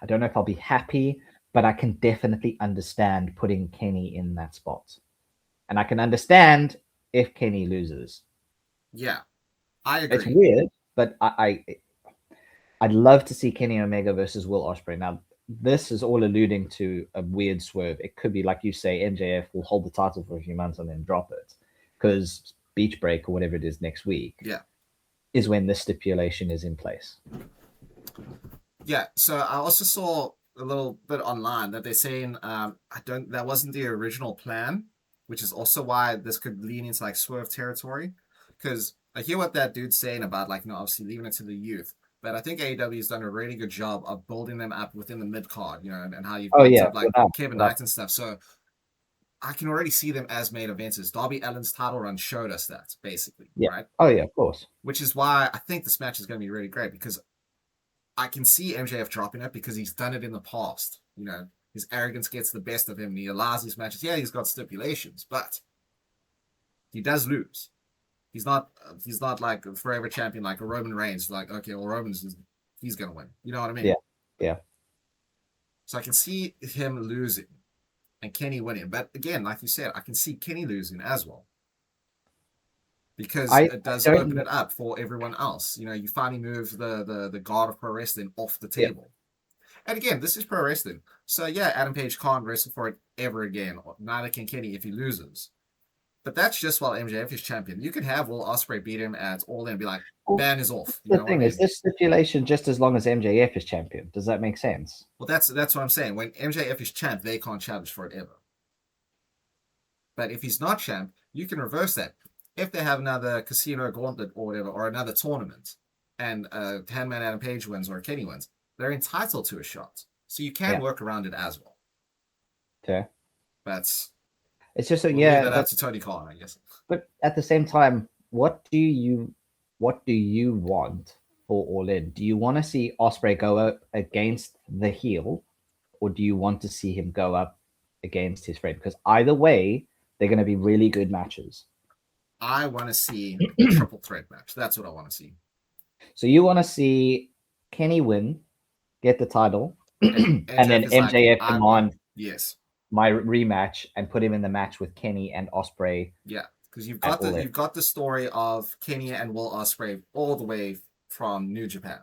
don't know if I'll be happy, but I can definitely understand putting Kenny in that spot. And I can understand if Kenny loses. Yeah, I agree. It's weird, but I'd love to see Kenny Omega versus Will Ospreay. Now, this is all alluding to a weird swerve. It could be, like you say, MJF will hold the title for a few months and then drop it because Beach Break or whatever it is next week is when this stipulation is in place. Yeah, so I also saw a little bit online that they're saying that wasn't the original plan, which is also why this could lean into like swerve territory. Because I hear what that dude's saying about, like, you know, obviously leaving it to the youth. But I think AEW has done a really good job of building them up within the mid card, you know, and how you've built up like Kevin Knight and stuff. So I can already see them as main events. Darby Allin's title run showed us that, basically. Yeah. Right? Oh, yeah, of course. Which is why I think this match is going to be really great, because I can see MJF dropping it because he's done it in the past. You know, his arrogance gets the best of him and he allows these matches. Yeah, he's got stipulations, but he does lose. He's not like a forever champion like a Roman Reigns. Like, okay, well, he's gonna win. You know what I mean? Yeah, yeah. So I can see him losing and Kenny winning. But again, like you said, I can see Kenny losing as well, because it does open it up for everyone else. You know, you finally move the god of pro wrestling off the table. Yeah. And again, this is pro wrestling. So yeah, Adam Page can't wrestle for it ever again. Neither can Kenny if he loses. But that's just while MJF is champion. You can have Will Ospreay beat him at All In and be like, ban is off. The thing is, this stipulation just as long as MJF is champion. Does that make sense? Well, that's what I'm saying. When MJF is champ, they can't challenge for it ever. But if he's not champ, you can reverse that. If they have another Casino Gauntlet or whatever, or another tournament, and Handman Adam Page wins or Kenny wins, they're entitled to a shot. So you can work around it as well. Okay. But it's just leave that up to Tony Khan, I guess. But at the same time, what do you want for All In? Do you want to see Ospreay go up against the heel, or do you want to see him go up against his friend? Because either way, they're going to be really good matches. I want to see a triple threat match. That's what I want to see. So you want to see Kenny win, get the title, and then MJF come on. Yes. My rematch and put him in the match with Kenny and Ospreay. Yeah, because you've got the story of Kenny and Will Ospreay all the way from New Japan.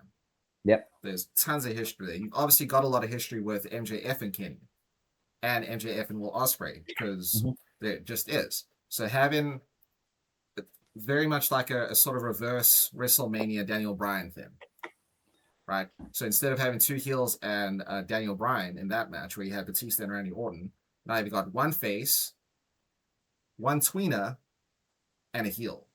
Yep. There's tons of history there. You've obviously got a lot of history with MJF and Kenny, and MJF and Will Ospreay, because there just is. So having very much like a sort of reverse WrestleMania Daniel Bryan thing. Right? So instead of having two heels and Daniel Bryan in that match where you had Batista and Randy Orton, now you've got one face, one tweener, and a heel.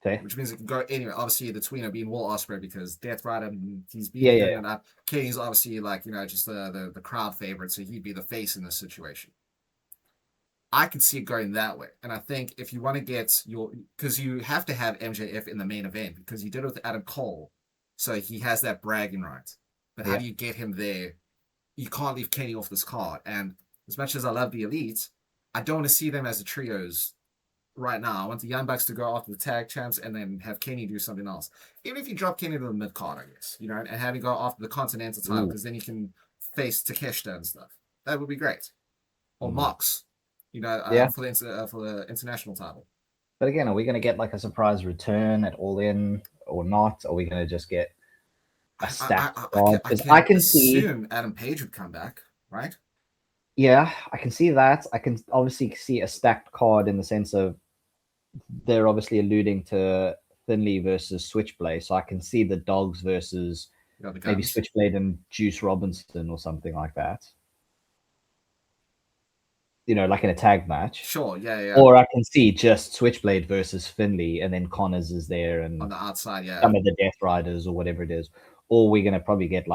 Okay. which means it can go anywhere. Obviously, the tweener being Will Ospreay because Death Rider, he's been Yeah. in and out. Kenny's obviously like just the crowd favorite, so he'd be the face in this situation. I could see it going that way, and I think if you want to get because you have to have MJF in the main event because he did it with Adam Cole, so he has that bragging right. But how do you get him there? You can't leave Kenny off this card, and as much as I love the Elite, I don't want to see them as the trios right now. I want the Young Bucks to go after the tag champs and then have Kenny do something else. Even if you drop Kenny to the mid card, I guess, and have him go after the Continental title because then he can face Takeshita and stuff. That would be great. Or Mox, for the international title. But again, are we going to get like a surprise return at All In or not? Are we going to just get a stacked squad? Because I can assume Adam Page would come back, right? Yeah, I can see that. I can obviously see a stacked card in the sense of they're obviously alluding to Finley versus Switchblade, so I can see the Dogs versus maybe Switchblade and Juice Robinson or something like that. Like in a tag match. Sure, yeah. Or I can see just Switchblade versus Finley, and then Connors is there, and on the outside, some of the Death Riders or whatever it is. Or we're gonna probably get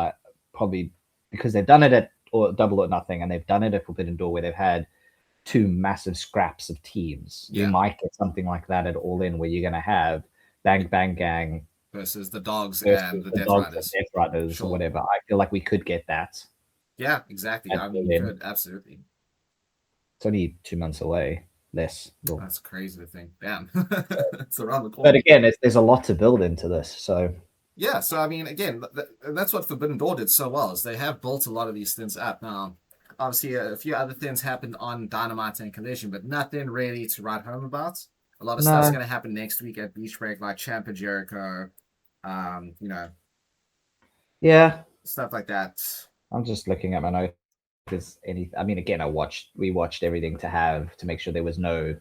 because they've done it at Double or Nothing, and they've done it at Forbidden Door, where they've had two massive scraps of teams. Yeah. You might get something like that at All In, where you're gonna have Bang Bang Gang versus the Dogs and the Death Riders, or whatever. I feel like we could get that. Yeah, exactly. I mean, you could absolutely. It's only 2 months away. Less. That's crazy to think. Damn, it's around the corner. But again, there's a lot to build into this. So yeah. So I mean, again, that's what Forbidden Door did so well, is they have built a lot of these things up. Now, obviously, a few other things happened on Dynamite and Collision, but nothing really to write home about. A lot of stuff's going to happen next week at Beach Break, like Ciampa Jericho, yeah, stuff like that. I'm just looking at my notes. Again, we watched everything to make sure there was no.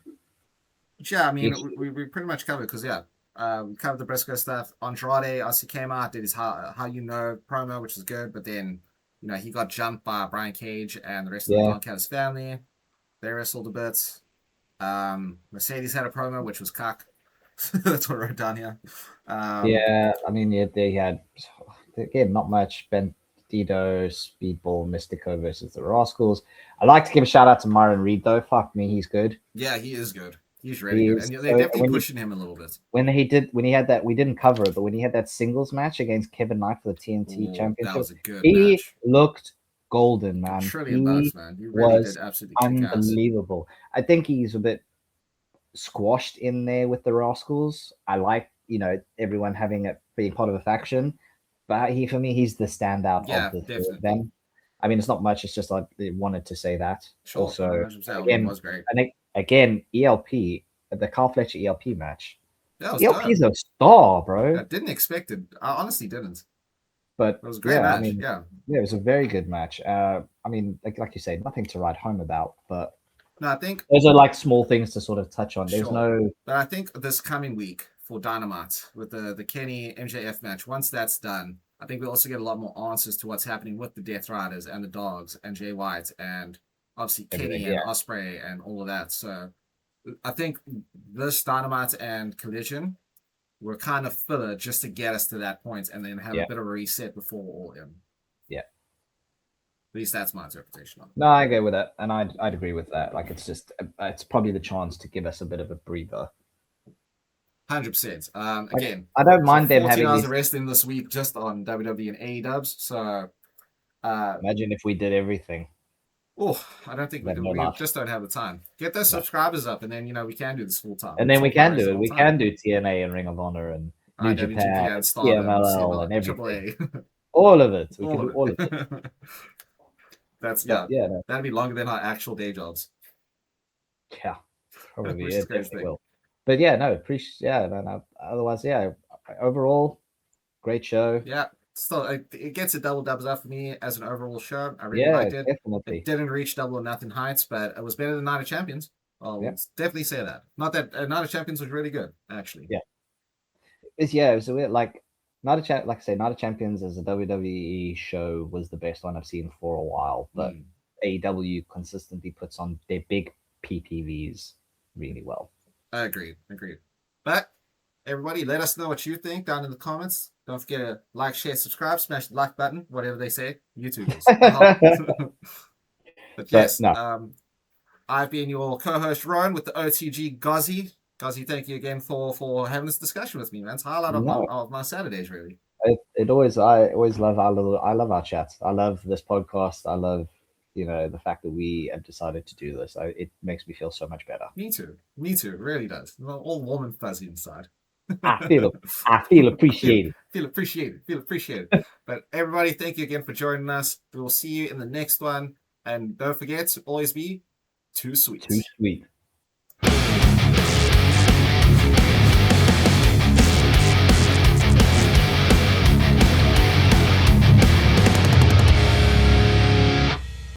Yeah, I mean, we pretty much covered because we covered the Briscoe stuff. Andrade obviously came out, did his how promo, which is good, but then he got jumped by Brian Cage and the rest of the Don Callis family. They wrestled a bit. Mercedes had a promo, which was cock. That's what I wrote down here. They had again not much. Bandido, Speedball, Mystico versus the Rascals. I like to give a shout out to Myron Reed though. Fuck me, he's good. Yeah, he is good. He's really good, and they're definitely pushing him a little bit. When he had that, we didn't cover it, but when he had that singles match against Kevin Knight for the TNT Championship, that was a good match. Looked golden, man. $1 trillion, man. He really did absolutely unbelievable. I think he's a bit squashed in there with the Rascals. I like everyone being part of a faction, but for me he's the standout of the three of them. I mean, it's not much. It's just I wanted to say that. Sure, also, again, was great. I think again, ELP, the Carl Fletcher ELP match. ELP's a star, bro. I didn't expect it. I honestly didn't. But it was a great match. It was a very good match. Like you said, nothing to write home about, but no, I think those are like small things to sort of touch on. There's but I think this coming week for Dynamite with the Kenny MJF match, once that's done, I think we'll also get a lot more answers to what's happening with the Death Riders and the Dogs and Jay White and obviously Kenny and Ospreay and all of that. So I think this Dynamite and Collision were kind of filler just to get us to that point and then have a bit of a reset before All In. Yeah. At least that's my interpretation of it. No, I go with that, and I'd agree with that. Like, it's probably the chance to give us a bit of a breather. 100%. Again, I don't mind them 14 hours of wrestling this week just on WWE and AEW. So imagine if we did everything. Oh, I don't think we do. We just don't have the time. Get those subscribers up, and then we can do this full time. And then we can do it. We can do TNA and Ring of Honor and New Japan, CMLL, and everything. All of it. We can do all of it. That's that'd be longer than our actual day jobs. Yeah, probably it definitely will. But otherwise, overall, great show. Yeah, still it gets a double dubs up for me as an overall show. I really liked it. Definitely. It didn't reach Double or Nothing heights, but it was better than Night of Champions. I'll definitely say that. Not that Night of Champions was really good, actually. Yeah. It was a weird, like Night of Champions as a WWE show was the best one I've seen for a while, but AEW consistently puts on their big PPVs really well. Agreed. But everybody, let us know what you think down in the comments. Don't forget to like, share, subscribe, smash the like button, whatever they say, YouTubers. But But yes, no, I've been your co-host Rone with the OTG Gozzy. Gozzy, thank you again for having this discussion with me, man. It's a highlight no. of my Saturdays, really. I always love I love our chats. I love this podcast. I love the fact that we have decided to do this. It makes me feel so much better. Me too. Me too. It really does. I'm all warm and fuzzy inside. I feel appreciated. Feel appreciated. Feel appreciated. But everybody, thank you again for joining us. We will see you in the next one. And don't forget to always be too sweet. Too sweet.